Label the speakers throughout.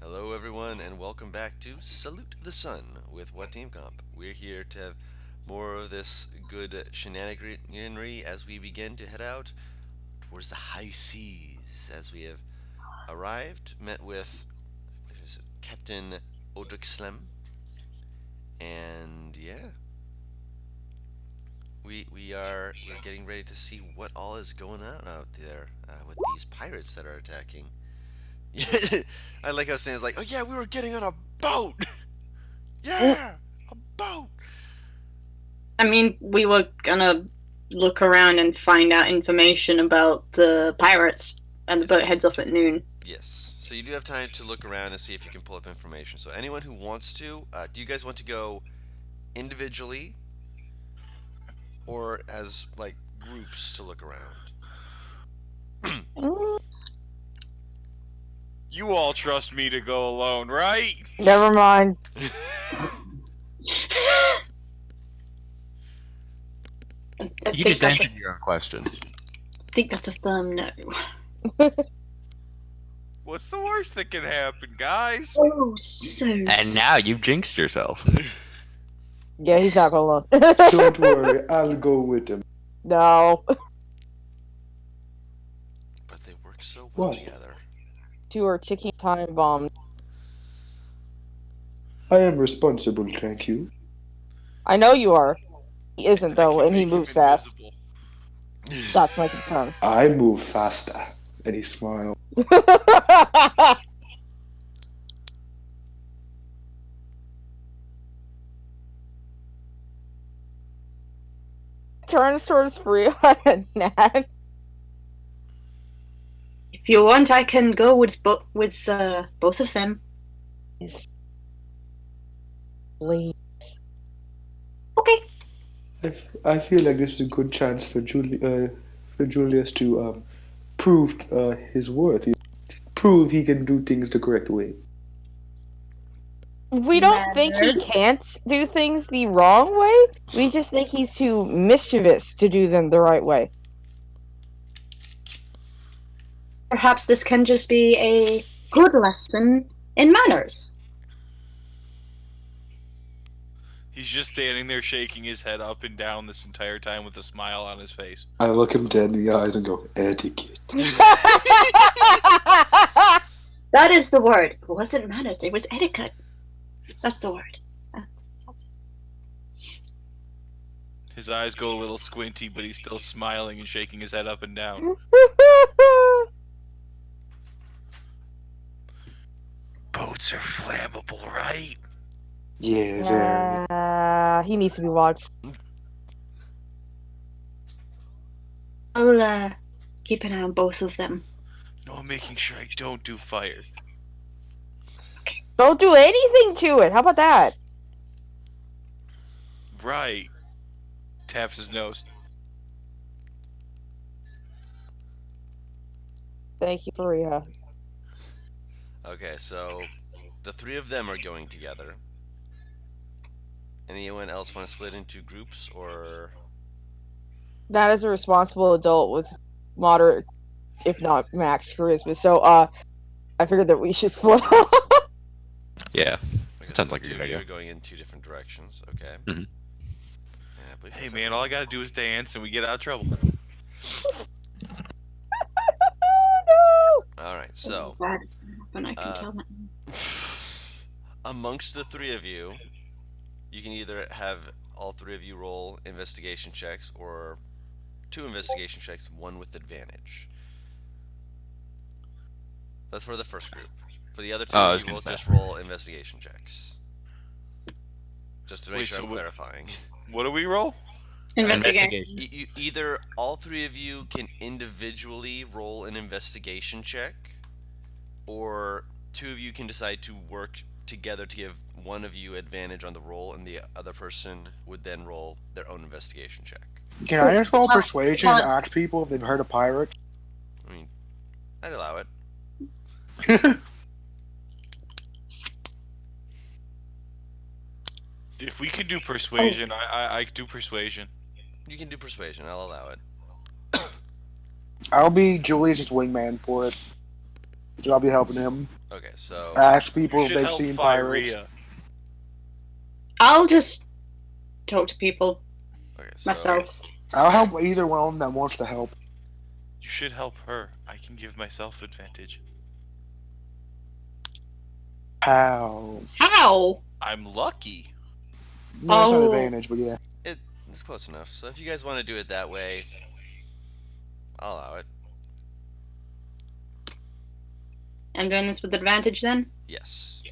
Speaker 1: Hello, everyone, and welcome back to Salute the Sun with What Team Comp. We're here to have more of this good shenaniganery as we begin to head out towards the high seas. As we have arrived, met with Captain Odrixlem, and yeah, we're getting ready to see what all is going on out there with these pirates that are attacking. I like how Sam's like, oh yeah, we were getting on a boat.
Speaker 2: Mm,
Speaker 1: Yeah, a boat.
Speaker 2: I mean, we were gonna look around and find out information about the pirates, and the
Speaker 1: Yes,
Speaker 2: boat heads off at noon.
Speaker 1: yes. So you do have time to look around and see if you can pull up information. So anyone who wants to, do you guys want to go individually or as like groups to look around?
Speaker 2: Mm,
Speaker 3: You all trust me to go alone, right?
Speaker 4: Never mind.
Speaker 2: I
Speaker 5: You
Speaker 2: think
Speaker 5: just
Speaker 2: that's
Speaker 5: answered your own question.
Speaker 2: I think that's a firm no.
Speaker 3: What's the worst that can happen, guys?
Speaker 2: Oh, so.
Speaker 5: And now you've jinxed yourself.
Speaker 4: Yeah, he's not going alone.
Speaker 6: Don't worry, I'll go with him.
Speaker 4: No.
Speaker 1: But they work so well
Speaker 6: What?
Speaker 1: together.
Speaker 4: Two are ticking time bombs.
Speaker 6: I am responsible, thank you.
Speaker 4: I know you are. He isn't,
Speaker 3: I
Speaker 4: though,
Speaker 3: can
Speaker 4: and he
Speaker 3: make him
Speaker 4: moves fast.
Speaker 3: invisible.
Speaker 4: That's my concern.
Speaker 6: I move faster. And he smiled.
Speaker 4: Turns towards Freya and Nat.
Speaker 2: If you want, I can go with both of them.
Speaker 4: Please.
Speaker 2: Okay.
Speaker 6: I feel like this is a good chance for Julius to prove his worth. Prove he can do things the correct way.
Speaker 4: We don't think he can't do things the wrong way. We just think he's too mischievous to do them the right way.
Speaker 2: Perhaps this can just be a good lesson in manners.
Speaker 3: He's just standing there shaking his head up and down this entire time with a smile on his face.
Speaker 6: I look him dead in the eyes and go, etiquette.
Speaker 2: That is the word. It wasn't manners, it was etiquette. That's the word.
Speaker 3: His eyes go a little squinty, but he's still smiling and shaking his head up and down. Boats are flammable, right?
Speaker 6: Yeah, very.
Speaker 4: He needs to be watched.
Speaker 2: I'll keep an eye on both of them.
Speaker 3: No, I'm making sure I don't do fire.
Speaker 4: Don't do anything to it. How about that?
Speaker 3: Right. Taps his nose.
Speaker 4: Thank you, Freya.
Speaker 1: Okay, so the three of them are going together. Anyone else want to split into groups or?
Speaker 4: Not as a responsible adult with moderate, if not max charisma. So, I figured that we should split.
Speaker 5: Yeah.
Speaker 1: Okay,
Speaker 5: Sounds
Speaker 1: so
Speaker 5: like a
Speaker 1: two
Speaker 5: good
Speaker 1: of you
Speaker 5: idea.
Speaker 1: are going in two different directions. Okay.
Speaker 5: Mhm.
Speaker 1: Yeah, I believe
Speaker 3: Hey
Speaker 1: that's
Speaker 3: man, all I gotta do is dance and we get out of trouble.
Speaker 4: No.
Speaker 1: All right. So,
Speaker 2: When I can
Speaker 1: Uh,
Speaker 2: tell that.
Speaker 1: amongst the three of you, you can either have all three of you roll investigation checks or two investigation checks, one with advantage. That's for the first group. For the other two,
Speaker 5: Oh, I was
Speaker 1: you will
Speaker 5: gonna say.
Speaker 1: just roll investigation checks. Just to make
Speaker 3: Wait,
Speaker 1: sure
Speaker 3: so
Speaker 1: I'm
Speaker 3: what-
Speaker 1: clarifying.
Speaker 3: What do we roll?
Speaker 2: Investigation.
Speaker 1: Either all three of you can individually roll an investigation check, or two of you can decide to work together to give one of you advantage on the roll, and the other person would then roll their own investigation check.
Speaker 7: Can I just roll
Speaker 2: Well,
Speaker 7: persuasion and ask people if they've heard of pirates?
Speaker 1: I mean, I'd allow it.
Speaker 3: If we can do persuasion, I do persuasion.
Speaker 1: You can do persuasion. I'll allow it.
Speaker 7: I'll be Julius's wingman for it. So I'll be helping him.
Speaker 1: Okay, so
Speaker 7: Ask people
Speaker 3: You
Speaker 7: if
Speaker 3: should
Speaker 7: they've
Speaker 3: help
Speaker 7: seen pirates.
Speaker 3: Firea.
Speaker 2: I'll just talk to people
Speaker 1: okay, so
Speaker 2: myself.
Speaker 7: I'll help either one of them that wants to help.
Speaker 3: You should help her. I can give myself advantage.
Speaker 7: How?
Speaker 2: How?
Speaker 3: I'm lucky.
Speaker 7: No, that's not an
Speaker 2: Oh.
Speaker 7: advantage, but yeah.
Speaker 1: it's close enough. So if you guys want to do it that way, I'll allow it.
Speaker 2: I'm doing this with advantage then?
Speaker 1: Yes.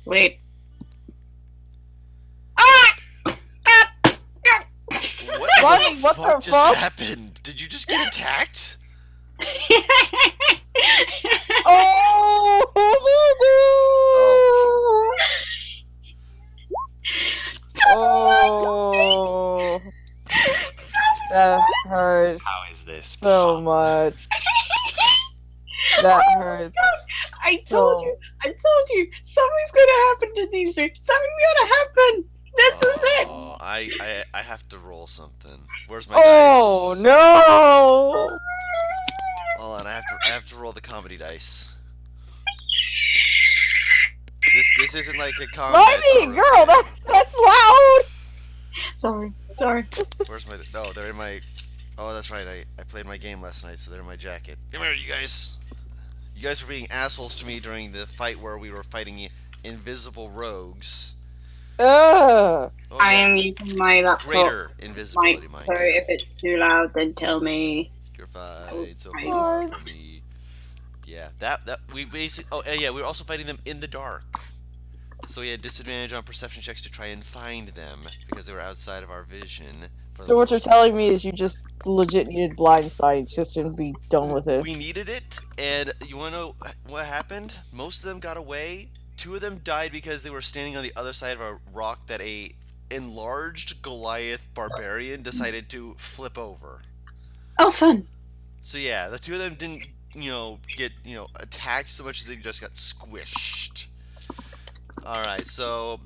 Speaker 2: Wait. Ah!
Speaker 1: What
Speaker 4: What?
Speaker 1: the
Speaker 4: What
Speaker 1: fuck
Speaker 4: the
Speaker 1: just
Speaker 4: fuck?
Speaker 1: happened? Did you just get attacked?
Speaker 4: Oh! Oh! That hurts
Speaker 5: How is this?
Speaker 4: so much. That hurts.
Speaker 2: I told you, something's gonna happen to these two. Something's gonna happen. This is it.
Speaker 1: Oh, I have to roll something. Where's my
Speaker 4: Oh
Speaker 1: dice?
Speaker 4: no!
Speaker 1: Hold on, I have to roll the comedy dice. This isn't like a comedy dice.
Speaker 4: Mighty girl, that's loud.
Speaker 2: Sorry.
Speaker 1: Where's my? Oh, they're in my. Oh, that's right. I played my game last night, so they're in my jacket. Come here, you guys. You guys were being assholes to me during the fight where we were fighting invisible rogues.
Speaker 4: Ugh.
Speaker 1: Oh,
Speaker 2: I
Speaker 1: yeah.
Speaker 2: am using my laptop
Speaker 1: Greater
Speaker 2: mic,
Speaker 1: invisibility, mind
Speaker 2: so
Speaker 1: you.
Speaker 2: if it's too loud, then tell me.
Speaker 1: You're fine so
Speaker 2: Fine.
Speaker 1: far for me. Yeah, that we basically. Oh, yeah, we were also fighting them in the dark. So we had disadvantage on perception checks to try and find them because they were outside of our vision.
Speaker 4: So what you're telling me is you just legit needed blind sight just to be done with it.
Speaker 1: We needed it, and you want to know what happened? Most of them got away. 2 of them died because they were standing on the other side of a rock that a enlarged Goliath barbarian decided to flip over.
Speaker 2: Oh, fun.
Speaker 1: So yeah, the 2 of them didn't, get, attacked so much as they just got squished. Alright, so,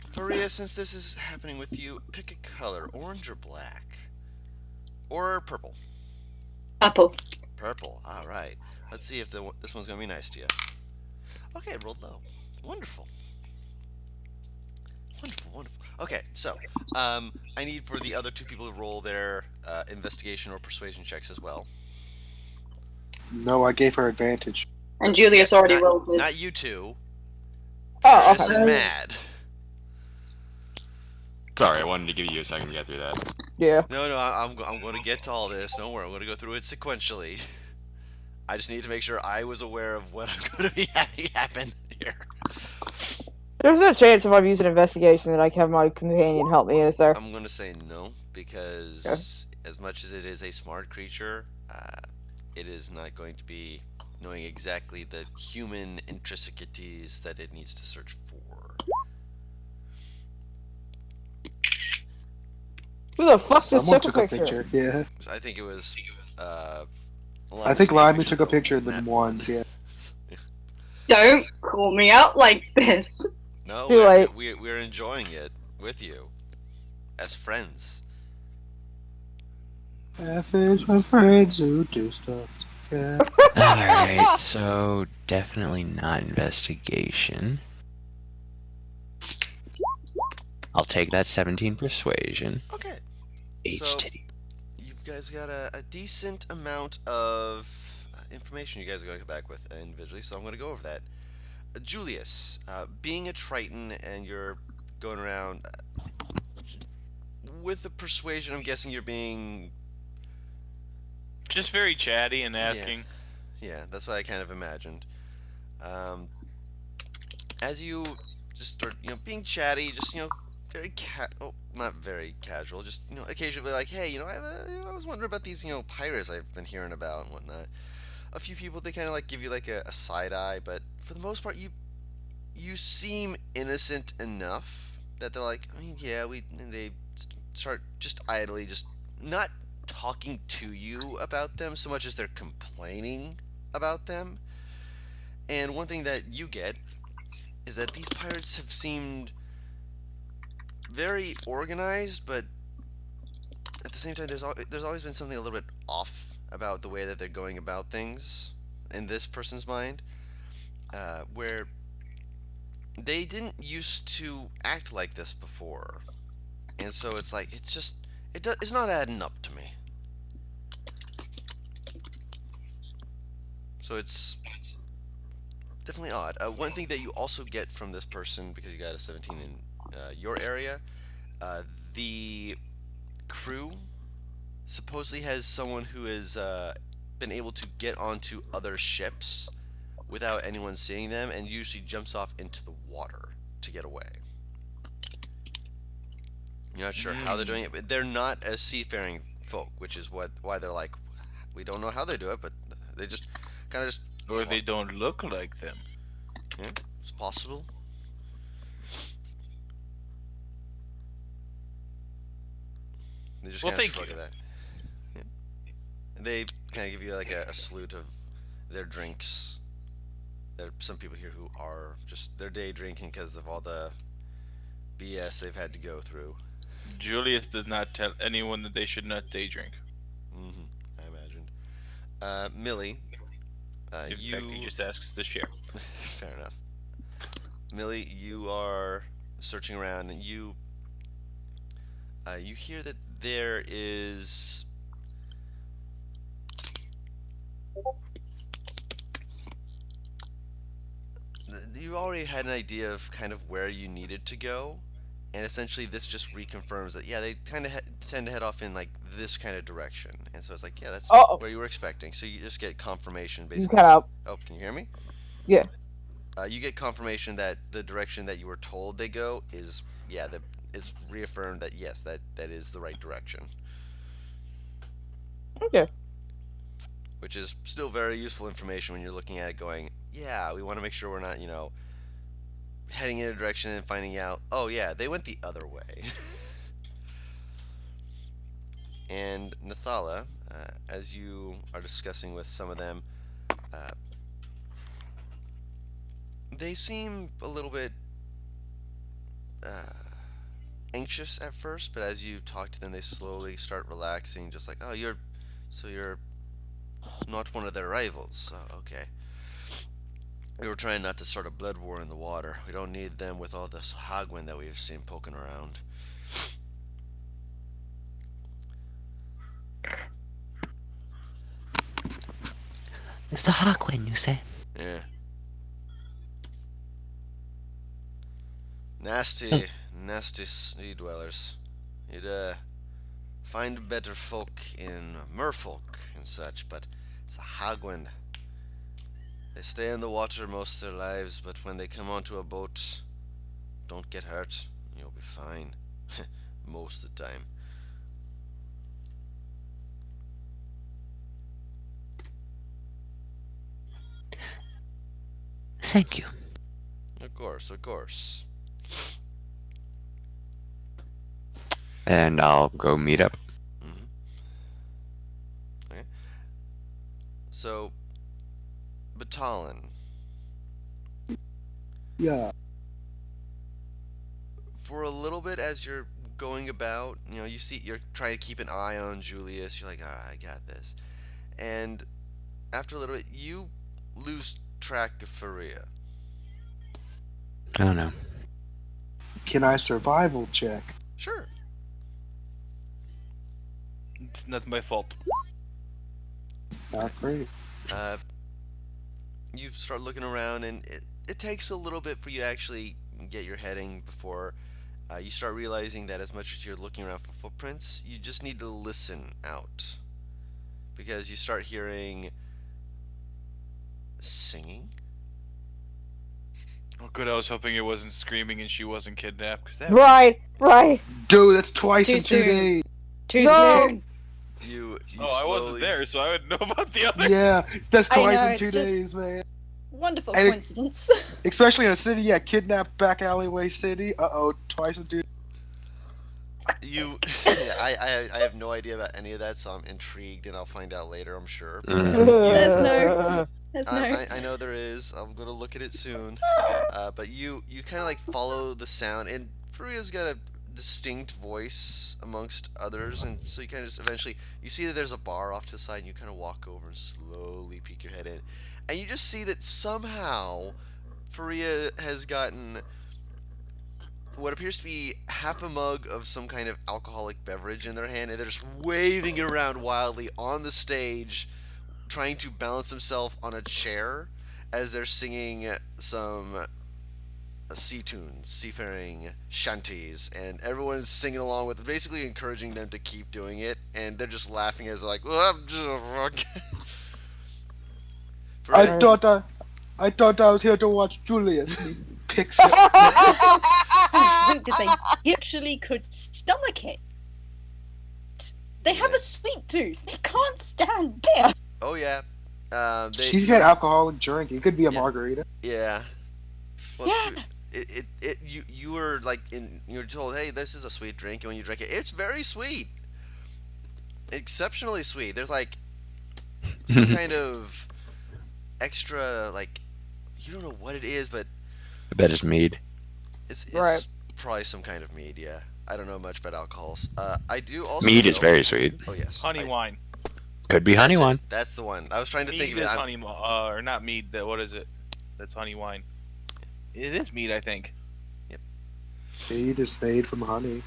Speaker 1: Faria, since this is happening with you, pick a color, orange or black? Or purple?
Speaker 2: Apple.
Speaker 1: Purple, alright. Let's see if this one's gonna be nice to you. Okay, it rolled low. Wonderful. Wonderful. Okay, so, I need for the other 2 people to roll their investigation or persuasion checks as well.
Speaker 7: No, I gave her advantage.
Speaker 2: And Julius already
Speaker 1: not,
Speaker 2: rolled it.
Speaker 1: Not you 2.
Speaker 4: Oh,
Speaker 1: Chris
Speaker 4: okay.
Speaker 1: and Mad.
Speaker 5: Sorry, I wanted to give you a second to get through that.
Speaker 4: Yeah.
Speaker 1: No, I'm going to get to all this. Don't worry, I'm going to go through it sequentially. I just need to make sure I was aware of what I'm going to be having happen here.
Speaker 4: There's no chance if I'm using investigation that I can have my companion help me, is there?
Speaker 1: I'm going to say no, because as much as it is a smart creature, it is not going to be knowing exactly the human intricacies that it needs to search for.
Speaker 4: Who the fuck just
Speaker 7: Someone
Speaker 4: took
Speaker 7: took
Speaker 4: a picture?
Speaker 7: Yeah.
Speaker 1: So I think it was.
Speaker 7: I think Limey took a picture of them once, yeah.
Speaker 2: Don't call me out like this.
Speaker 1: No,
Speaker 4: Too late.
Speaker 1: we're enjoying it with you as friends.
Speaker 7: Average my friends who do stuff together.
Speaker 5: Alright, so definitely not investigation. I'll take that 17 persuasion.
Speaker 1: Okay. So
Speaker 5: HT.
Speaker 1: you guys got a decent amount of information you guys are going to come back with individually, so I'm going to go over that. Julius, being a Triton and you're going around with the persuasion, I'm guessing you're being...
Speaker 3: Just very chatty and asking.
Speaker 1: Yeah, that's what I kind of imagined. As you just start, being chatty, just, very not very casual, just, occasionally like, hey, I was wondering about these, pirates I've been hearing about and whatnot. A few people, they kind of like give you like a side eye, but for the most part, you seem innocent enough that they're like, I mean, yeah, and they start just idly, just not talking to you about them so much as they're complaining about them. And one thing that you get is that these pirates have seemed very organized, but at the same time, there's always been something a little bit off about the way that they're going about things in this person's mind. where they didn't used to act like this before, and so it's like it's not adding up to me. So it's definitely odd. One thing that you also get from this person, because you got a 17 in your area, uh, the crew supposedly has someone who has been able to get onto other ships without anyone seeing them, and usually jumps off into the water to get away. You're not sure how they're doing it, but they're not a seafaring folk, which is why they're like, we don't know how they do it, but they just kind of just.
Speaker 3: Or they don't look like them.
Speaker 1: Yeah, it's possible. They just
Speaker 3: Well,
Speaker 1: kind of
Speaker 3: thank
Speaker 1: shrug
Speaker 3: you.
Speaker 1: at that. Yeah. And they kind of give you like a salute of their drinks. There are some people here who are just their day drinking because of all the BS they've had to go through.
Speaker 3: Julius does not tell anyone that they should not day drink.
Speaker 1: I imagined. Millie,
Speaker 3: In fact, he just asks to share.
Speaker 1: fair enough. Millie, you are searching around, and you hear that there is you already had an idea of kind of where you needed to go, and essentially this just reconfirms that yeah, they kind of tend to head off in like this kind of direction, and so it's like yeah, that's
Speaker 4: Uh-oh.
Speaker 1: where you were expecting. So you just get confirmation
Speaker 4: You
Speaker 1: basically.
Speaker 4: cut out.
Speaker 1: Oh, can you hear me?
Speaker 4: Yeah.
Speaker 1: You get confirmation that the direction that you were told they go is yeah, that it's reaffirmed that yes, that is the right direction,
Speaker 4: Okay.
Speaker 1: which is still very useful information when you're looking at it going, yeah, we want to make sure we're not, heading in a direction and finding out, oh yeah, they went the other way. And Nathala, as you are discussing with some of them, they seem a little bit anxious at first, but as you talk to them, they slowly start relaxing, just like, oh, you're not one of their rivals. Oh, okay. We were trying not to start a blood war in the water. We don't need them with all this hogwen that we've seen poking around.
Speaker 5: It's the Hawkwind, you say?
Speaker 1: Yeah. Nasty sea dwellers. You'd find better folk in merfolk and such, but it's a hogwind. They stay in the water most of their lives, but when they come onto a boat, don't get hurt. You'll be fine. Most of the time.
Speaker 5: Thank you.
Speaker 1: Of course, of course.
Speaker 5: And I'll go meet up.
Speaker 1: Okay. So, Batalon,
Speaker 6: Yeah.
Speaker 1: for a little bit as you're going about, you see you're trying to keep an eye on Julius. You're like, all right, I got this. And after a little bit, you lose track of Faria.
Speaker 5: Oh no.
Speaker 7: Can I survival check?
Speaker 1: Sure.
Speaker 3: It's not my fault.
Speaker 7: Not great.
Speaker 1: You start looking around, and it takes a little bit for you to actually get your heading before you start realizing that as much as you're looking around for footprints, you just need to listen out. Because you start hearing singing.
Speaker 3: Oh, good. I was hoping it wasn't screaming and she wasn't kidnapped. Cause that
Speaker 4: Right.
Speaker 7: Dude, that's twice
Speaker 2: Too
Speaker 7: in 2
Speaker 2: soon.
Speaker 7: days.
Speaker 2: Too
Speaker 4: No!
Speaker 2: soon.
Speaker 1: You
Speaker 3: Oh, I wasn't
Speaker 1: slowly-
Speaker 3: there, so I would know about the other.
Speaker 7: Yeah, that's
Speaker 8: I
Speaker 7: twice
Speaker 8: know,
Speaker 7: in
Speaker 8: it's
Speaker 7: 2
Speaker 8: just-
Speaker 7: days, man.
Speaker 8: Wonderful
Speaker 7: And it-
Speaker 8: coincidence.
Speaker 7: Especially in a city, yeah, kidnapped back alleyway city. Twice in 2 days.
Speaker 1: You, yeah, I have no idea about any of that, so I'm intrigued, and I'll find out later, I'm sure. But,
Speaker 8: There's notes. There's
Speaker 1: I
Speaker 8: notes.
Speaker 1: know there is. I'm gonna look at it soon. But you kind of like follow the sound, and Furia's got a distinct voice amongst others, and so you kind of just eventually you see that there's a bar off to the side, and you kind of walk over and slowly peek your head in. and you just see that somehow Faria has gotten what appears to be half a mug of some kind of alcoholic beverage in their hand, and they're just waving it around wildly on the stage, trying to balance themselves on a chair as they're singing some sea tunes, seafaring shanties, and everyone's singing along with, basically encouraging them to keep doing it, and they're just laughing as like, well, I'm just
Speaker 7: I
Speaker 1: For,
Speaker 7: thought I was here to watch Julius. And he picks it.
Speaker 8: Wait, did they actually could stomach it? They have a sweet tooth. They can't stand beer.
Speaker 1: oh yeah,
Speaker 7: She said alcoholic drink. It could be a margarita.
Speaker 1: yeah. Well,
Speaker 8: Yeah.
Speaker 1: you were like you were told, hey, this is a sweet drink, and when you drink it, it's very sweet, exceptionally sweet. There's like some kind of extra, like, you don't know what it is, but
Speaker 5: I bet it's mead.
Speaker 1: it's
Speaker 4: Right.
Speaker 1: probably some kind of mead. Yeah, I don't know much about alcohols. I do also
Speaker 5: Mead is
Speaker 1: know-
Speaker 5: very sweet.
Speaker 1: Oh yes,
Speaker 3: Honey wine.
Speaker 5: Could be honey
Speaker 1: that's it.
Speaker 5: wine.
Speaker 1: That's the one. I was trying to think
Speaker 3: Mead
Speaker 1: of it.
Speaker 3: is
Speaker 1: I'm-
Speaker 3: honey, or not mead. What is it? That's honey wine. It is mead, I think.
Speaker 7: Mead is made from honey.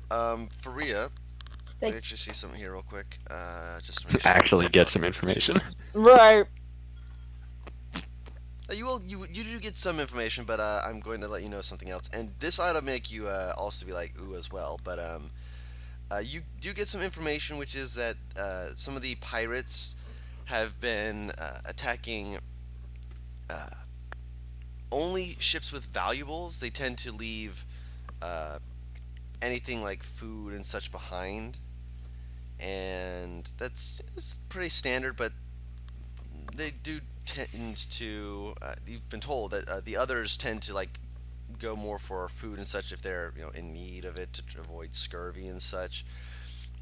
Speaker 1: Faria, let
Speaker 8: They-
Speaker 1: me actually see something here real quick. Just to make sure.
Speaker 5: Actually get some information.
Speaker 4: Right.
Speaker 1: You do get some information, but I'm going to let you know something else, and this ought to make you also be like ooh as well. But you do get some information, which is that some of the pirates have been attacking only ships with valuables. They tend to leave anything like food and such behind, and it's pretty standard. But they do tend to. You've been told that the others tend to like go more for food and such if they're in need of it to avoid scurvy and such.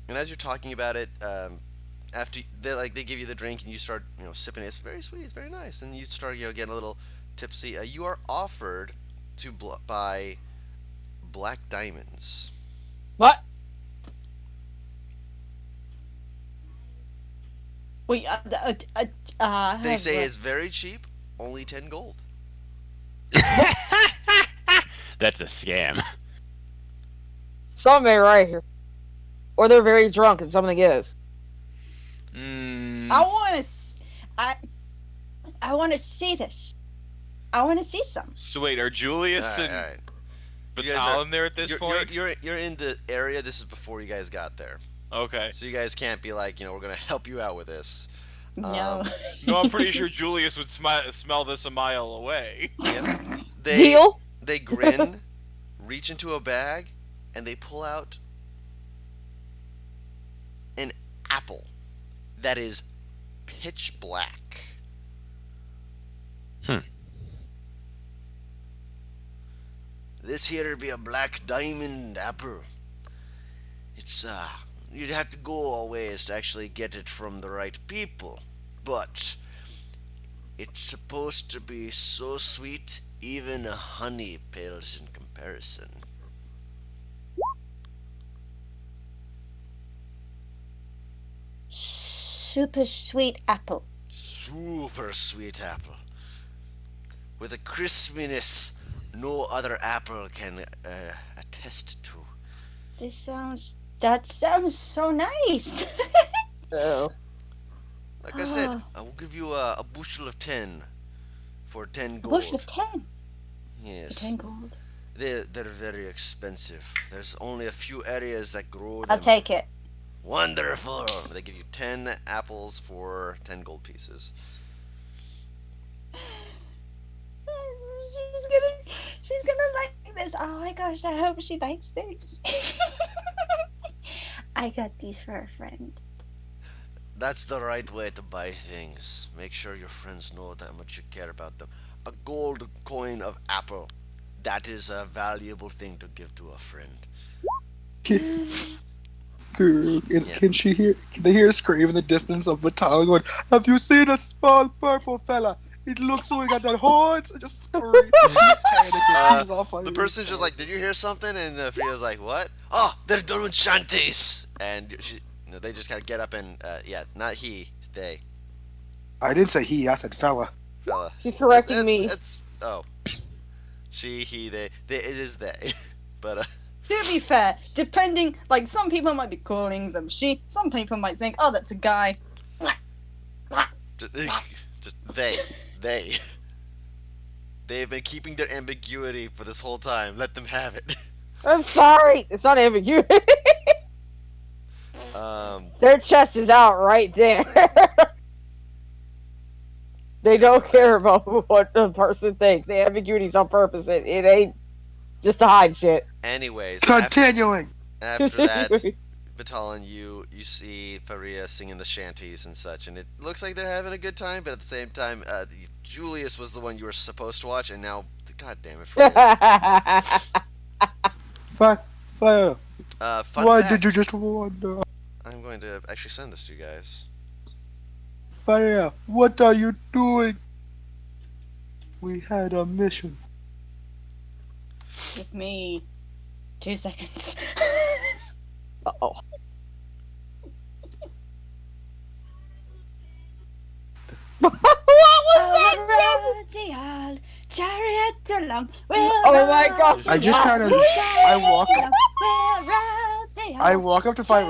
Speaker 1: And as you're talking about it, after they give you the drink and you start sipping it, it's very sweet, it's very nice, and you start getting a little tipsy. You are offered to buy black diamonds.
Speaker 4: What?
Speaker 8: Wait,
Speaker 1: They say it's very cheap, only 10 gold.
Speaker 5: That's a scam.
Speaker 4: Something right here. Or they're very drunk and something is.
Speaker 3: Mm,
Speaker 8: I want to. I want to see this. I want to see some.
Speaker 3: so wait, are Julius
Speaker 1: All
Speaker 3: and
Speaker 1: right. You guys are-
Speaker 3: Batal in there at this point?
Speaker 1: You're in the area. This is before you guys got there,
Speaker 3: Okay.
Speaker 1: so you guys can't be like we're gonna help you out with this.
Speaker 8: No.
Speaker 3: No, I'm pretty sure Julius would smell this a mile away.
Speaker 1: Yep. They
Speaker 4: Deal?
Speaker 1: they grin, reach into a bag, and they pull out an apple that is pitch black. This here be a black diamond apple. It's you'd have to go a ways to actually get it from the right people, but it's supposed to be so sweet even a honey pales in comparison.
Speaker 8: Super sweet apple.
Speaker 1: Super sweet apple. With a crispiness no other apple can attest to.
Speaker 8: That sounds so nice.
Speaker 4: Oh.
Speaker 1: Like I said, I will give you a bushel of 10 for 10 gold.
Speaker 8: Bushel of 10.
Speaker 1: Yes.
Speaker 8: 10 gold.
Speaker 1: They're very expensive. There's only a few areas that grow them.
Speaker 8: I'll take it.
Speaker 1: Wonderful. They give you 10 apples for 10 gold pieces.
Speaker 8: She's gonna like this. Oh my gosh, I hope she likes this. I got these for a friend.
Speaker 1: That's the right way to buy things. Make sure your friends know that much you care about them. A gold coin of apple. That is a valuable thing to give to a friend.
Speaker 7: Can she hear? Can they hear a scream in the distance of Vitala going, "Have you seen a small purple fella? It looks like he got that horn." Just scream.
Speaker 1: The person's just like, "Did you hear something?" And Fria's like, "What? Oh, they're doing shanties." And she, they just kind of get up and, not he, they.
Speaker 7: I didn't say he. I said fella.
Speaker 1: Fella.
Speaker 4: She's correcting me.
Speaker 1: It's she, he, they. It is they. But
Speaker 8: To be fair, depending, like, some people might be calling them she, some people might think, oh, that's a guy.
Speaker 1: just they. They've been keeping their ambiguity for this whole time. Let them have it.
Speaker 4: I'm sorry. It's not ambiguity. Their chest is out right there. They don't care about what the person thinks. The ambiguity's on purpose. It ain't just to hide shit.
Speaker 1: Anyways,
Speaker 7: Continuing.
Speaker 1: after that, Batalon, you see Faria singing the shanties and such, and it looks like they're having a good time. But at the same time, Julius was the one you were supposed to watch, and now, god damn it, Faria.
Speaker 7: Fire.
Speaker 1: Fun
Speaker 7: Why
Speaker 1: fact,
Speaker 7: did you just wander?
Speaker 1: I'm going to actually send this to you guys.
Speaker 7: Fire. What are you doing? We had a mission.
Speaker 8: Give me 2 seconds.
Speaker 4: Uh-oh. What was that,
Speaker 8: The old chariot along.
Speaker 4: Oh my gosh.
Speaker 7: I just kind of. I walk up to Fire,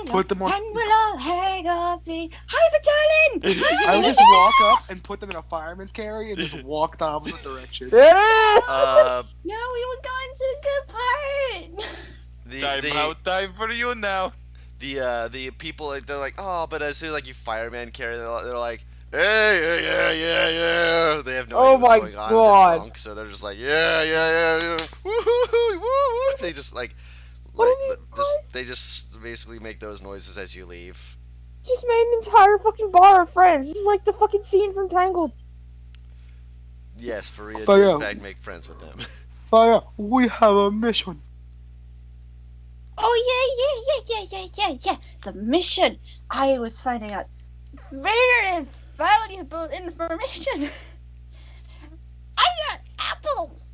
Speaker 7: put them on.
Speaker 8: And we'll all hang off the Hi, Battalion!
Speaker 7: I would just walk up and put them in a fireman's carry and just walk the opposite direction.
Speaker 4: It is!
Speaker 8: No, we were going to a good part.
Speaker 3: Time for you now.
Speaker 1: The people, like, they're like, oh, but as soon as like you fireman carry, they're like, hey, yeah. They have no idea what's going on.
Speaker 4: God.
Speaker 1: They're drunk, so they're just like, yeah. Woo-hoo. They just like they just basically make those noises as you leave.
Speaker 4: Just made an entire fucking bar of friends. This is like the fucking scene from Tangled.
Speaker 1: Yes, Faria did
Speaker 7: Fire.
Speaker 1: in fact make friends with them.
Speaker 7: Fire, we have a mission.
Speaker 8: Oh, yeah. The mission. I was finding out very valuable information. I got apples.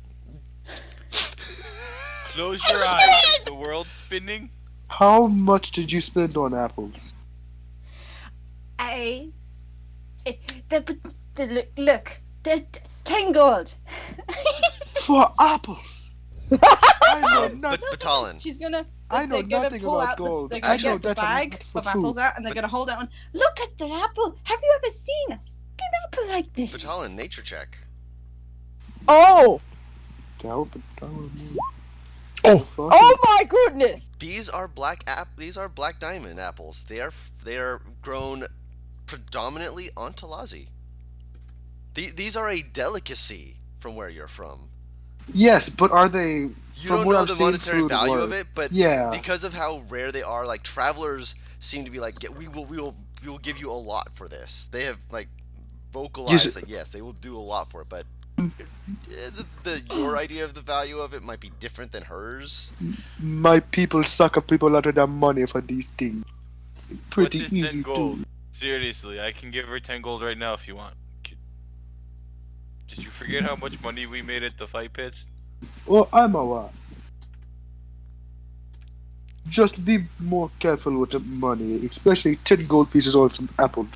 Speaker 3: Close your eyes. The world's spinning.
Speaker 6: How much did you spend on apples?
Speaker 8: Look, they're 10 gold.
Speaker 6: For apples? I know
Speaker 1: But
Speaker 6: nothing.
Speaker 1: Batalon,
Speaker 8: She's gonna.
Speaker 6: I know
Speaker 8: they're gonna
Speaker 6: nothing
Speaker 8: pull
Speaker 6: about
Speaker 8: out
Speaker 6: gold.
Speaker 8: they're gonna
Speaker 1: I know
Speaker 8: get the
Speaker 6: that's
Speaker 8: bag
Speaker 6: for
Speaker 8: of apples
Speaker 6: food.
Speaker 8: out, and they're gonna hold it on. Look at that apple. Have you ever seen a fucking apple like this?
Speaker 1: Batalon, nature check.
Speaker 4: Oh!
Speaker 6: Oh,
Speaker 4: Oh my goodness!
Speaker 1: These are black diamond apples. They are grown predominantly on Talazi. These are a delicacy from where you're from.
Speaker 6: yes, but are they?
Speaker 1: You
Speaker 6: from
Speaker 1: don't
Speaker 6: what
Speaker 1: know
Speaker 6: I've
Speaker 1: the
Speaker 6: seen,
Speaker 1: monetary
Speaker 6: food
Speaker 1: value
Speaker 6: were-
Speaker 1: of it, but
Speaker 6: yeah.
Speaker 1: because of how rare they are, like travelers seem to be like, yeah, we will give you a lot for this. They have like vocalized
Speaker 6: Yes.
Speaker 1: that yes, they will do a lot for it, but your idea of the value of it might be different than hers.
Speaker 6: My people suck up people out of their money for these things. Pretty
Speaker 3: What's this 10
Speaker 6: easy
Speaker 3: gold?
Speaker 6: too.
Speaker 3: Seriously, I can give her 10 gold right now if you want. Did you forget how much money we made at the fight pits?
Speaker 6: Well, I'm aware. Just be more careful with the money, especially 10 gold pieces or some apples.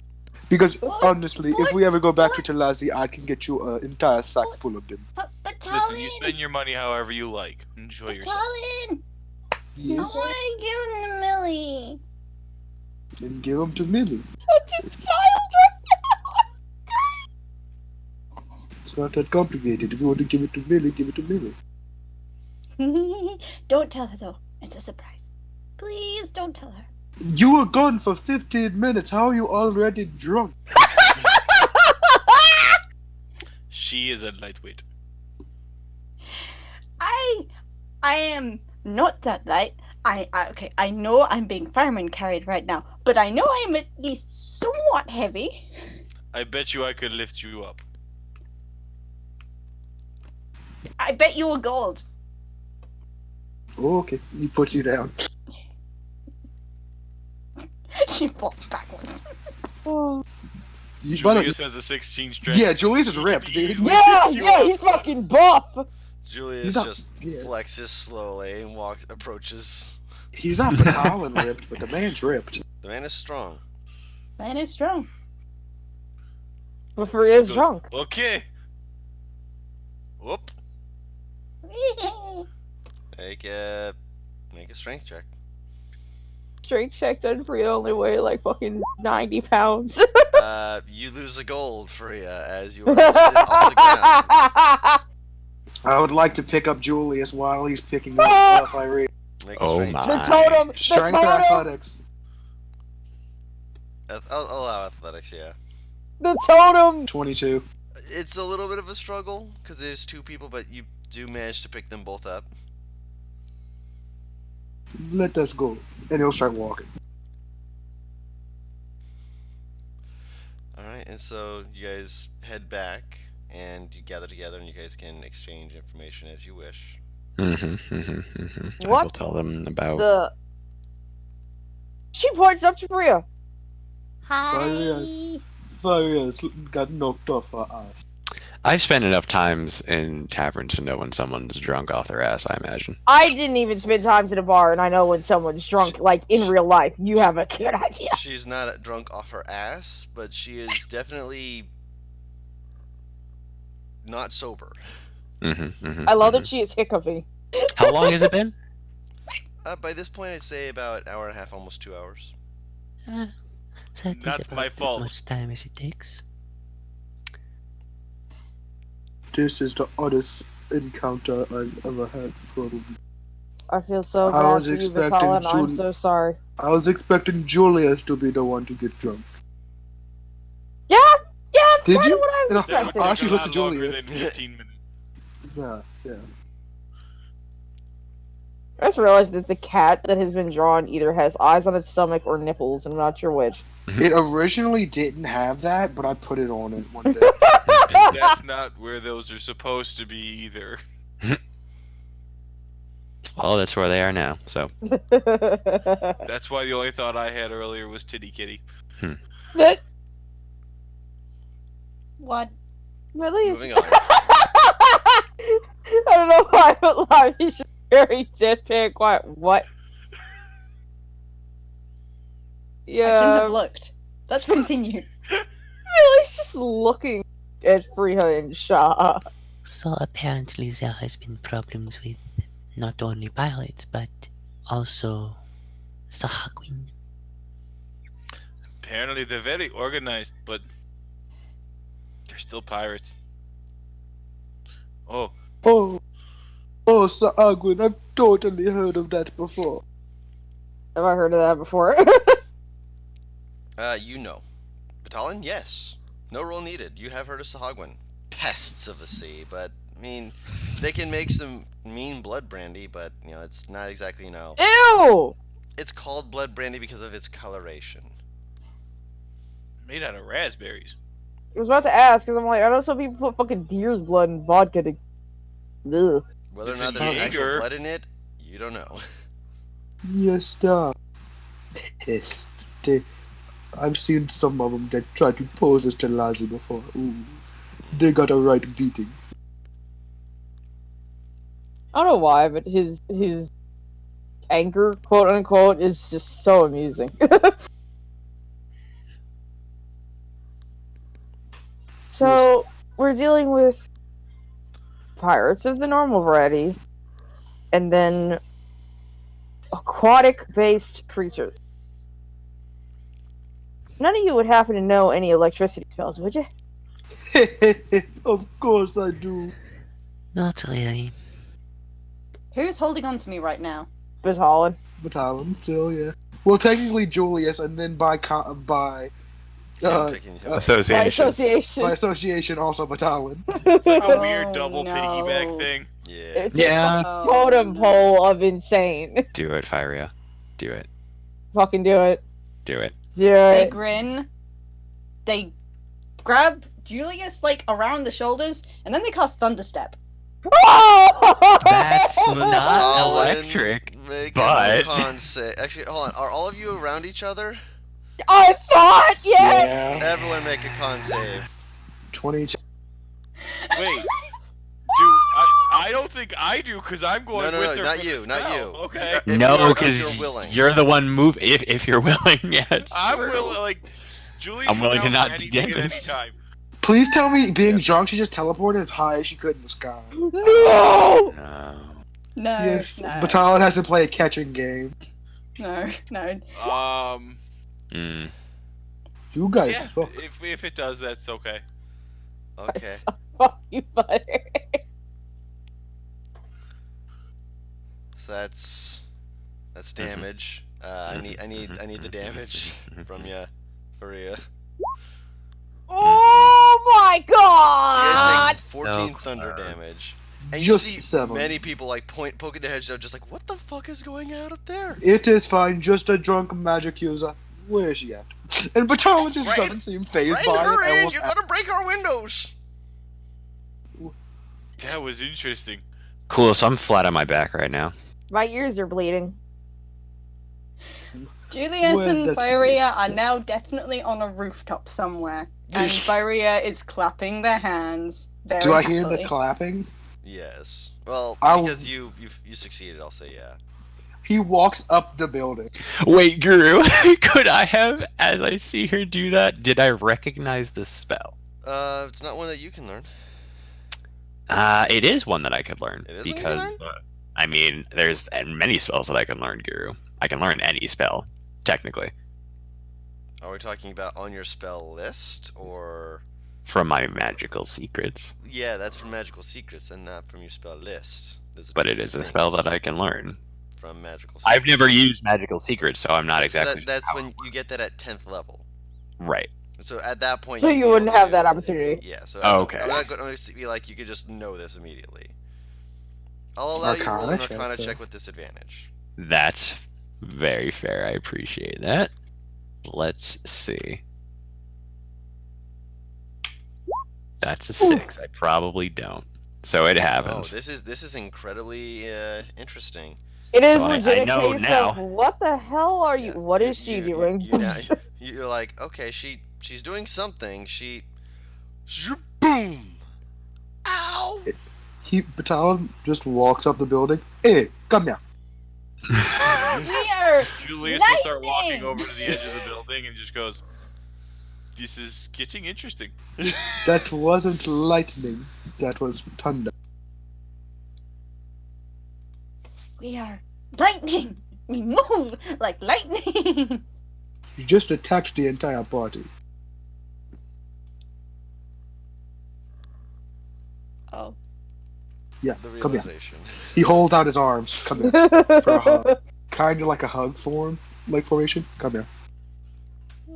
Speaker 6: Because honestly, if we ever go back to Talazi, I can get you an entire sack full of them.
Speaker 3: Listen, you
Speaker 8: Battalion!
Speaker 3: spend your money however you like. Enjoy yourself.
Speaker 8: Battalion! I
Speaker 6: Yes.
Speaker 8: want to give him to Millie.
Speaker 6: Then give them to Millie.
Speaker 4: Such a child right
Speaker 6: It's not that complicated. If you want to give it to Millie, give it to Millie.
Speaker 8: Don't tell her though. It's a surprise. Please don't tell her.
Speaker 6: You were gone for 15 minutes. How are you already drunk?
Speaker 3: She is a lightweight.
Speaker 8: I am not that light. Okay, I know I'm being fireman carried right now, but I know I'm at least somewhat heavy.
Speaker 3: I bet you I could lift you up.
Speaker 8: I bet you a gold.
Speaker 6: Oh, okay. He puts you down.
Speaker 8: She falls backwards.
Speaker 4: now.
Speaker 6: You better-
Speaker 3: Julius has a 16 strength.
Speaker 6: yeah, Julius is ripped, dude.
Speaker 4: Yeah, he's fucking buff.
Speaker 1: Julius
Speaker 6: He's not-
Speaker 1: just
Speaker 6: yeah.
Speaker 1: flexes slowly and approaches.
Speaker 6: He's not Batalon ripped, but the man's ripped.
Speaker 1: The man is strong.
Speaker 8: Man is strong.
Speaker 4: But Freya's
Speaker 3: Goes,
Speaker 4: drunk.
Speaker 3: Okay. Whoop.
Speaker 1: Make a strength check.
Speaker 4: Straight checked on Freya only weigh like fucking 90 pounds.
Speaker 1: You lose a gold, Freya, as you are lifted off the ground.
Speaker 6: I would like to pick up Julius while he's picking up Irene.
Speaker 1: Make a
Speaker 5: Oh
Speaker 1: strength
Speaker 5: my.
Speaker 4: The
Speaker 1: check.
Speaker 4: totem! The
Speaker 6: Strength or
Speaker 4: totem!
Speaker 6: athletics?
Speaker 1: I'll allow athletics, yeah.
Speaker 4: The totem!
Speaker 6: 22.
Speaker 1: It's a little bit of a struggle because there's two people, but you do manage to pick them both up.
Speaker 6: Let us go. And he'll start walking.
Speaker 1: Alright, and so you guys head back and you gather together and you guys can exchange information as you wish.
Speaker 5: I will
Speaker 4: What
Speaker 5: tell them about.
Speaker 4: the... She points up to Freya.
Speaker 6: Hi. Faria's got knocked off her ass.
Speaker 5: I've spent enough times in taverns to know when someone's drunk off their ass, I imagine.
Speaker 4: I didn't even spend times in a bar, and I know when someone's drunk, like, in real life. You have a good idea.
Speaker 1: She's not drunk off her ass, but she is definitely not sober.
Speaker 4: I love that she is hiccuping.
Speaker 5: How long has it been?
Speaker 1: By this point, I'd say about an hour and a half, almost 2 hours.
Speaker 9: That is
Speaker 3: Not
Speaker 9: about
Speaker 3: my
Speaker 9: as
Speaker 3: fault.
Speaker 9: much time as it takes.
Speaker 6: This is the oddest encounter I've ever had, probably.
Speaker 4: I feel so
Speaker 6: I
Speaker 4: bad
Speaker 6: was
Speaker 4: for you,
Speaker 6: expecting
Speaker 4: Vitala, and I'm
Speaker 6: Jul-
Speaker 4: so sorry.
Speaker 6: I was expecting Julius to be the one to get drunk.
Speaker 4: Yeah, that's
Speaker 6: Did
Speaker 4: kind
Speaker 6: you?
Speaker 4: of what I was
Speaker 6: No,
Speaker 3: That would
Speaker 4: expecting.
Speaker 6: I
Speaker 3: take
Speaker 6: actually
Speaker 3: a
Speaker 6: looked
Speaker 3: lot
Speaker 6: at
Speaker 3: longer
Speaker 6: Julia.
Speaker 3: than 15 minutes.
Speaker 6: Yeah.
Speaker 4: I just realized that the cat that has been drawn either has eyes on its stomach or nipples, and I'm not sure which.
Speaker 6: It originally didn't have that, but I put it on it one day.
Speaker 3: And that's not where those are supposed to be either.
Speaker 5: Well, that's where they are now, so.
Speaker 3: That's why the only thought I had earlier was Titty Kitty.
Speaker 4: That
Speaker 8: What?
Speaker 4: really is.
Speaker 1: Moving on.
Speaker 4: I don't know why, but Lavish is very deadpan quiet. What?
Speaker 8: I shouldn't
Speaker 4: Yeah,
Speaker 8: have looked. Let's continue.
Speaker 4: Lily's just looking at Freya in shock.
Speaker 9: So apparently there has been problems with not only pirates, but also Sahagwin.
Speaker 3: Apparently they're very organized, but they're still pirates. Oh,
Speaker 6: Sir Agwin, I've totally heard of that before.
Speaker 4: Have I heard of that before?
Speaker 1: You know. Batalon, yes. No roll needed. You have heard of Sahagwin. Pests of the sea, but, I mean, they can make some mean blood brandy, but, you know, it's not exactly, you know.
Speaker 4: Ew!
Speaker 1: It's called blood brandy because of its coloration.
Speaker 3: made out of raspberries.
Speaker 4: I was about to ask, because I'm like, I know some people put fucking deer's blood in vodka to... Ugh.
Speaker 1: Whether or
Speaker 3: It's
Speaker 1: not there's
Speaker 3: Jaeger.
Speaker 1: actual blood in it, you don't know.
Speaker 6: Yes, sir. Pissed. I've seen some of them that try to pose as Telazi before. Ooh. They got a right beating.
Speaker 4: I don't know why, but his anger, quote unquote, is just so amusing. So we're dealing with pirates of the normal variety, and then aquatic-based creatures. None of you would happen to know any electricity spells, would you?
Speaker 6: Of course I do.
Speaker 9: Not really.
Speaker 8: Who's holding on to me right now?
Speaker 4: Batalon.
Speaker 6: Batalon, so yeah. Well, technically Julius, and then by
Speaker 1: I'm picking him.
Speaker 4: By
Speaker 5: Association.
Speaker 4: association.
Speaker 6: by association also Batalon.
Speaker 3: A weird
Speaker 8: Oh,
Speaker 3: double
Speaker 8: no.
Speaker 3: piggyback thing.
Speaker 1: Yeah.
Speaker 4: It's
Speaker 5: Yeah.
Speaker 4: a totem pole of insane.
Speaker 5: Do it, Fyria. Do it.
Speaker 4: Fucking do it.
Speaker 5: Do it.
Speaker 4: Do
Speaker 8: They
Speaker 4: it.
Speaker 8: grin. They grab Julius like around the shoulders, and then they cast Thunderstep.
Speaker 5: That's not
Speaker 1: Batalon,
Speaker 5: electric.
Speaker 1: make
Speaker 5: but-
Speaker 1: a con save. Actually, hold on. Are all of you around each other?
Speaker 4: I thought, yes!
Speaker 1: Everyone make a con save.
Speaker 6: 22.
Speaker 3: Wait. I don't think I do because I'm going
Speaker 1: No,
Speaker 3: with her.
Speaker 1: not
Speaker 3: for
Speaker 1: you,
Speaker 3: the
Speaker 1: not
Speaker 3: spell.
Speaker 1: you.
Speaker 3: Okay.
Speaker 1: If
Speaker 5: No,
Speaker 1: you're
Speaker 5: because
Speaker 1: willing.
Speaker 5: you're the one move. If you're willing, yes.
Speaker 3: I'm willing. Like, Julie's
Speaker 5: I'm willing to
Speaker 3: down
Speaker 5: not
Speaker 3: for
Speaker 5: be
Speaker 3: anything at
Speaker 5: given.
Speaker 3: any time.
Speaker 6: Please tell me being drunk, she just teleported as high as she could in the sky.
Speaker 4: No!
Speaker 5: No.
Speaker 8: No,
Speaker 6: Yes,
Speaker 8: no,
Speaker 6: Batalon has to play a catching game.
Speaker 8: no.
Speaker 5: Mm.
Speaker 6: You guys
Speaker 3: Yeah,
Speaker 6: suck.
Speaker 3: if it does, that's okay.
Speaker 1: Okay.
Speaker 4: Fuck you, butter.
Speaker 1: So that's damage. I need the damage from you, Faria.
Speaker 4: Oh my
Speaker 1: So you guys
Speaker 4: god!
Speaker 1: take 14
Speaker 5: No.
Speaker 1: thunder damage. And
Speaker 6: Just
Speaker 1: you see
Speaker 6: 7.
Speaker 1: many people like poking their heads out, just like, what the fuck is going on up there?
Speaker 6: It is fine, just a drunk magic user. Where is she at? And Batalon just
Speaker 1: Right-
Speaker 6: doesn't seem phased
Speaker 1: Bring
Speaker 6: by
Speaker 1: her
Speaker 6: it. and
Speaker 1: in!
Speaker 6: will-
Speaker 1: You're gonna break our windows!
Speaker 3: That was interesting.
Speaker 5: Cool, so I'm flat on my back right now.
Speaker 4: My ears are bleeding.
Speaker 8: Julius
Speaker 6: Where's
Speaker 8: and
Speaker 6: that
Speaker 8: Firia are now definitely on a rooftop somewhere, and Firia is clapping their hands very
Speaker 6: Do I hear the
Speaker 8: happily.
Speaker 6: clapping?
Speaker 1: Yes. Well,
Speaker 6: I'll-
Speaker 1: because you succeeded, I'll say yeah.
Speaker 6: He walks up the building.
Speaker 5: Wait, Guru, could I have, as I see her do that, did I recognize the spell?
Speaker 1: It's not one that you can learn.
Speaker 5: It is one that I could learn.
Speaker 1: It is one you can
Speaker 5: because, I mean, there's many spells that I can learn, Guru. I can learn any spell, technically,
Speaker 1: Are we talking about on your spell list, or...
Speaker 5: from my magical secrets.
Speaker 1: Yeah, that's from Magical Secrets and not from your spell list. There's
Speaker 5: But
Speaker 1: two
Speaker 5: it is a
Speaker 1: things
Speaker 5: spell that I can learn.
Speaker 1: from Magical Secrets.
Speaker 5: I've never used magical secrets, so I'm not exactly
Speaker 1: So that's
Speaker 5: sure
Speaker 1: when you get that at 10th level.
Speaker 5: how- Right.
Speaker 1: So at that point...
Speaker 4: So
Speaker 1: you'd
Speaker 4: you
Speaker 1: be
Speaker 4: wouldn't
Speaker 1: able
Speaker 4: have
Speaker 1: to-
Speaker 4: that opportunity.
Speaker 1: Yeah, so
Speaker 5: Oh, okay.
Speaker 1: I'm not going to be like, you could just know this immediately. I'll allow you to roll an
Speaker 6: Arcana
Speaker 1: Arcana
Speaker 6: check,
Speaker 1: check with disadvantage.
Speaker 5: That's very fair. I appreciate that. Let's see. That's a 6. I probably don't. So it
Speaker 1: Oh,
Speaker 5: happens.
Speaker 1: this is incredibly interesting.
Speaker 4: It is
Speaker 5: So I
Speaker 4: legit a
Speaker 5: know
Speaker 4: case
Speaker 5: now.
Speaker 4: of what the hell are you?
Speaker 1: Yeah,
Speaker 4: What is she doing?
Speaker 1: You're like, okay, she's doing something. She boom. Ow!
Speaker 6: Batalon just walks up the building. Hey, come here.
Speaker 8: Here!
Speaker 3: Julius will start walking
Speaker 8: Lightning!
Speaker 3: over to the edge of the building and just goes, "This is getting interesting."
Speaker 6: That wasn't lightning. That was thunder.
Speaker 8: We are lightning! We move like lightning!
Speaker 6: You just attacked the entire party.
Speaker 8: Oh.
Speaker 6: Yeah,
Speaker 1: The
Speaker 6: come here.
Speaker 1: realization.
Speaker 6: He holds out his arms. Come here. For a hug. Kind of like a hug form, like formation. Come here.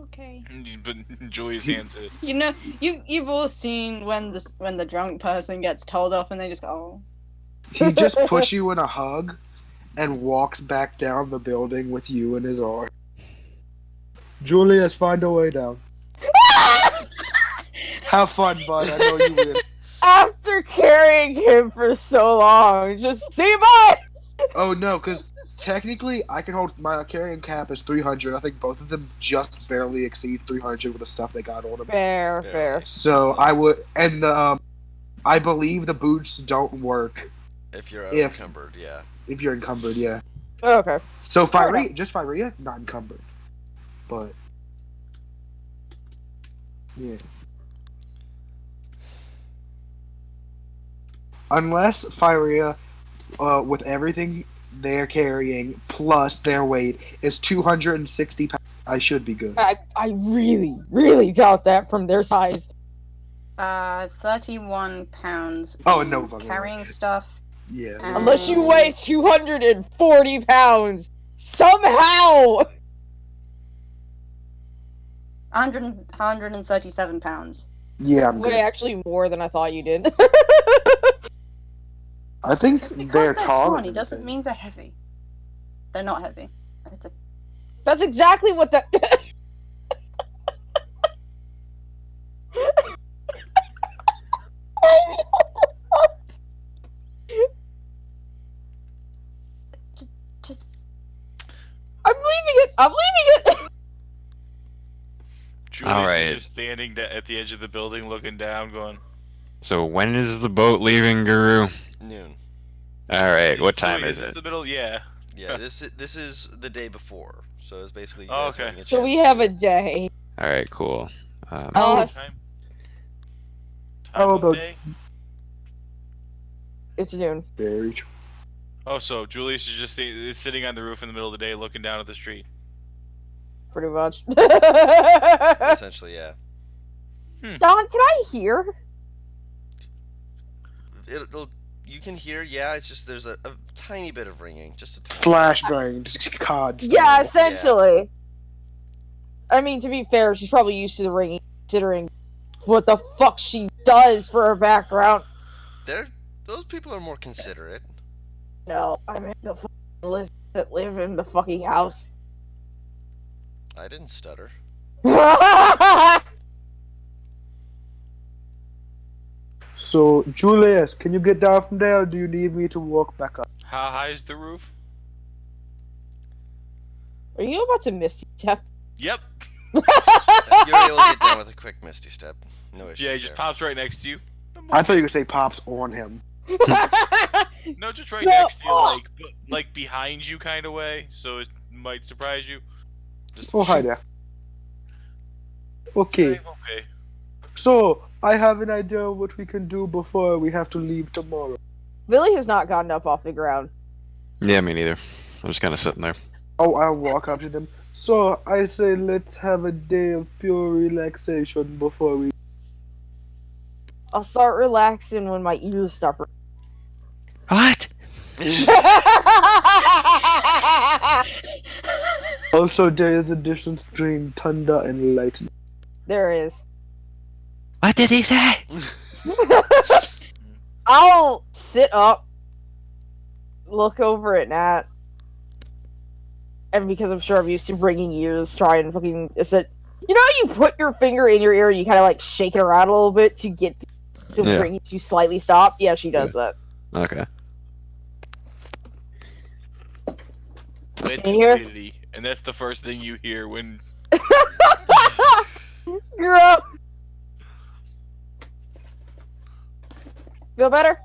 Speaker 8: Okay.
Speaker 3: But Julius hands it.
Speaker 8: You know, you've all seen when the drunk person gets told off and they just go, oh.
Speaker 6: He just puts you in a hug and walks back down the building with you in his arm. Julius, find a way down. Have fun, bud. I know you will.
Speaker 4: After carrying him for so long, just see bye.
Speaker 6: Oh no, because technically I can hold my carrying cap is 300. I think both of them just barely exceed 300 with the stuff they got on them.
Speaker 4: Fair, fair.
Speaker 6: So I would, and I believe the boots don't work
Speaker 1: If you're
Speaker 6: If-
Speaker 1: unencumbered, yeah.
Speaker 6: if you're encumbered. Yeah.
Speaker 4: Okay.
Speaker 6: So
Speaker 4: Fair
Speaker 6: Firia, just Firia, not encumbered. But yeah. Unless Firia, with everything they're carrying plus their weight is 260 pounds, I should be good.
Speaker 4: I really, really doubt that from their size.
Speaker 8: 31 pounds.
Speaker 6: Oh,
Speaker 8: in
Speaker 6: no fucking way.
Speaker 8: carrying stuff.
Speaker 6: Yeah.
Speaker 4: Unless you weigh 240 pounds. Somehow!
Speaker 8: 137 pounds.
Speaker 6: Yeah, I'm
Speaker 4: Wait,
Speaker 6: good.
Speaker 4: actually more than I thought you did.
Speaker 6: I think
Speaker 8: Just because
Speaker 6: they're
Speaker 8: they're
Speaker 6: taller.
Speaker 8: scrawny doesn't mean they're heavy. They're not heavy. It's a
Speaker 4: That's exactly what that.
Speaker 8: just
Speaker 4: I'm leaving it. I'm leaving it.
Speaker 3: Julius
Speaker 5: Alright.
Speaker 3: is just standing at the edge of the building, looking down, going,
Speaker 5: So when is the boat leaving, Guru?
Speaker 1: Noon.
Speaker 5: Alright, what
Speaker 3: So
Speaker 5: time
Speaker 3: wait,
Speaker 5: is
Speaker 3: this
Speaker 5: it?
Speaker 3: the middle? Yeah.
Speaker 1: Yeah, this is the day before, so it's basically you
Speaker 3: Oh,
Speaker 1: guys
Speaker 3: okay.
Speaker 1: having a
Speaker 4: So
Speaker 1: chance
Speaker 4: we
Speaker 1: to-
Speaker 4: have a day.
Speaker 5: Alright, cool.
Speaker 4: Oh,
Speaker 3: Time? Time
Speaker 6: How
Speaker 3: of
Speaker 6: about-
Speaker 3: day?
Speaker 4: It's noon.
Speaker 6: Very true.
Speaker 3: Oh, so Julius is just sitting on the roof in the middle of the day looking down at the street.
Speaker 4: Pretty much.
Speaker 1: Essentially, yeah.
Speaker 4: Don, can I hear?
Speaker 1: You can hear, yeah. It's just there's a tiny bit of ringing, just a tiny.
Speaker 6: Flashbang, just cards.
Speaker 4: Yeah, essentially. I mean, to be fair, she's probably used to the ringing, considering what the fuck she does for her background.
Speaker 1: Those people are more considerate.
Speaker 4: No, I mean the fucking list that live in the fucking house.
Speaker 1: I didn't stutter.
Speaker 6: So, Julius, can you get down from there, or do you need me to walk back up?
Speaker 3: How high is the roof?
Speaker 4: Are you about to misty step?
Speaker 3: Yep.
Speaker 1: You're able to get down with a quick misty step. No issues.
Speaker 3: Yeah, he just
Speaker 1: there.
Speaker 3: pops right next to you.
Speaker 6: I thought you could say pops on him.
Speaker 3: No, just right
Speaker 4: So-
Speaker 3: next to you, like behind you kind of way, so it might surprise you.
Speaker 1: Just
Speaker 6: Oh, hi there. Okay,
Speaker 3: Okay.
Speaker 6: so I have an idea of what we can do before we have to leave tomorrow.
Speaker 4: Billy has not gotten up off the ground.
Speaker 5: Yeah, me neither. I'm just kind of sitting there.
Speaker 6: Oh, I'll walk up to them. So, I say let's have a day of pure relaxation before we...
Speaker 4: I'll start relaxing when my ears stop.
Speaker 5: What?
Speaker 6: Also, there is a difference between thunder and lightning.
Speaker 4: There is.
Speaker 5: What did he say?
Speaker 4: I'll sit up, look over at Nat, and because I'm sure I'm used to ringing ears, try and fucking... You know how you put your finger in your ear and you kind of like shake it around a little bit to get the
Speaker 5: Yeah.
Speaker 4: ringing to slightly stop? Yeah, she does that.
Speaker 5: Okay.
Speaker 3: It's
Speaker 4: Here?
Speaker 3: humidity, and that's the first thing you hear when.
Speaker 4: Girl! Feel better?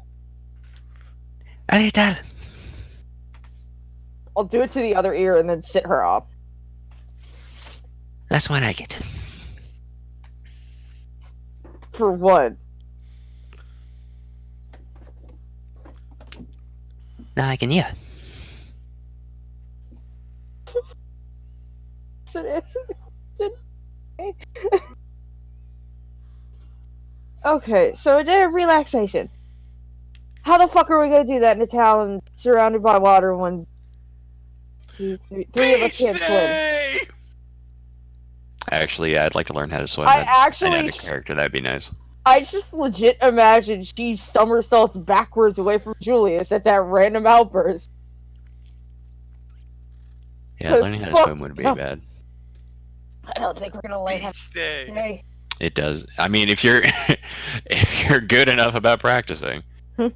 Speaker 5: I need that.
Speaker 4: I'll do it to the other ear and then sit her up.
Speaker 5: That's what I get.
Speaker 4: For what?
Speaker 5: Now I can hear.
Speaker 4: Okay, so a day of relaxation. How the fuck are we gonna do that in a town surrounded by water when three of us can't swim?
Speaker 3: Day!
Speaker 5: Actually, yeah, I'd like to learn how to swim.
Speaker 4: I
Speaker 5: An
Speaker 4: actually,
Speaker 5: added character, that'd be nice.
Speaker 4: I just legit imagine she somersaults backwards away from Julius at that random outburst.
Speaker 5: Yeah,
Speaker 4: 'Cause
Speaker 5: learning how to
Speaker 4: fuck
Speaker 5: swim would be
Speaker 4: no.
Speaker 5: bad.
Speaker 4: I don't think we're gonna learn how
Speaker 3: Beach day.
Speaker 4: today.
Speaker 5: It does. I mean, if you're if you're good enough about practicing.
Speaker 4: I mean,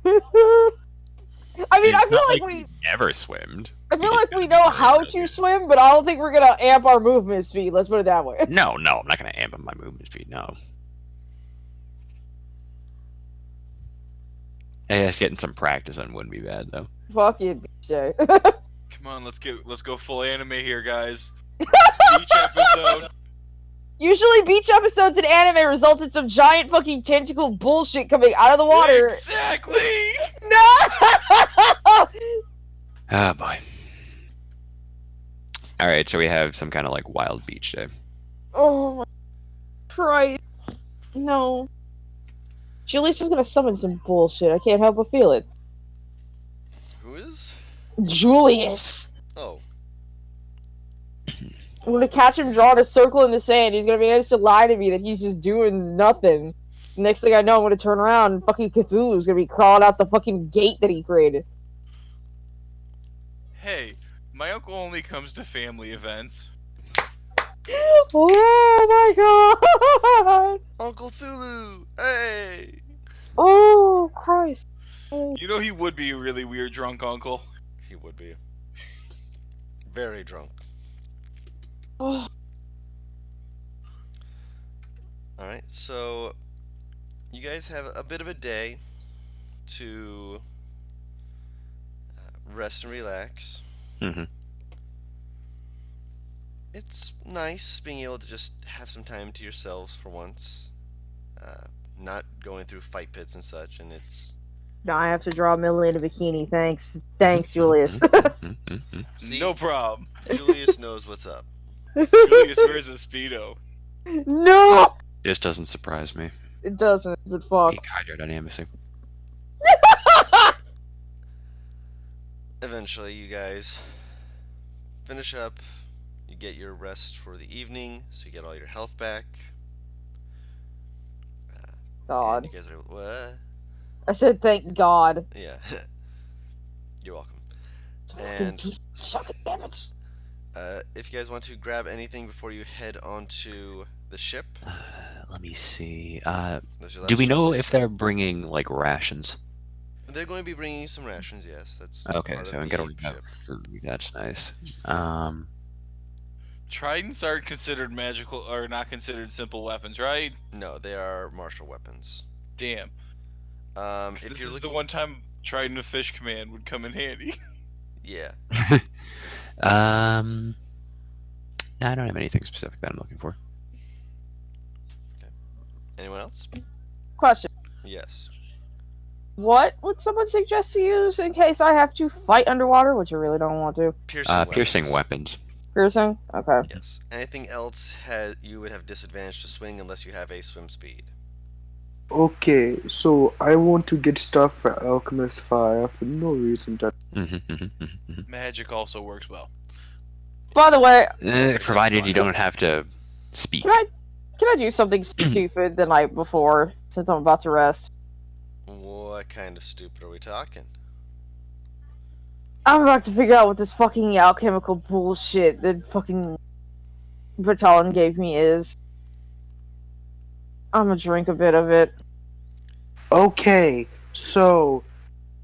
Speaker 5: It's
Speaker 4: I feel
Speaker 5: not
Speaker 4: like
Speaker 5: we never swimmed.
Speaker 4: I feel like we know how to swim, but I don't think we're gonna amp our movement speed. Let's put it that way.
Speaker 5: No, I'm not gonna amp up my movement speed. No. I guess getting some practice on wouldn't be bad though.
Speaker 4: Fuck you, BJ.
Speaker 3: Come on, let's go full anime here, guys. Each episode.
Speaker 4: Usually, beach episodes in anime result in some giant fucking tentacle bullshit coming out of the water.
Speaker 3: Exactly.
Speaker 4: No!
Speaker 5: Ah, boy. Alright, so we have some kind of like wild beach day.
Speaker 4: Oh my Christ. No. Julius is gonna summon some bullshit. I can't help but feel it.
Speaker 1: Who is?
Speaker 4: Julius!
Speaker 1: Oh,
Speaker 4: I'm gonna catch him drawing a circle in the sand. He's gonna be able to lie to me that he's just doing nothing. Next thing I know, I'm gonna turn around and fucking Cthulhu's gonna be crawling out the fucking gate that he created.
Speaker 3: Hey, my uncle only comes to family events.
Speaker 4: Oh my god!
Speaker 1: Uncle Thulu! Hey!
Speaker 4: Oh Christ!
Speaker 3: You know he would be a really weird drunk uncle.
Speaker 1: He would be. Very drunk.
Speaker 4: Oh.
Speaker 1: Alright, so you guys have a bit of a day to rest and relax.
Speaker 5: Mm-hmm.
Speaker 1: It's nice being able to just have some time to yourselves for once. not going through fight pits and such, and it's
Speaker 4: Now I have to draw Millie in a bikini. Thanks, Julius.
Speaker 1: see,
Speaker 3: No problem.
Speaker 1: Julius knows what's up.
Speaker 3: Julius wears a speedo.
Speaker 4: No,
Speaker 5: This doesn't surprise me.
Speaker 4: it doesn't. But fuck.
Speaker 5: Peak hydrodynamics.
Speaker 1: Eventually, you guys finish up. You get your rest for the evening, so you get all your health back. And
Speaker 4: God,
Speaker 1: you guys are what?
Speaker 4: I said thank God.
Speaker 1: Yeah. You're welcome.
Speaker 4: It's a fucking
Speaker 1: And
Speaker 4: suck it, damn it.
Speaker 1: if you guys want to grab anything before you head onto the ship,
Speaker 5: Let me see.
Speaker 1: that's your
Speaker 5: Do
Speaker 1: last
Speaker 5: we
Speaker 1: chance
Speaker 5: know
Speaker 1: to do
Speaker 5: if
Speaker 1: so.
Speaker 5: they're bringing like rations?
Speaker 1: They're going to be bringing some rations? Yes, that's
Speaker 5: Okay,
Speaker 1: part
Speaker 5: so
Speaker 1: of
Speaker 5: I'm
Speaker 1: the
Speaker 5: gonna have
Speaker 1: ship.
Speaker 5: food. That's nice.
Speaker 3: Tridents aren't considered magical or not considered simple weapons, right?
Speaker 1: No, they are martial weapons.
Speaker 3: Damn.
Speaker 1: If
Speaker 3: This
Speaker 1: you're
Speaker 3: is
Speaker 1: looking,
Speaker 3: the one time Trident of Fish Command would come in handy.
Speaker 1: yeah.
Speaker 5: No, I don't have anything specific that I'm looking for.
Speaker 1: Anyone else?
Speaker 4: Question:
Speaker 1: Yes.
Speaker 4: what would someone suggest to use in case I have to fight underwater, which I really don't want to?
Speaker 5: Piercing weapons.
Speaker 4: Piercing? Okay.
Speaker 1: Yes. Anything else you would have disadvantage to swing unless you have a swim speed.
Speaker 6: Okay, so I want to get stuff for Alchemist Fire for no reason.
Speaker 3: Magic also works well.
Speaker 4: By the way,
Speaker 5: Provided you don't have to speak.
Speaker 4: can I do something stupid the night before since I'm about to rest?
Speaker 1: What kind of stupid are we talking?
Speaker 4: I'm about to figure out what this fucking alchemical bullshit that fucking Vitalin gave me is. I'm gonna drink a bit of it.
Speaker 6: Okay, so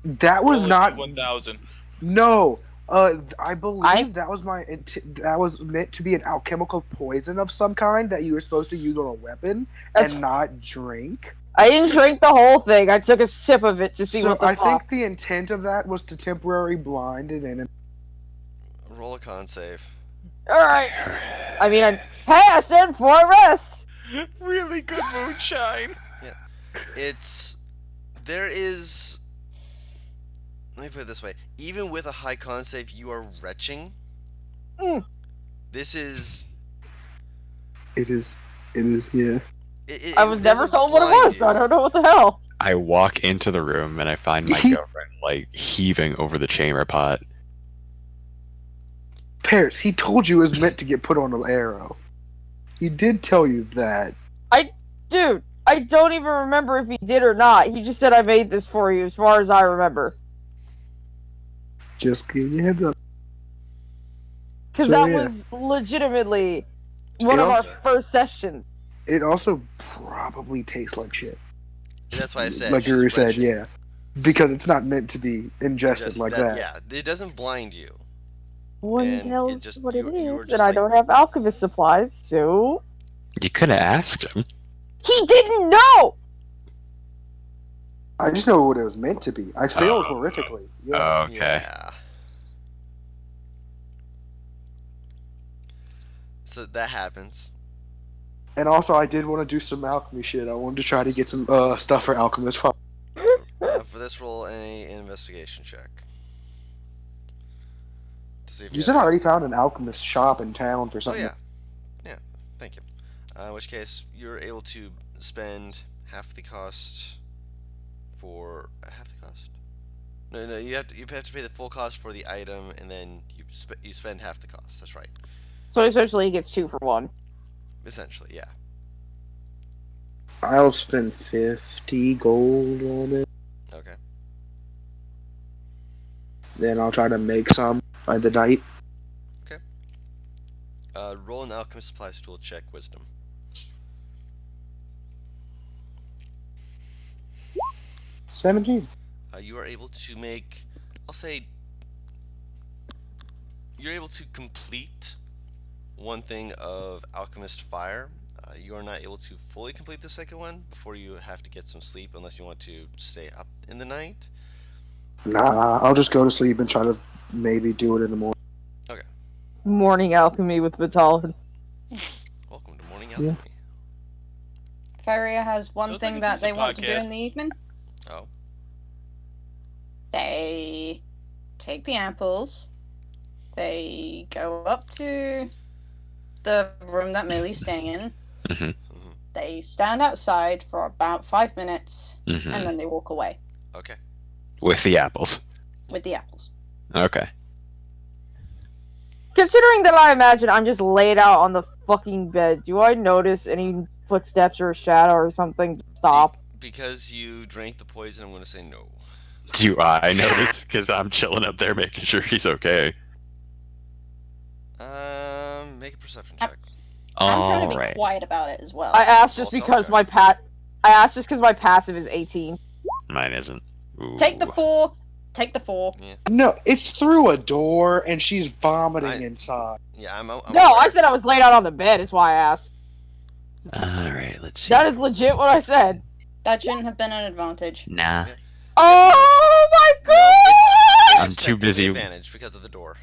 Speaker 6: that was
Speaker 3: Only
Speaker 6: not
Speaker 3: 1,000.
Speaker 6: no. I believe that was that was meant to be an alchemical poison of some kind that you were supposed to use on a weapon and not drink.
Speaker 4: I didn't drink the whole thing. I took a sip of it to see
Speaker 6: So
Speaker 4: what the
Speaker 6: I
Speaker 4: fuck.
Speaker 6: think the intent of that was to temporarily blind an enemy.
Speaker 1: Roll a con save.
Speaker 4: Alright. I mean, I said for a rest.
Speaker 3: Really good moonshine.
Speaker 1: There is. Let me put it this way: even with a high con save, you are retching. This is.
Speaker 6: It is, yeah.
Speaker 4: I was never
Speaker 1: doesn't
Speaker 4: told what it
Speaker 1: blind
Speaker 4: was, so I
Speaker 1: you.
Speaker 4: don't know what the hell.
Speaker 5: I walk into the room and I find my girlfriend like heaving over the chamber pot.
Speaker 6: Paris, he told you it was meant to get put on an arrow. He did tell you that.
Speaker 4: Dude, I don't even remember if he did or not. He just said I made this for you, as far as I remember.
Speaker 6: Just giving you a heads up.
Speaker 4: Because
Speaker 6: So,
Speaker 4: that
Speaker 6: yeah.
Speaker 4: was legitimately one
Speaker 6: It
Speaker 4: of our
Speaker 6: also-
Speaker 4: first sessions.
Speaker 6: It also probably tastes like shit.
Speaker 1: And that's why I said.
Speaker 6: Like
Speaker 1: she's
Speaker 6: Yuri said,
Speaker 1: retching.
Speaker 6: yeah. Because it's not meant to be ingested
Speaker 1: Just
Speaker 6: like that.
Speaker 1: Yeah, it doesn't blind you.
Speaker 4: One
Speaker 1: And
Speaker 4: tells
Speaker 1: it just-
Speaker 4: what
Speaker 1: you-
Speaker 4: it
Speaker 1: you were
Speaker 4: is,
Speaker 1: just
Speaker 4: and I
Speaker 1: like-
Speaker 4: don't have alchemist supplies, so...
Speaker 5: You could have asked him.
Speaker 4: He didn't know!
Speaker 6: I just know what it was meant to be. I failed horrifically. Yeah.
Speaker 5: Okay.
Speaker 1: Yeah. So that happens.
Speaker 6: And also, I did want to do some alchemy shit. I wanted to try to get some stuff for Alchemist Fire.
Speaker 1: For this roll, an investigation check. To see if
Speaker 6: You said I already found an alchemist shop in town for
Speaker 1: Oh
Speaker 6: something.
Speaker 1: yeah, thank you. In which case, you're able to spend half the cost for half the cost. No, you have to pay the full cost for the item, and then you spend half the cost. That's right.
Speaker 4: So essentially he gets 2 for 1.
Speaker 1: Essentially, yeah.
Speaker 6: I'll spend 50 gold on it.
Speaker 1: Okay.
Speaker 6: Then I'll try to make some by the night.
Speaker 1: Roll an alchemist supplies tool check, wisdom.
Speaker 6: 17.
Speaker 1: You are able to make, I'll say, you're able to complete one thing of alchemist fire. You are not able to fully complete the second one before you have to get some sleep, unless you want to stay up in the night.
Speaker 6: Nah, I'll just go to sleep and try to maybe do it in the morning.
Speaker 4: Morning alchemy with Vitalin.
Speaker 1: Welcome to morning
Speaker 6: Yeah.
Speaker 1: alchemy.
Speaker 8: Feria has one
Speaker 3: Sounds
Speaker 8: thing
Speaker 3: like a
Speaker 8: that they
Speaker 3: decent
Speaker 8: want to do
Speaker 3: podcast.
Speaker 8: in the evening.
Speaker 1: Oh.
Speaker 8: They take the apples. They go up to the room that Millie's staying in.
Speaker 5: Mhm.
Speaker 8: They stand outside for about 5 minutes,
Speaker 5: Mhm.
Speaker 8: and then they walk away
Speaker 1: Okay.
Speaker 5: With the apples.
Speaker 8: with the apples.
Speaker 5: Okay.
Speaker 4: Considering that I imagine I'm just laid out on the fucking bed, do I notice any footsteps or a shadow or something? Stop.
Speaker 1: Because you drank the poison, I'm going to say no.
Speaker 5: Do I notice? Because I'm chilling up there making sure he's okay.
Speaker 1: Make a perception check.
Speaker 8: I'm trying to be
Speaker 5: Alright.
Speaker 8: quiet about it as well.
Speaker 4: I asked just
Speaker 1: Roll
Speaker 4: because
Speaker 1: self-check.
Speaker 4: I asked just because my passive is 18.
Speaker 5: Mine isn't. Ooh.
Speaker 8: Take the 4. Take the 4.
Speaker 6: No, it's through a door and she's vomiting
Speaker 1: I-
Speaker 6: inside.
Speaker 1: Yeah, I'm
Speaker 4: No,
Speaker 1: aware.
Speaker 4: I said I was laid out on the bed. Is why I asked.
Speaker 5: Alright, let's see.
Speaker 4: That is legit what I said.
Speaker 8: That shouldn't have been an advantage.
Speaker 5: Nah.
Speaker 4: Oh my
Speaker 1: No,
Speaker 4: god!
Speaker 5: I'm too busy.
Speaker 1: Advantage because of the door.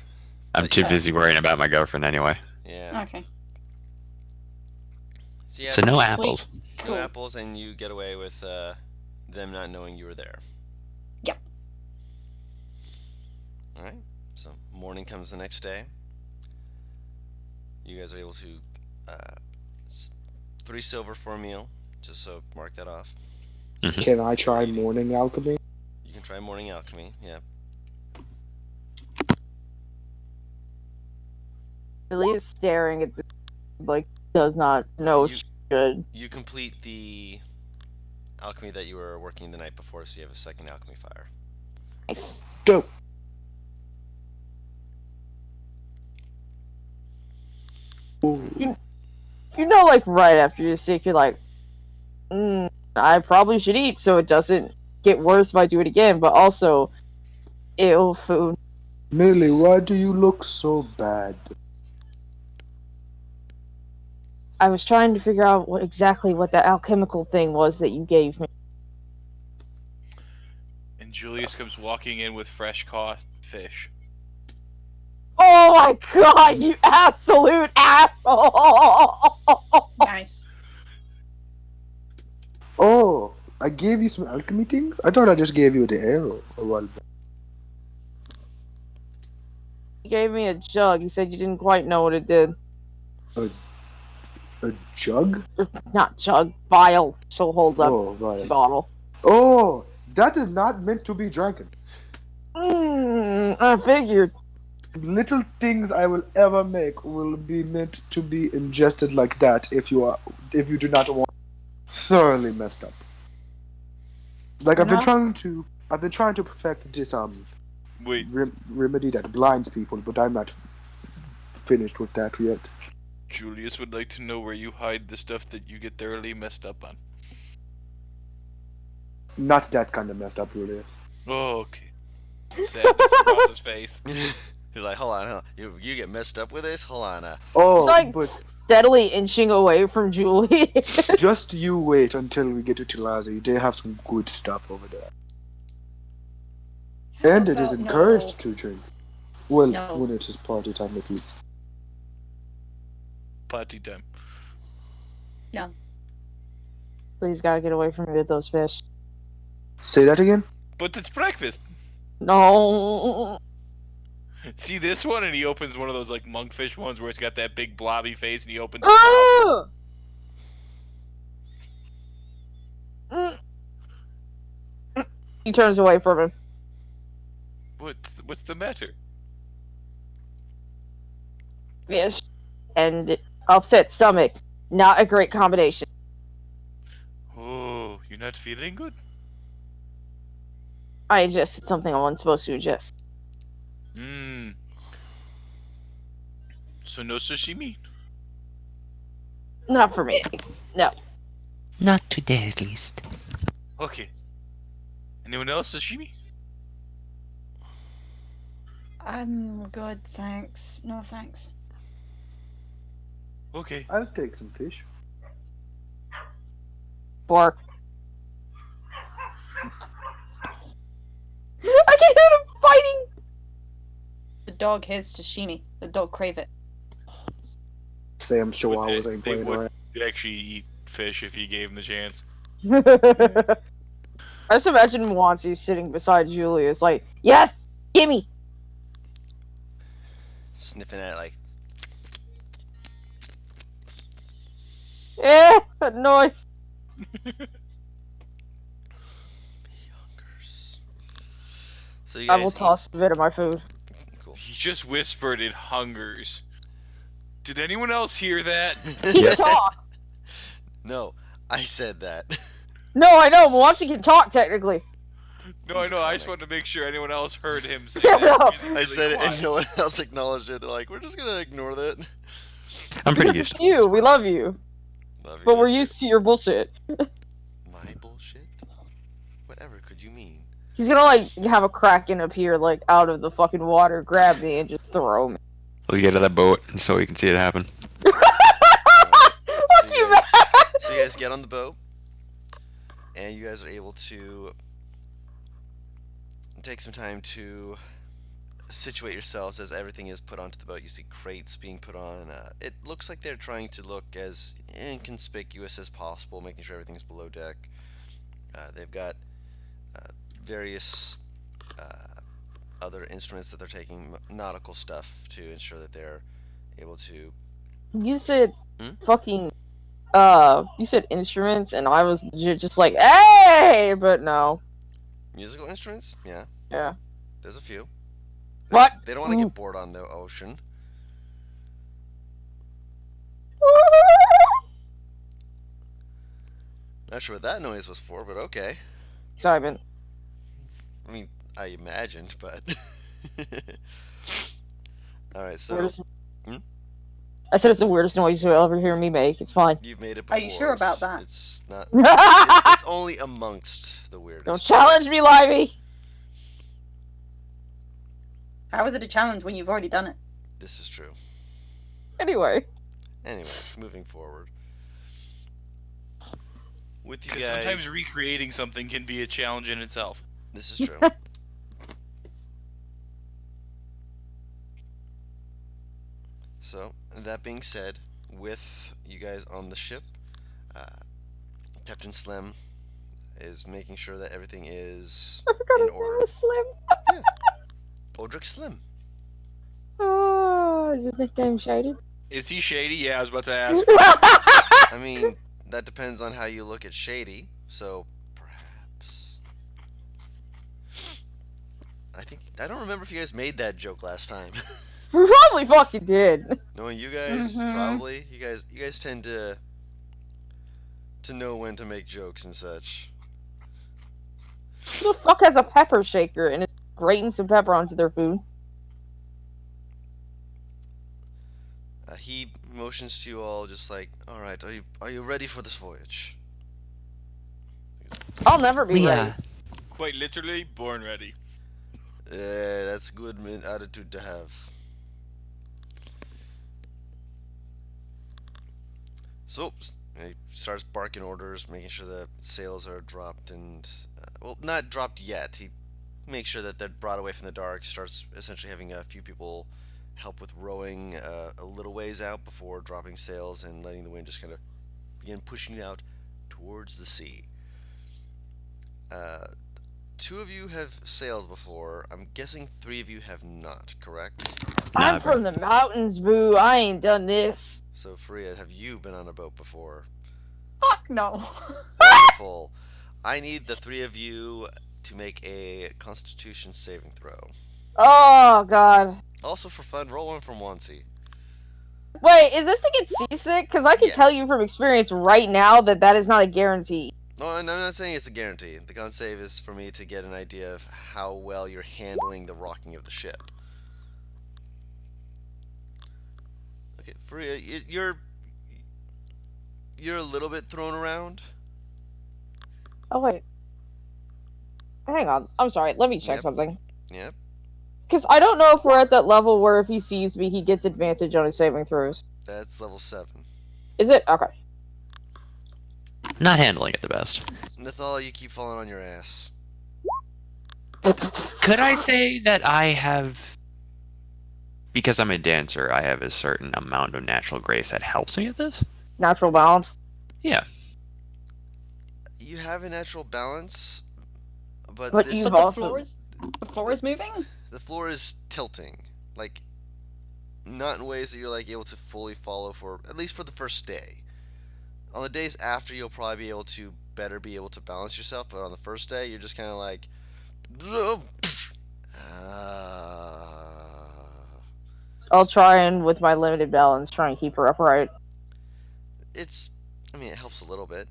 Speaker 5: I'm too busy worrying about my girlfriend anyway.
Speaker 1: Yeah.
Speaker 8: Okay.
Speaker 1: So, yeah,
Speaker 5: So no apples.
Speaker 1: no
Speaker 8: Cool.
Speaker 1: apples, and you get away with them not knowing you were there.
Speaker 8: Yep.
Speaker 1: All right. So morning comes the next day. You guys are able to 3 silver for a meal, just so mark that off.
Speaker 6: Can I try morning alchemy?
Speaker 1: You can try morning alchemy. Yeah.
Speaker 4: Billy is staring at the like does not know
Speaker 1: You-
Speaker 4: should.
Speaker 1: You complete the alchemy that you were working the night before, so you have a second alchemy fire.
Speaker 4: Nice.
Speaker 6: Dope. Ooh.
Speaker 4: You know, like right after you're sick, you're like, I probably should eat so it doesn't get worse if I do it again. But also, ew, food.
Speaker 6: Millie, why do you look so bad?
Speaker 4: I was trying to figure out exactly what that alchemical thing was that you gave me.
Speaker 3: And Julius comes walking in with fresh caught fish.
Speaker 4: Oh my god, you absolute asshole!
Speaker 8: Nice.
Speaker 6: Oh, I gave you some alchemy things? I thought I just gave you the arrow a while back.
Speaker 4: You gave me a jug. You said you didn't quite know what it did.
Speaker 6: A jug?
Speaker 4: Not jug, vial. She'll hold up
Speaker 6: Oh, right.
Speaker 4: bottle.
Speaker 6: Oh, that is not meant to be drinking.
Speaker 4: I figured.
Speaker 6: Little things I will ever make will be meant to be ingested like that if you do not want thoroughly messed up. Like I've been trying to perfect this
Speaker 3: Wait,
Speaker 6: remedy that blinds people, but I'm not finished with that yet.
Speaker 3: Julius would like to know where you hide the stuff that you get thoroughly messed up on.
Speaker 6: Not that kind of messed up, Julius.
Speaker 3: Oh, okay. Sadness across his face.
Speaker 1: He's like, hold on. You get messed up with this? Hold on.
Speaker 6: Oh,
Speaker 4: He's like
Speaker 6: but
Speaker 4: steadily inching away from Julie.
Speaker 6: just you wait until we get to Tilazi. They have some good stuff over there. And it is
Speaker 8: about
Speaker 6: encouraged to drink. Well,
Speaker 8: No.
Speaker 6: when it is party time at least.
Speaker 3: Party time.
Speaker 4: Please gotta get away from me with those fish.
Speaker 6: Say that again?
Speaker 3: But it's breakfast.
Speaker 4: No.
Speaker 3: See this one, and he opens one of those like monkfish ones where it's got that big blobby face, and he opens. It
Speaker 4: Ugh! He turns away from him.
Speaker 3: What's the matter?
Speaker 4: Fish and upset stomach. Not a great combination.
Speaker 3: Oh, you're not feeling good?
Speaker 4: I ingested something I wasn't supposed to ingest.
Speaker 3: Mmm. So no sashimi?
Speaker 4: Not for me. No.
Speaker 9: Not today, at least.
Speaker 3: Okay. Anyone else sashimi?
Speaker 8: I'm good, thanks. No thanks.
Speaker 3: Okay.
Speaker 6: I'll take some fish.
Speaker 4: Bark. I can hear them fighting!
Speaker 8: The dog hears sashimi. The dog crave it.
Speaker 6: Sam
Speaker 3: But
Speaker 6: Chihuahuas ain't
Speaker 3: they
Speaker 6: playing
Speaker 3: would
Speaker 6: around.
Speaker 3: actually eat fish if you gave him the chance.
Speaker 4: I just imagine Wansi sitting beside Julius, like, yes, gimme.
Speaker 1: Sniffing at it like,
Speaker 4: That noise.
Speaker 1: hungers. So you
Speaker 4: I
Speaker 1: guys
Speaker 4: will toss a bit of my food.
Speaker 1: Cool.
Speaker 3: He just whispered it hungers. Did anyone else hear that?
Speaker 4: He can talk.
Speaker 1: No, I said that.
Speaker 4: No, I know. Wansi can talk technically.
Speaker 3: No, I know. I just wanted to make sure anyone else heard him say
Speaker 4: Yeah,
Speaker 3: that.
Speaker 4: no.
Speaker 3: He's really
Speaker 1: I said it and
Speaker 3: quiet.
Speaker 1: no one else acknowledged it. They're like, we're just gonna ignore that.
Speaker 5: I'm pretty
Speaker 4: Because
Speaker 5: used
Speaker 4: it's
Speaker 5: to it.
Speaker 4: you. We love you,
Speaker 1: Love you
Speaker 4: but we're
Speaker 1: guys too.
Speaker 4: used to your bullshit.
Speaker 1: My bullshit? Whatever could you mean?
Speaker 4: He's gonna like have a kraken appear like out of the fucking water, grab me, and just throw me.
Speaker 5: Let's get to that boat so we can see it happen.
Speaker 4: Fuck
Speaker 1: So
Speaker 4: you,
Speaker 1: you guys-
Speaker 4: man.
Speaker 1: So you guys get on the boat, and you guys are able to take some time to situate yourselves as everything is put onto the boat. You see crates being put on. It looks like they're trying to look as inconspicuous as possible, making sure everything's below deck. They've got various other instruments that they're taking, nautical stuff, to ensure that they're able to.
Speaker 4: You said
Speaker 1: Hmm?
Speaker 4: fucking you said instruments, and I was legit just like, hey, but no.
Speaker 1: Musical instruments? Yeah,
Speaker 4: Yeah.
Speaker 1: there's a few.
Speaker 4: What?
Speaker 1: They don't want to get bored on the ocean. Not sure what that noise was for, but okay.
Speaker 4: Excitement.
Speaker 1: I mean, I imagined, but. Alright, so
Speaker 4: Weirdest-
Speaker 1: Hmm?
Speaker 4: I said it's the weirdest noise you'll ever hear me make. It's fine.
Speaker 1: you've made it before.
Speaker 8: Are you sure about that?
Speaker 1: It's not.
Speaker 4: Don't
Speaker 1: It's only amongst the weirdest.
Speaker 4: challenge me, Livey.
Speaker 8: How is it a challenge when you've already done it?
Speaker 1: This is true.
Speaker 4: Anyway.
Speaker 1: Anyway, moving forward. With you
Speaker 3: Because
Speaker 1: guys.
Speaker 3: sometimes recreating something can be a challenge in itself.
Speaker 1: This is true. So, that being said, with you guys on the ship, Captain Slim is making sure that everything is
Speaker 4: I forgot
Speaker 1: in
Speaker 4: his name
Speaker 1: order.
Speaker 4: was Slim.
Speaker 1: Odric Slim.
Speaker 4: Oh, is his nickname Shady?
Speaker 3: Is he shady? Yeah, I was about to ask.
Speaker 1: I mean, that depends on how you look at Shady, so perhaps. I don't remember if you guys made that joke last time.
Speaker 4: We probably fucking did.
Speaker 1: Knowing you guys,
Speaker 8: Mhm.
Speaker 1: probably. You guys tend to know when to make jokes and such.
Speaker 4: Who the fuck has a pepper shaker and is grating some pepper onto their food?
Speaker 1: He motions to you all, just like, all right, are you ready for this voyage?
Speaker 4: I'll never be
Speaker 9: We
Speaker 4: ready.
Speaker 3: Quite literally, born ready.
Speaker 1: That's a good attitude to have. So he starts barking orders, making sure the sails are dropped and well, not dropped yet. He makes sure that they're brought away from the dark. Starts essentially having a few people help with rowing a little ways out before dropping sails and letting the wind just kind of begin pushing you out towards the sea. Two of you have sailed before. I'm guessing three of you have not, correct?
Speaker 4: I'm
Speaker 5: Nah,
Speaker 4: from the mountains, boo. I ain't done this.
Speaker 1: So, Freya, have you been on a boat before?
Speaker 8: Fuck no.
Speaker 1: Wonderful. I need the three of you to make a Constitution saving throw.
Speaker 4: Oh, God.
Speaker 1: Also, for fun, roll one from Wansi.
Speaker 4: Wait, is this to get seasick? Because I can tell
Speaker 1: Yes.
Speaker 4: you from experience right now that that is not a guarantee.
Speaker 1: No, I'm not saying it's a guarantee. The con save is for me to get an idea of how well you're handling the rocking of the ship. Okay, Freya, you're a little bit thrown around.
Speaker 4: Oh, wait. Hang on. I'm sorry. Let me check
Speaker 1: Yep.
Speaker 4: something.
Speaker 1: Yep.
Speaker 4: Because I don't know if we're at that level where if he sees me, he gets advantage on his saving throws.
Speaker 1: That's level 7.
Speaker 4: Is it? Okay.
Speaker 5: Not handling it the best.
Speaker 1: Nathala, you keep falling on your ass.
Speaker 5: Could I say that I have, because I'm a dancer, I have a certain amount of natural grace that helps me at this?
Speaker 4: Natural balance.
Speaker 5: Yeah.
Speaker 1: you have a natural balance, but
Speaker 4: But
Speaker 1: this
Speaker 4: you've
Speaker 8: But the
Speaker 4: also
Speaker 8: floor is moving?
Speaker 1: the floor is tilting, like not in ways that you're like able to fully follow for at least for the first day. On the days after, you'll probably be able to better be able to balance yourself, but on the first day, you're just kind of like,
Speaker 4: I'll try and with my limited balance try and keep her upright.
Speaker 1: it's. I mean, it helps a little bit.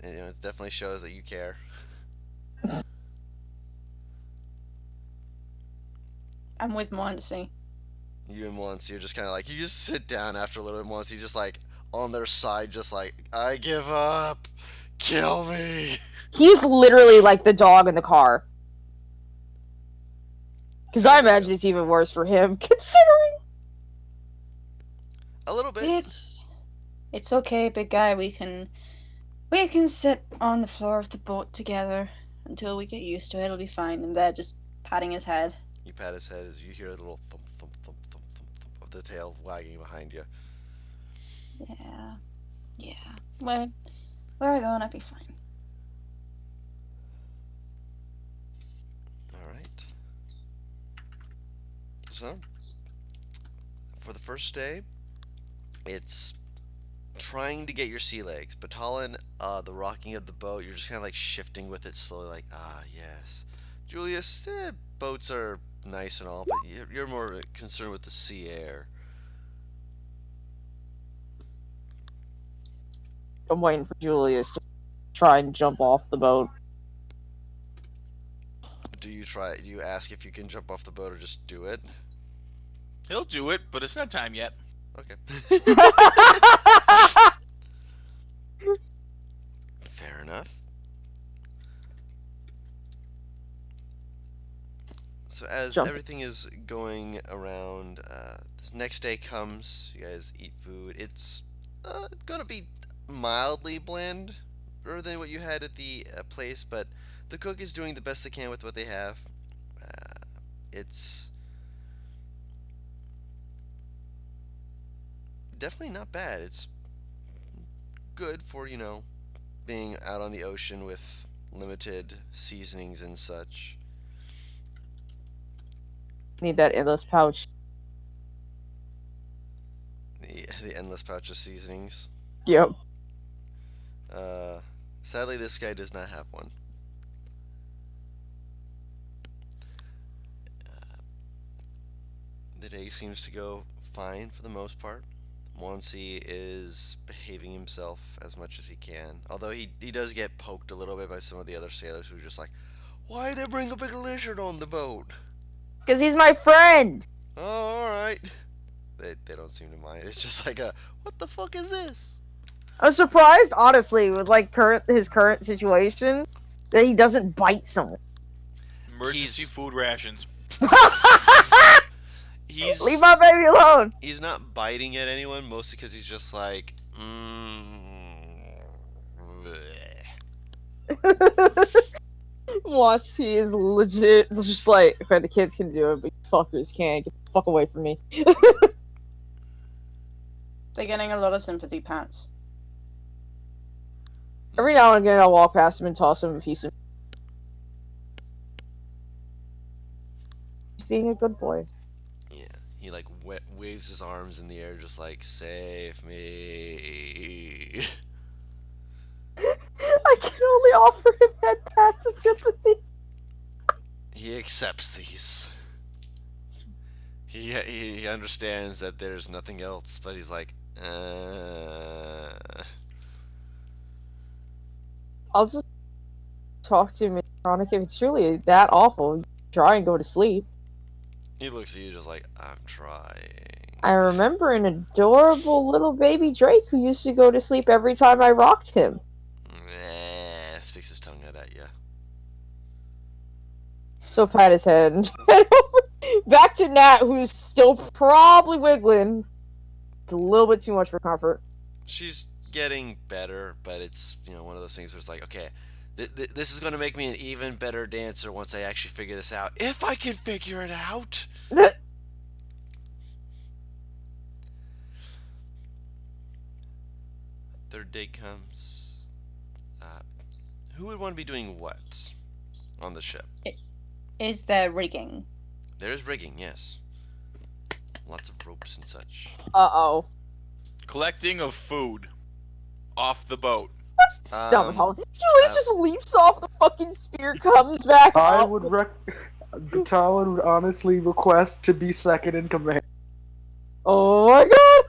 Speaker 1: You know, it definitely shows that you care.
Speaker 8: I'm with Monty.
Speaker 1: You and once you're just kind of like you just sit down after a little bit. Once you just like on their side, just like I give up, kill me.
Speaker 4: He's literally like the dog in the car. Because I imagine it's even worse for him, considering.
Speaker 1: A little bit.
Speaker 8: It's okay, big guy. We can sit on the floor of the boat together until we get used to it. It'll be fine. And they're just patting his head.
Speaker 1: You pat his head as you hear a little thump, thump, thump, thump, thump, thump of the tail wagging behind you.
Speaker 8: Yeah. We're gonna be fine.
Speaker 1: Alright. So, for the first day, it's trying to get your sea legs. Batalon, the rocking of the boat, you're just kind of like shifting with it slowly, like, yes. Julius, boats are nice and all, but you're more concerned with the sea air.
Speaker 4: I'm waiting for Julius to try and jump off the boat.
Speaker 1: Do you ask if you can jump off the boat or just do it?
Speaker 3: He'll do it, but it's not time yet.
Speaker 1: Okay. Fair enough. So as
Speaker 4: Jump.
Speaker 1: everything is going around, this next day comes. You guys eat food. It's gonna be mildly bland, than what you had at the place, but the cook is doing the best they can with what they have. It's definitely not bad. It's good for, being out on the ocean with limited seasonings and such.
Speaker 4: Need that endless pouch.
Speaker 1: The endless pouch of seasonings.
Speaker 4: Yep.
Speaker 1: Sadly, this guy does not have one. The day seems to go fine for the most part. Monsi is behaving himself as much as he can. Although he does get poked a little bit by some of the other sailors who are just like, why they bring a big lizard on the boat?
Speaker 4: Because he's my friend!
Speaker 1: Oh, alright. They don't seem to mind. It's just like what the fuck is this?
Speaker 4: I'm surprised, honestly, with like his current situation, that he doesn't bite someone.
Speaker 3: Emergency food rations.
Speaker 4: Leave my baby alone!
Speaker 1: He's not biting at anyone, mostly because he's just like,
Speaker 4: Once he is legit, just like, okay, the kids can do it, but you fuckers can't. Get the fuck away from me.
Speaker 8: They're getting a lot of sympathy pats.
Speaker 4: Every now and again, I'll walk past him and toss him a piece of. He's being a good boy.
Speaker 1: Yeah, he like waves his arms in the air, just like, save me.
Speaker 4: I can only offer him head pats of sympathy.
Speaker 1: He accepts these. He understands that there's nothing else, but he's like,
Speaker 4: I'll just talk to him, Chronic. If it's truly that awful, try and go to sleep.
Speaker 1: He looks at you just like, I'm trying.
Speaker 4: I remember an adorable little baby Drake who used to go to sleep every time I rocked him.
Speaker 1: Sticks his tongue out at you.
Speaker 4: So pat his head and back to Nat, who's still probably wiggling. It's a little bit too much for comfort.
Speaker 1: She's getting better, but it's, one of those things where it's like, okay, this is going to make me an even better dancer once I actually figure this out. If I can figure it out! Third day comes. Who would want to be doing what on the ship?
Speaker 8: Is there rigging?
Speaker 1: There is rigging, yes. Lots of ropes and such.
Speaker 4: Uh-oh.
Speaker 3: Collecting of food off the boat.
Speaker 4: Dumb as hell. Julius just leaps off the fucking spear, comes back
Speaker 6: I
Speaker 4: up.
Speaker 6: would Batalon would honestly request to be second in command.
Speaker 4: Oh my god!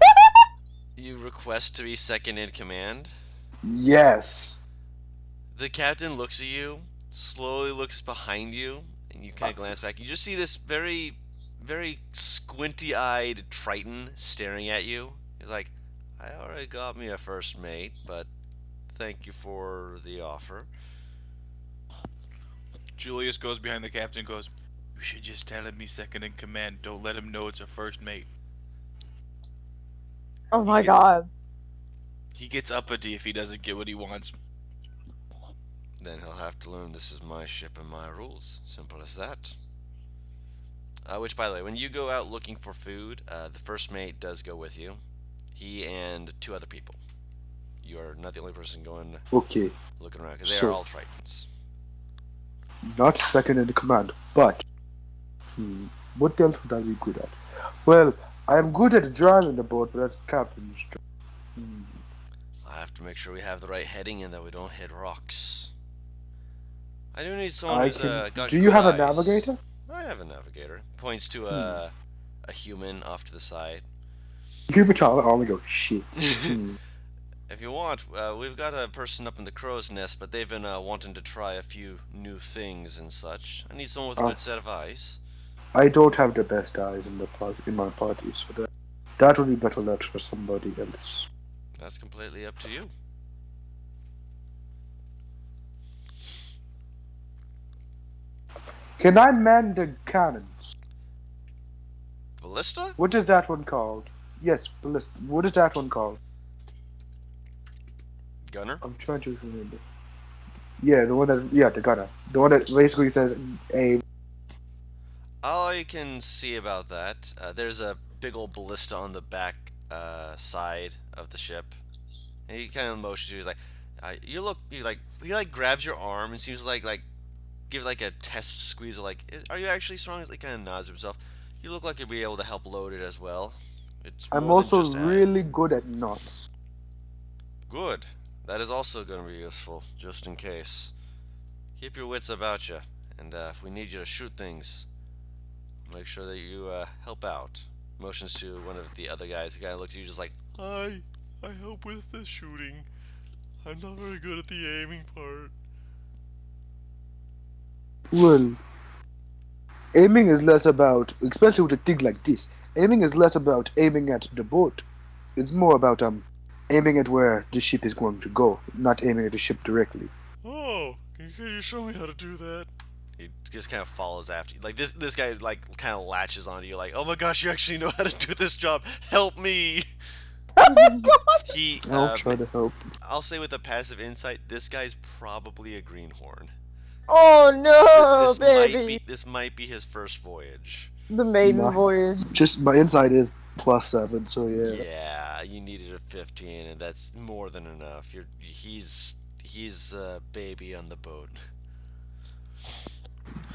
Speaker 1: You request to be second in command?
Speaker 6: Yes.
Speaker 1: The captain looks at you, slowly looks behind you, and you kind of glance back. You just see this very, very squinty-eyed Triton staring at you. He's like, I already got me a first mate, but thank you for the offer.
Speaker 3: Julius goes behind the captain and goes, you should just tell him he's second in command. Don't let him know it's a first mate.
Speaker 4: Oh my god.
Speaker 3: He gets uppity if he doesn't get what he wants.
Speaker 1: Then he'll have to learn this is my ship and my rules. Simple as that. Which, by the way, when you go out looking for food, the first mate does go with you. He and 2 other people. You are not the only person going
Speaker 6: Okay.
Speaker 1: looking around, because they are all Tritons.
Speaker 6: Not second in command, but what else would I be good at? Well, I am good at driving the boat, but that's captain's job.
Speaker 1: I have to make sure we have the right heading and that we don't hit rocks. I do need someone who's got
Speaker 6: Do you
Speaker 1: good
Speaker 6: have a
Speaker 1: eyes.
Speaker 6: navigator?
Speaker 1: I have a navigator. Points to a human off to the side.
Speaker 6: You Batalon only go shit.
Speaker 1: If you want, we've got a person up in the crow's nest, but they've been wanting to try a few new things and such. I need someone with a good set of eyes.
Speaker 6: I don't have the best eyes in my party, so that would be better left for somebody else.
Speaker 1: That's completely up to you.
Speaker 6: Can I man the cannons?
Speaker 1: Ballista?
Speaker 6: What is that one called? Yes, ballista. What is that one called?
Speaker 1: Gunner?
Speaker 6: I'm trying to remember. Yeah, the gunner. The one that basically says aim.
Speaker 1: All you can see about that, there's a big old ballista on the back side of the ship. And he kind of motions you. He's like, he like grabs your arm and seems like give like a test squeeze of like, are you actually strong? He like kind of nods to himself. You look like you'll be able to help load it as well. It's
Speaker 6: I'm
Speaker 1: more than
Speaker 6: also
Speaker 1: just
Speaker 6: really good at knots.
Speaker 1: good. That is also going to be useful, just in case. Keep your wits about you, and if we need you to shoot things, make sure that you help out. Motions to one of the other guys. The guy looks at you just like, I help with the shooting. I'm not very good at the aiming part.
Speaker 6: Well, aiming is less about, especially with a thing like this, aiming is less about aiming at the boat. It's more about aiming at where the ship is going to go, not aiming at the ship directly.
Speaker 1: Oh, can you show me how to do that? He just kind of follows after you. Like this guy like kind of latches onto you like, oh my gosh, you actually know how to do this job. Help me.
Speaker 6: I'll try to help.
Speaker 1: I'll say with a passive insight, this guy's probably a greenhorn.
Speaker 4: Oh no, baby!
Speaker 1: This might be his first voyage.
Speaker 4: The maiden voyage.
Speaker 6: Just my insight is +7, so yeah.
Speaker 1: Yeah, you needed a 15, and that's more than enough. He's a baby on the boat.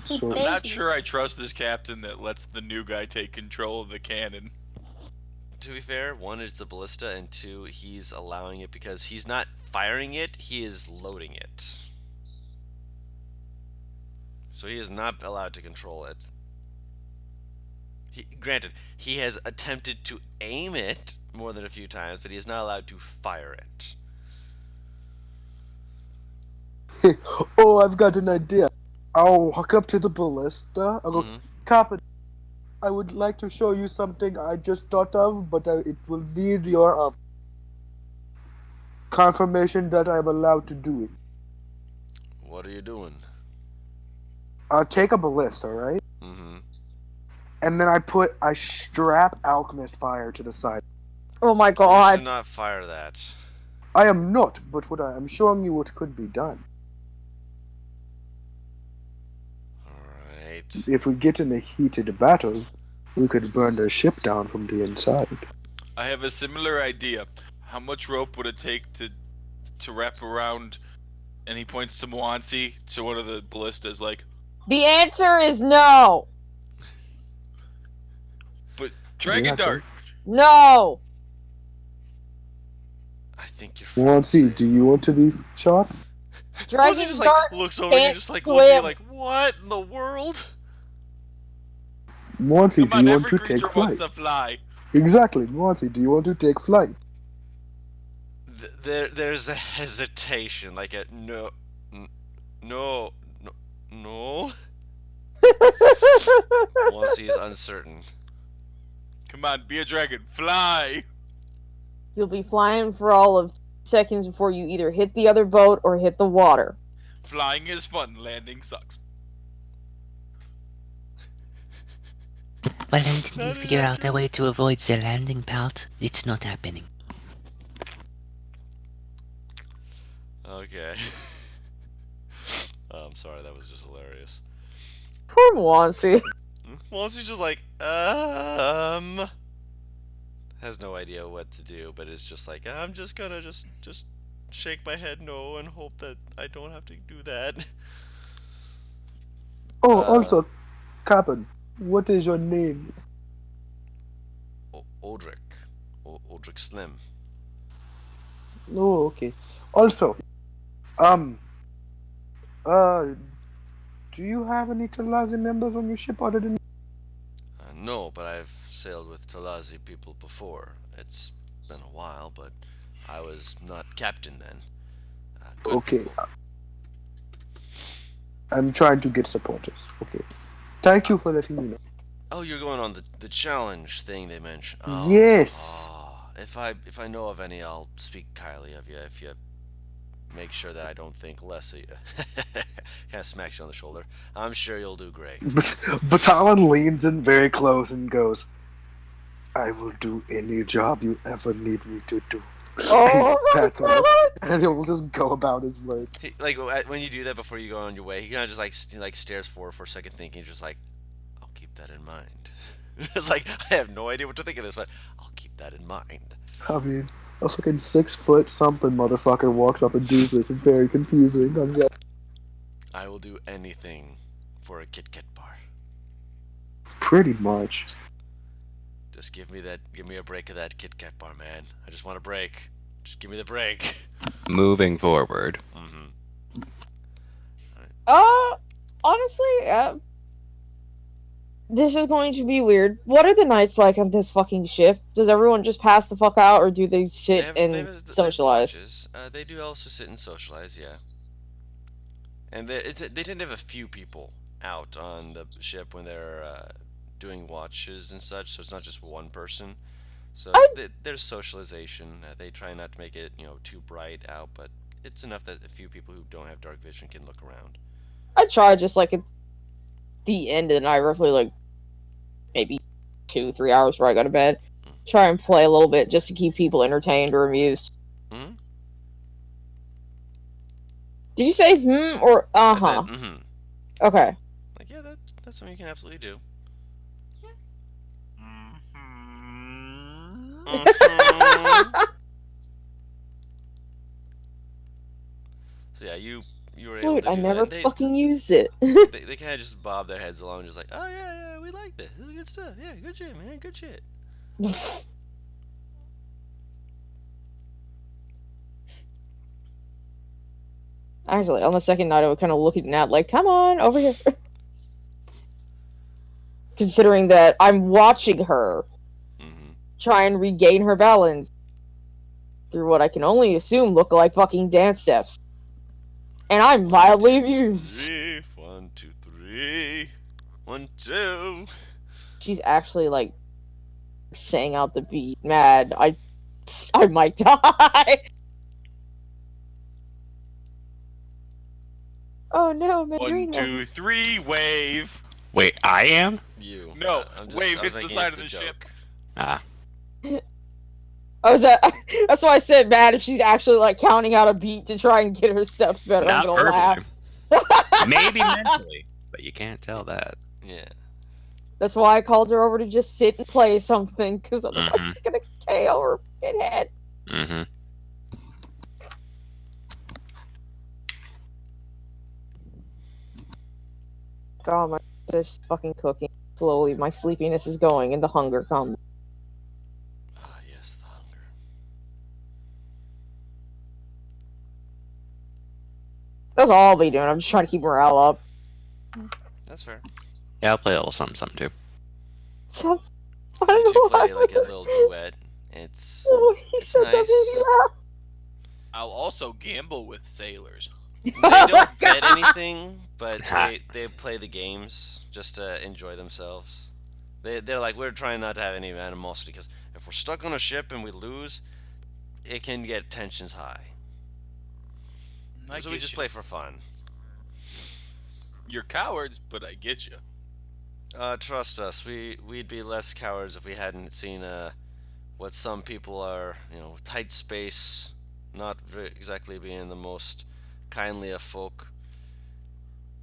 Speaker 6: So
Speaker 3: I'm not sure I trust this captain that lets the new guy take control of the cannon.
Speaker 1: To be fair, 1, it's a ballista, and 2, he's allowing it because he's not firing it, he is loading it. So he is not allowed to control it. Granted, he has attempted to aim it more than a few times, but he is not allowed to fire it.
Speaker 6: Oh, I've got an idea. I'll walk up to the ballista. I'll go, Captain, I would like to show you something I just thought of, but it will need your confirmation that I'm allowed to do it.
Speaker 1: What are you doing?
Speaker 6: I'll take a ballista, right?
Speaker 1: Mm-hmm.
Speaker 6: And then I strap alchemist fire to the side.
Speaker 4: Oh my
Speaker 1: You
Speaker 4: god.
Speaker 1: should not fire that.
Speaker 6: I am not, but I'm showing you what could be done.
Speaker 1: Alright.
Speaker 6: If we get in a heated battle, we could burn their ship down from the inside.
Speaker 3: I have a similar idea. How much rope would it take to wrap around And he points to Mwansi, to one of the ballistas, like,
Speaker 4: The answer is no.
Speaker 3: but Dragon Dart!
Speaker 4: No.
Speaker 1: I think you're
Speaker 6: Mwansi, do you want to be shot?
Speaker 4: Dragon
Speaker 1: Mwansi just
Speaker 4: Dart
Speaker 1: looks over and you
Speaker 4: can't
Speaker 1: just looks at you
Speaker 4: swim.
Speaker 1: like, what in the world?
Speaker 6: Mwansi,
Speaker 3: Come
Speaker 6: do
Speaker 3: on,
Speaker 6: you want
Speaker 3: every
Speaker 6: to
Speaker 3: creature
Speaker 6: take
Speaker 3: wants
Speaker 6: flight?
Speaker 3: to fly.
Speaker 6: Exactly, Mwansi, do you want to take flight?
Speaker 1: There's a hesitation, like a no. Mwansi is uncertain.
Speaker 3: Come on, be a dragon. Fly!
Speaker 4: You'll be flying for all of seconds before you either hit the other boat or hit the water.
Speaker 3: Flying is fun, landing sucks.
Speaker 9: Well, until you figure out a way to avoid the landing part, it's not happening.
Speaker 1: Okay. Oh, I'm sorry, that was just hilarious.
Speaker 4: Poor Mwansi.
Speaker 1: Mwansi's just like, has no idea what to do, but it's just like, I'm just gonna just shake my head no and hope that I don't have to do that.
Speaker 6: Oh, also, Captain, what is your name?
Speaker 1: Odric. Odric Slim.
Speaker 6: Oh, okay. Also, do you have any Talazi members on your ship other than...
Speaker 1: No, but I've sailed with Talazi people before. It's been a while, but I was not captain then. Good
Speaker 6: Okay.
Speaker 1: people.
Speaker 6: I'm trying to get supporters. Okay. Thank you for letting me know.
Speaker 1: Oh, you're going on the challenge thing they mentioned. Oh,
Speaker 6: Yes.
Speaker 1: Oh, if I know of any, I'll speak kindly of you. If you make sure that I don't think less of you. Kind of smacks you on the shoulder. I'm sure you'll do great.
Speaker 6: But Batalon leans in very close and goes, I will do any job you ever need me to do.
Speaker 4: Oh my
Speaker 6: Pats on
Speaker 4: god!
Speaker 6: us, and he'll just go about his work.
Speaker 1: He, like when you do that before you go on your way, he kind of just like stares forward for a second, thinking, just like, I'll keep that in mind. It's like, I have no idea what to think of this, but I'll keep that in mind.
Speaker 6: I mean, a fucking 6 foot something motherfucker walks up and does this. It's very confusing.
Speaker 1: I will do anything for a Kit Kat bar.
Speaker 6: Pretty much.
Speaker 1: Just give me a break of that Kit Kat bar, man. I just want a break. Just give me the break.
Speaker 5: Moving forward.
Speaker 1: Mm-hmm.
Speaker 4: Honestly, this is going to be weird. What are the nights like on this fucking ship? Does everyone just pass the fuck out, or do they sit and socialize?
Speaker 1: They do also sit and socialize, yeah. And they tend to have a few people out on the ship when they're doing watches and such, so it's not just one person. So there's socialization. They try not to make it, too bright out, but it's enough that a few people who don't have dark vision can look around.
Speaker 4: I try just like at the end of the night, roughly like maybe 2-3 hours before I go to bed. Try and play a little bit just to keep people entertained or amused.
Speaker 1: Mm-hmm.
Speaker 4: Did you say or
Speaker 1: I said, mm-hmm.
Speaker 4: Okay.
Speaker 1: Like, yeah, that's something you can absolutely do. Mm-hmm. So yeah, you were able
Speaker 4: Dude,
Speaker 1: to do
Speaker 4: I never
Speaker 1: that.
Speaker 4: fucking used it.
Speaker 1: They kind of just bob their heads along, just like, oh yeah, we like this. This is good stuff. Yeah, good shit, man. Good shit.
Speaker 4: Actually, on the second night, I was kind of looking at like, come on, over here. Considering that I'm watching her try and regain her balance through what I can only assume look like fucking dance steps. And I'm mildly amused.
Speaker 1: 1, 2, 3. 1, 2.
Speaker 4: She's actually like saying out the beat. Mad. I might die. Oh no, Madrina.
Speaker 3: 1, 2, 3, wave.
Speaker 5: Wait, I am?
Speaker 1: You.
Speaker 3: No, wave
Speaker 1: I'm
Speaker 3: hits the
Speaker 1: thinking
Speaker 3: side
Speaker 1: it's
Speaker 3: of
Speaker 1: a
Speaker 3: the ship.
Speaker 1: joke.
Speaker 5: Ah.
Speaker 4: Oh, that's why I said mad if she's actually like counting out a beat to try and get her steps better.
Speaker 5: Not
Speaker 4: I'm gonna laugh.
Speaker 5: verbally. Maybe mentally, but you can't tell that.
Speaker 1: Yeah.
Speaker 4: That's why I called her over to just sit and play something, because otherwise she's gonna KO her fucking head.
Speaker 5: Mm-hmm.
Speaker 4: Oh, my just fucking cooking. Slowly, my sleepiness is going, and the hunger comes.
Speaker 1: Ah, yes, the hunger.
Speaker 4: That's all I'll be doing. I'm just trying to keep morale up.
Speaker 1: That's fair.
Speaker 5: Yeah, I'll play a little something, something too.
Speaker 4: So, I
Speaker 1: So you
Speaker 4: don't
Speaker 1: two
Speaker 4: know
Speaker 1: play
Speaker 4: why.
Speaker 1: like a little duet. It's
Speaker 4: He
Speaker 1: it's
Speaker 4: said that made me
Speaker 1: nice.
Speaker 4: laugh.
Speaker 3: I'll also gamble with sailors.
Speaker 1: They
Speaker 4: Oh my
Speaker 1: don't bet
Speaker 4: God.
Speaker 1: anything, but they play the games just to enjoy themselves. They're like, we're trying not to have any animosity because if we're stuck on a ship and we lose, it can get tensions high.
Speaker 3: I
Speaker 1: So we
Speaker 3: get
Speaker 1: just
Speaker 3: you.
Speaker 1: play for fun.
Speaker 3: You're cowards, but I get you.
Speaker 1: Trust us, we'd be less cowards if we hadn't seen what some people are, tight space, not exactly being the most kindly of folk.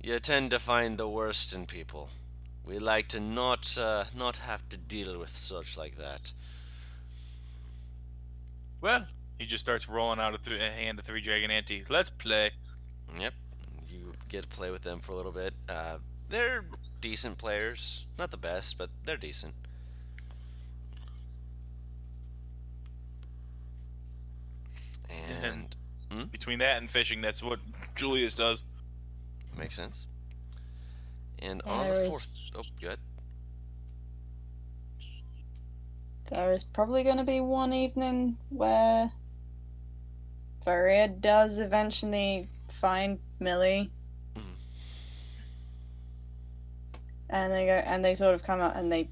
Speaker 1: You tend to find the worst in people. We like to not have to deal with such like that.
Speaker 3: Well, he just starts rolling out a hand of 3 dragon ante. Let's play.
Speaker 1: Yep, you get to play with them for a little bit. They're decent players, not the best, but they're decent. And
Speaker 3: Between that and fishing, that's what Julius does.
Speaker 1: makes sense. And on the
Speaker 8: There
Speaker 1: fourth,
Speaker 8: is-
Speaker 1: oh, good.
Speaker 8: There is probably going to be one evening where Varia does eventually find Millie,
Speaker 1: Mhm.
Speaker 8: and they sort of come out and they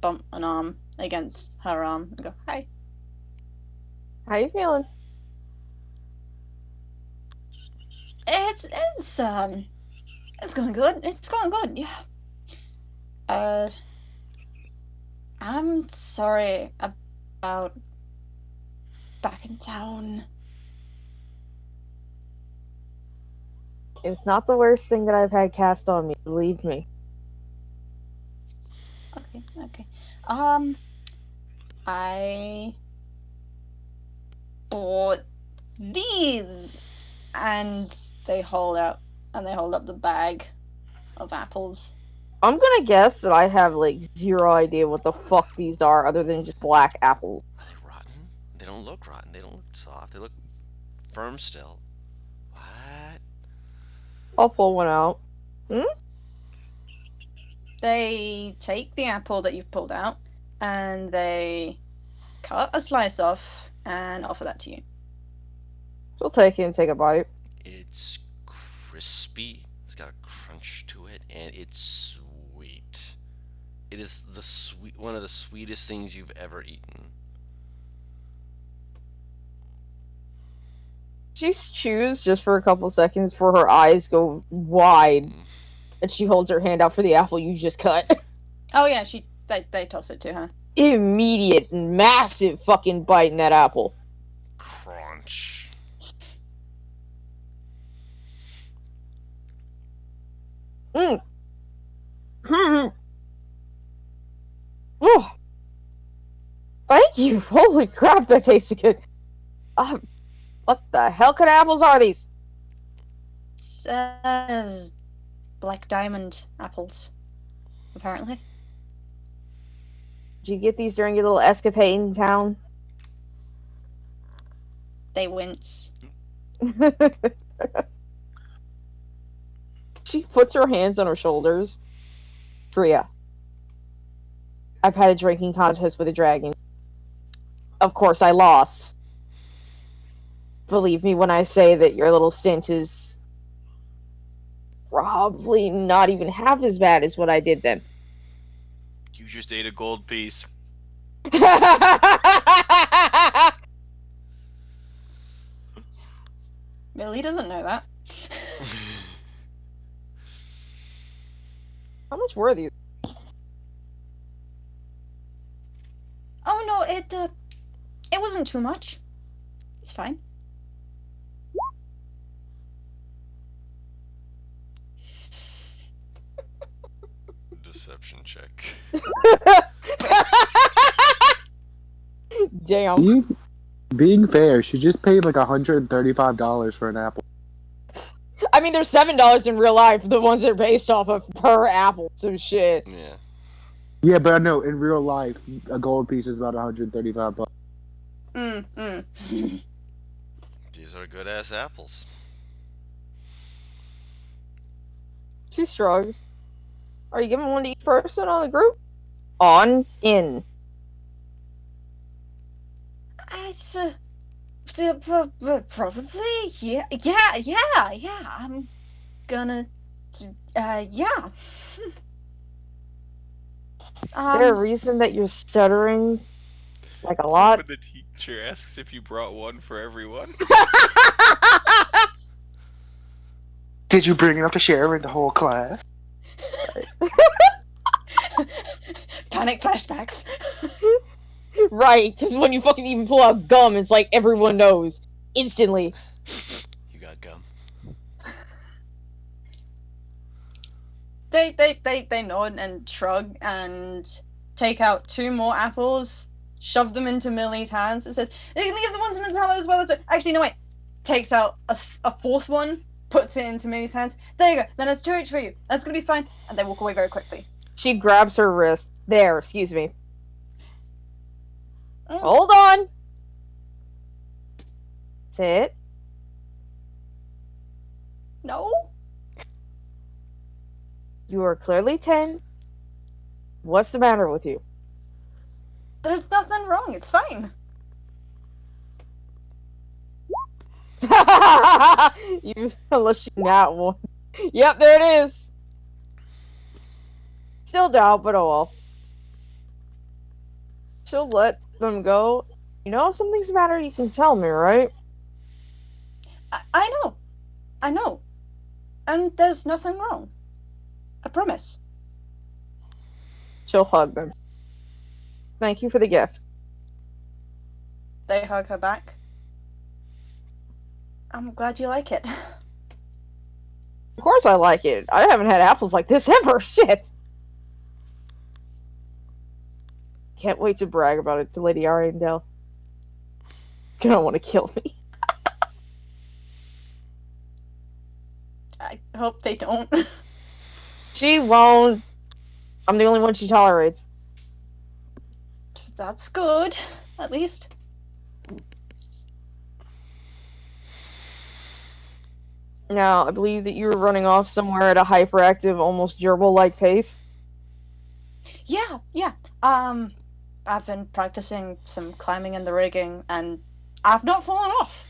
Speaker 8: bump an arm against her arm and go, "Hi."
Speaker 4: How you feeling?
Speaker 8: It's going good. It's going good. Yeah. I'm sorry about back in town.
Speaker 4: It's not the worst thing that I've had cast on me, believe me.
Speaker 8: Okay. I bought these, and they hold up the bag of apples.
Speaker 4: I'm gonna guess that I have like zero idea what the fuck these are, other than just black apples.
Speaker 1: Are they rotten? They don't look rotten. They don't look soft. They look firm still. What?
Speaker 4: I'll pull one out.
Speaker 8: They take the apple that you've pulled out, and they cut a slice off and offer that to you.
Speaker 4: So I'll take it and take a bite.
Speaker 1: It's crispy. It's got a crunch to it, and it's sweet. It is one of the sweetest things you've ever eaten.
Speaker 4: She chews just for a couple seconds before her eyes go wide, and she holds her hand out for the apple you just cut.
Speaker 8: Oh yeah, they toss it to her.
Speaker 4: Immediate, massive fucking bite in that apple.
Speaker 1: Crunch.
Speaker 4: Mm. Oh, thank you. Holy crap, that tasted good. What the hell kind of apples are these?
Speaker 8: Says black diamond apples, apparently.
Speaker 4: Did you get these during your little escapade in town?
Speaker 8: They wince.
Speaker 4: She puts her hands on her shoulders. Priya, I've had a drinking contest with a dragon. Of course, I lost. Believe me when I say that your little stint is probably not even half as bad as what I did then.
Speaker 3: You just ate a gold piece.
Speaker 8: Millie doesn't know that.
Speaker 4: How much were these?
Speaker 8: Oh no, it wasn't too much. It's fine.
Speaker 1: Deception check.
Speaker 4: Damn.
Speaker 6: Being fair, she just paid like $135 for an apple.
Speaker 4: I mean, they're $7 in real life, the ones they're based off of per apple, so shit.
Speaker 1: Yeah.
Speaker 6: Yeah, but I know in real life, a gold piece is about 135 bucks.
Speaker 1: These are good ass apples.
Speaker 4: She shrugs. Are you giving one to each person on the group? On in.
Speaker 8: It's probably yeah. I'm gonna yeah.
Speaker 4: Is there a reason that you're stuttering like a lot?
Speaker 3: When the teacher asks if you brought one for everyone.
Speaker 6: Did you bring enough to share with the whole class?
Speaker 8: Panic flashbacks.
Speaker 4: Right, because when you fucking even pull out gum, it's like everyone knows instantly.
Speaker 1: You got gum.
Speaker 8: They nod and shrug and take out 2 more apples, shove them into Millie's hands, and says, "They're gonna give the ones in Nutella as well as..." Actually, no, wait. Takes out a 4th one, puts it into Millie's hands. There you go. Then it's 2 each for you. That's gonna be fine. And they walk away very quickly.
Speaker 4: She grabs her wrist. There, excuse me. Hold on. Sit.
Speaker 8: No.
Speaker 4: You are clearly tense. What's the matter with you?
Speaker 8: There's nothing wrong. It's fine.
Speaker 4: You unless you not one. Yep, there it is. Still doubt, but oh well. She'll let them go. You know, if something's the matter, you can tell me, right?
Speaker 8: I know. And there's nothing wrong. I promise.
Speaker 4: She'll hug them. Thank you for the gift.
Speaker 8: They hug her back. I'm glad you like it.
Speaker 4: Of course I like it. I haven't had apples like this ever. Shit. Can't wait to brag about it to Lady Arendelle. Gonna want to kill me.
Speaker 8: I hope they don't.
Speaker 4: She won't. I'm the only one she tolerates.
Speaker 8: That's good, at least.
Speaker 4: Now, I believe that you were running off somewhere at a hyperactive, almost gerbil-like pace.
Speaker 8: Yeah. I've been practicing some climbing in the rigging, and I've not fallen off.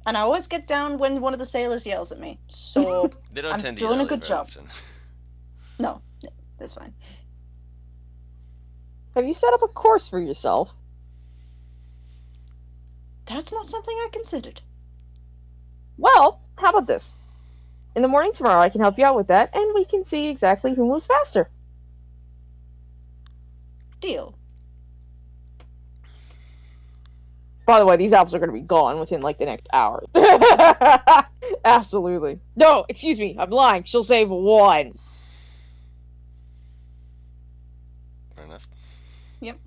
Speaker 8: And I always get down when one of the sailors yells at me, so
Speaker 1: They don't
Speaker 8: I'm
Speaker 1: tend to
Speaker 8: doing
Speaker 1: yell
Speaker 8: a
Speaker 1: at
Speaker 8: good
Speaker 1: you very
Speaker 8: job.
Speaker 1: often.
Speaker 8: No, that's fine.
Speaker 4: Have you set up a course for yourself?
Speaker 8: That's not something I considered.
Speaker 4: Well, how about this? In the morning tomorrow, I can help you out with that, and we can see exactly who moves faster.
Speaker 8: Deal.
Speaker 4: By the way, these apples are going to be gone within, like, the next hour. Absolutely. No, excuse me, I'm lying. She'll save 1.
Speaker 1: Fair enough.
Speaker 8: Yep.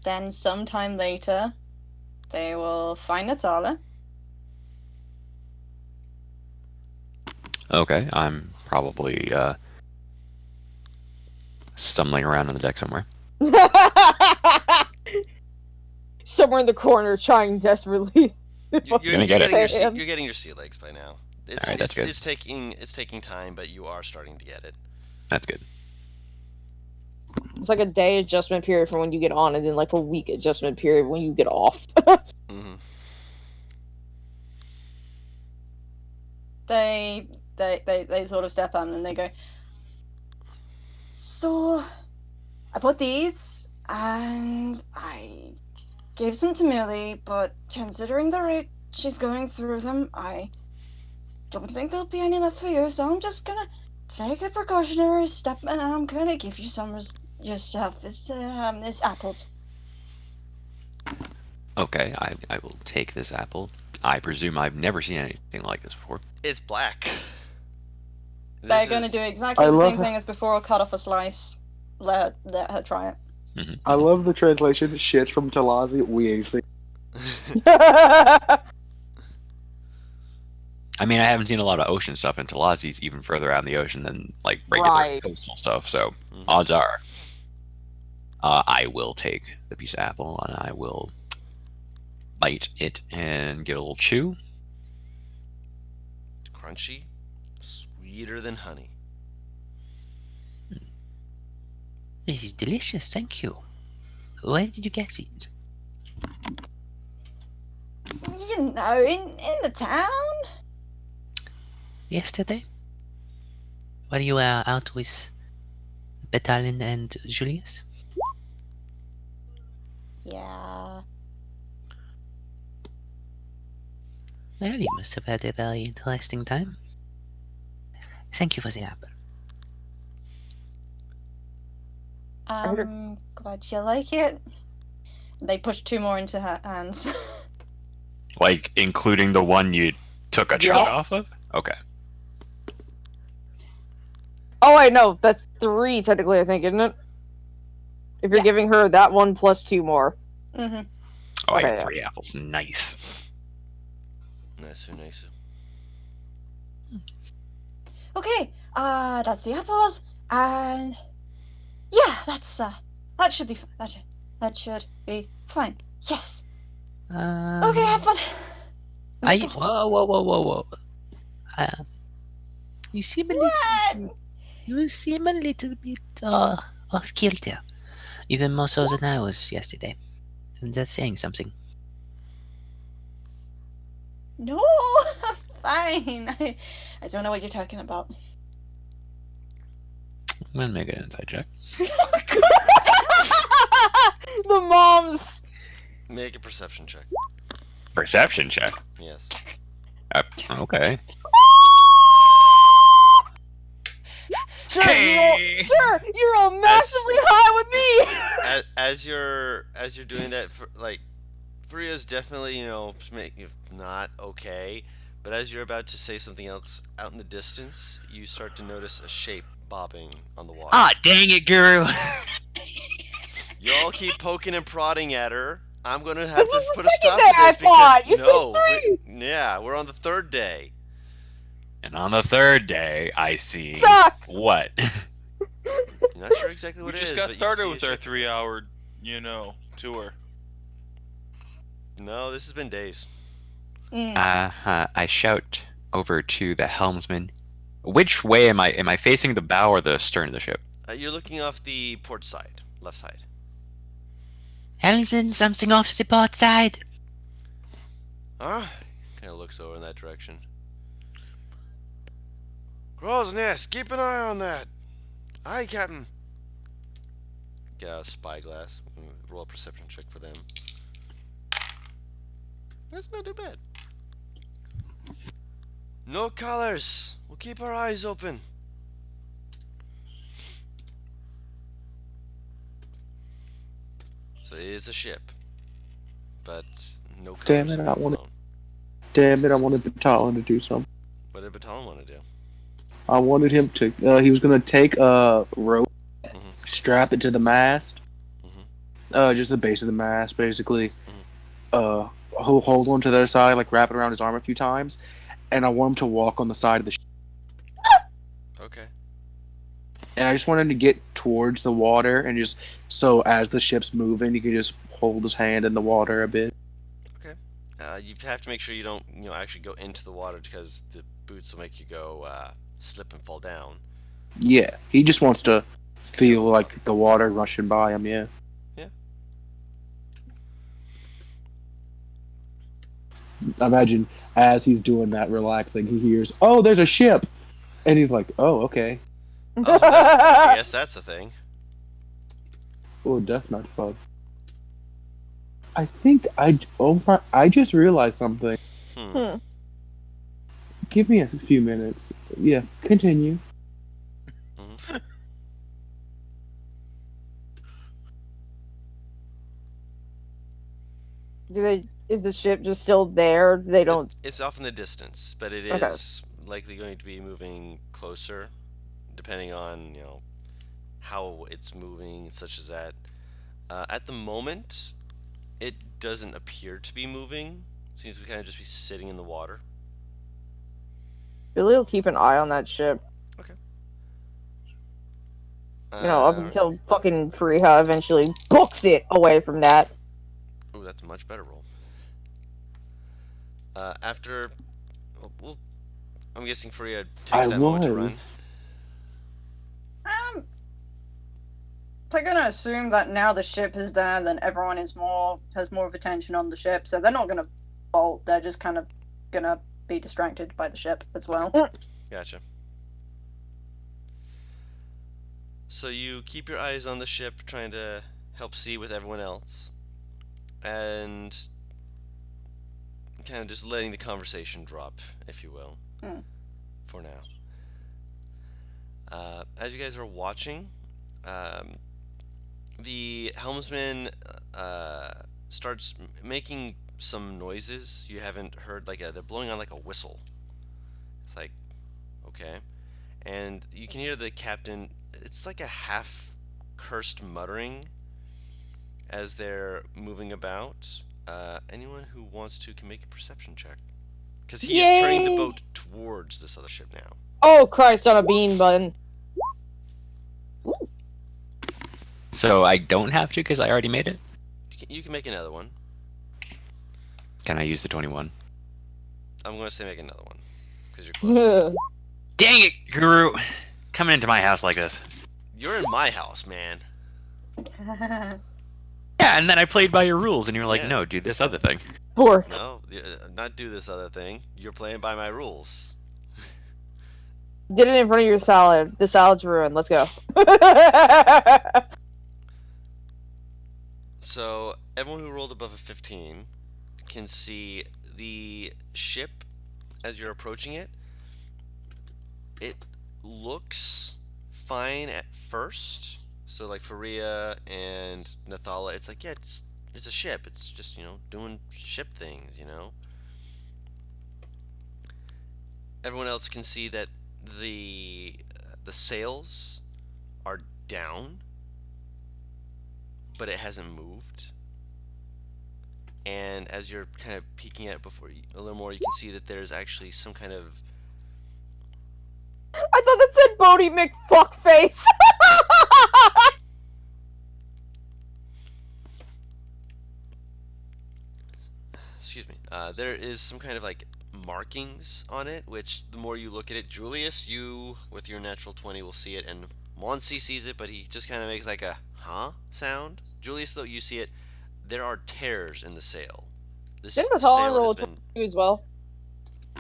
Speaker 8: Then sometime later, they will find Natala.
Speaker 5: Okay, I'm probably stumbling around on the deck somewhere.
Speaker 4: Somewhere in the corner, trying desperately.
Speaker 1: You're
Speaker 5: gonna get it.
Speaker 1: You're getting your sea legs by now.
Speaker 5: Alright, that's good.
Speaker 1: It's taking time, but you are starting to get it.
Speaker 5: That's good.
Speaker 4: It's like a day adjustment period for when you get on, and then like a week adjustment period when you get off.
Speaker 1: Mm-hmm.
Speaker 8: They sort of step on and they go, "So, I bought these, and I gave some to Millie, but considering the rate she's going through them, I don't think there'll be any left for you, so I'm just gonna take a precautionary step, and I'm gonna give you some yourself. It's apples."
Speaker 5: Okay, I will take this apple. I presume I've never seen anything like this before.
Speaker 1: It's black.
Speaker 8: They're gonna do exactly
Speaker 6: I
Speaker 8: the
Speaker 6: love
Speaker 8: same thing as before, cut off a slice, let her try it.
Speaker 6: I love the translation. Shit from Talazi. We ain't seen.
Speaker 5: I mean, I haven't seen a lot of ocean stuff, and Talazi's even further out in the ocean than like regular
Speaker 4: Right.
Speaker 5: coastal stuff. So
Speaker 1: Mhm.
Speaker 5: odds are, I will take the piece of apple and I will bite it and give it a little chew.
Speaker 1: Crunchy, sweeter than honey.
Speaker 9: This is delicious, thank you. Where did you get it?
Speaker 8: You know, in the town.
Speaker 9: Yesterday? While you were out with Betalin and Julius?
Speaker 8: Yeah.
Speaker 9: Well, you must have had a very interesting time. Thank you for the apple.
Speaker 8: I'm glad you like it. They push 2 more into her hands.
Speaker 5: Like including the one you took a chunk
Speaker 8: Yes.
Speaker 5: off of. Okay.
Speaker 4: Oh wait, no, that's 3 technically, I think, isn't it? If you're
Speaker 8: Yeah.
Speaker 4: giving her that one plus 2 more.
Speaker 8: Mm-hmm.
Speaker 5: Oh, I
Speaker 4: Okay,
Speaker 5: got
Speaker 4: yeah.
Speaker 5: 3 apples. Nice.
Speaker 1: Nice, nice.
Speaker 8: Okay, that's the apples, and yeah, that should be fine. That should be fine. Yes. Okay, have fun.
Speaker 9: Whoa. You seem a little...
Speaker 8: What?
Speaker 9: You seem a little bit off kilter. Even more so than I was yesterday. I'm just saying something.
Speaker 8: No, I'm fine. I don't know what you're talking about.
Speaker 5: I'm gonna make an inside check.
Speaker 4: The moms!
Speaker 1: Make a perception check.
Speaker 5: Perception check.
Speaker 1: Yes.
Speaker 5: Okay.
Speaker 4: Sure,
Speaker 5: Hey!
Speaker 4: you're all massively high with me!
Speaker 1: As you're doing that, like, Furia's definitely, not okay. But as you're about to say something else out in the distance, you start to notice a shape bobbing on the water.
Speaker 9: Ah, dang it, Guru!
Speaker 1: You all keep poking and prodding at her. I'm gonna have
Speaker 4: This
Speaker 1: to
Speaker 4: was the
Speaker 1: put a stop
Speaker 4: second
Speaker 1: to
Speaker 4: day, I
Speaker 1: this
Speaker 4: thought!
Speaker 1: because
Speaker 4: You said
Speaker 1: we're on the 3rd day.
Speaker 5: And on the 3rd day, I see
Speaker 4: Chuck!
Speaker 5: what?
Speaker 1: I'm not sure exactly
Speaker 3: We
Speaker 1: what it
Speaker 3: just
Speaker 1: is.
Speaker 3: got
Speaker 1: but you
Speaker 3: started
Speaker 1: see a
Speaker 3: with our
Speaker 1: shape.
Speaker 3: 3-hour, tour.
Speaker 1: No, this has been days.
Speaker 5: I shout over to the helmsman. Which way am I facing, the bow or the stern of the ship?
Speaker 1: You're looking off the port side, left side.
Speaker 9: Helmsman, something off the port side.
Speaker 1: Kind of looks over in that direction. Crow's Nest, keep an eye on that. Aye, Captain. Get out a spyglass. Roll a perception check for them. That's not too bad. No colors. We'll keep our eyes open. So it is a ship, but no colors.
Speaker 6: Damn it,
Speaker 1: have
Speaker 6: I
Speaker 1: been
Speaker 6: wanted-
Speaker 1: flown.
Speaker 6: Damn it, I wanted Batalon to do something.
Speaker 1: What did Batalon want to do?
Speaker 6: I wanted him to. He was gonna take a rope,
Speaker 1: Mhm.
Speaker 6: strap it to the mast,
Speaker 1: Mhm.
Speaker 6: just the base of the mast, basically. He'll hold on to the other side, like wrap it around his arm a few times, and I want him to walk on the side of the ship.
Speaker 1: Okay.
Speaker 6: And I just want him to get towards the water, and just so as the ship's moving, he can just hold his hand in the water a bit.
Speaker 1: You have to make sure you don't, actually go into the water because the boots will make you go slip and fall down.
Speaker 6: Yeah, he just wants to feel like the water rushing by him. Yeah.
Speaker 1: Yeah.
Speaker 6: Imagine as he's doing that, relaxing, he hears, "Oh, there's a ship," and he's like, "Oh, okay.
Speaker 1: Oh, I guess that's a thing.
Speaker 6: Oh, that's not fun." I think I just realized something.
Speaker 1: Hmm.
Speaker 6: Give me a few minutes. Yeah, continue.
Speaker 1: Mhm.
Speaker 4: Is the ship just still there? They don't.
Speaker 1: It's off in the distance, but it
Speaker 4: Okay.
Speaker 1: is likely going to be moving closer, depending on how it's moving, such as that. At the moment, it doesn't appear to be moving. Seems to kind of just be sitting in the water.
Speaker 4: Billy will keep an eye on that ship.
Speaker 1: Okay.
Speaker 4: Up until fucking Fariha eventually books it away from that.
Speaker 1: Oh, that's a much better roll. After, well, I'm guessing Freya takes that moment to run.
Speaker 8: They're gonna assume that now the ship is there, then everyone has more of attention on the ship, so they're not gonna bolt. They're just kind of gonna be distracted by the ship as well.
Speaker 1: Gotcha. So you keep your eyes on the ship, trying to help see with everyone else, and kind of just letting the conversation drop, if you will, for now. As you guys are watching, the helmsman starts making some noises you haven't heard. They're blowing on like a whistle. It's like, okay, and you can hear the captain. It's like a half cursed muttering as they're moving about. Anyone who wants to can make a perception check, because he is turning the boat towards this other ship now.
Speaker 4: Oh Christ on a bean button.
Speaker 5: So I don't have to because I already made it?
Speaker 1: You can make another one.
Speaker 5: Can I use the 21?
Speaker 1: I'm going to say make another one, because you're close.
Speaker 5: Dang it, Guru! Coming into my house like this.
Speaker 1: You're in my house, man.
Speaker 5: Yeah, and then I played by your rules, and you were like,
Speaker 1: Yeah.
Speaker 5: no, do this other thing.
Speaker 4: Bork.
Speaker 1: No, not do this other thing. You're playing by my rules.
Speaker 4: Did it in front of your salad. The salad's ruined. Let's go.
Speaker 1: So, everyone who rolled above a 15 can see the ship as you're approaching it. It looks fine at first. So, like Faria and Nathala, it's like, yeah, it's a ship. It's just, doing ship things, Everyone else can see that the sails are down, but it hasn't moved. And as you're kind of peeking at it a little more, you can see that there's actually some kind of...
Speaker 4: I thought that said Bodie McFuckface.
Speaker 1: Excuse me. There is some kind of like markings on it, which the more you look at it, Julius, you with your natural 20 will see it, and Monsi sees it, but he just kind of makes like a huh sound. Julius, though, you see it. There are tears in the sail. This
Speaker 4: Didn't
Speaker 1: sail
Speaker 4: Matal roll
Speaker 1: has
Speaker 4: a
Speaker 1: been
Speaker 4: 22 as well?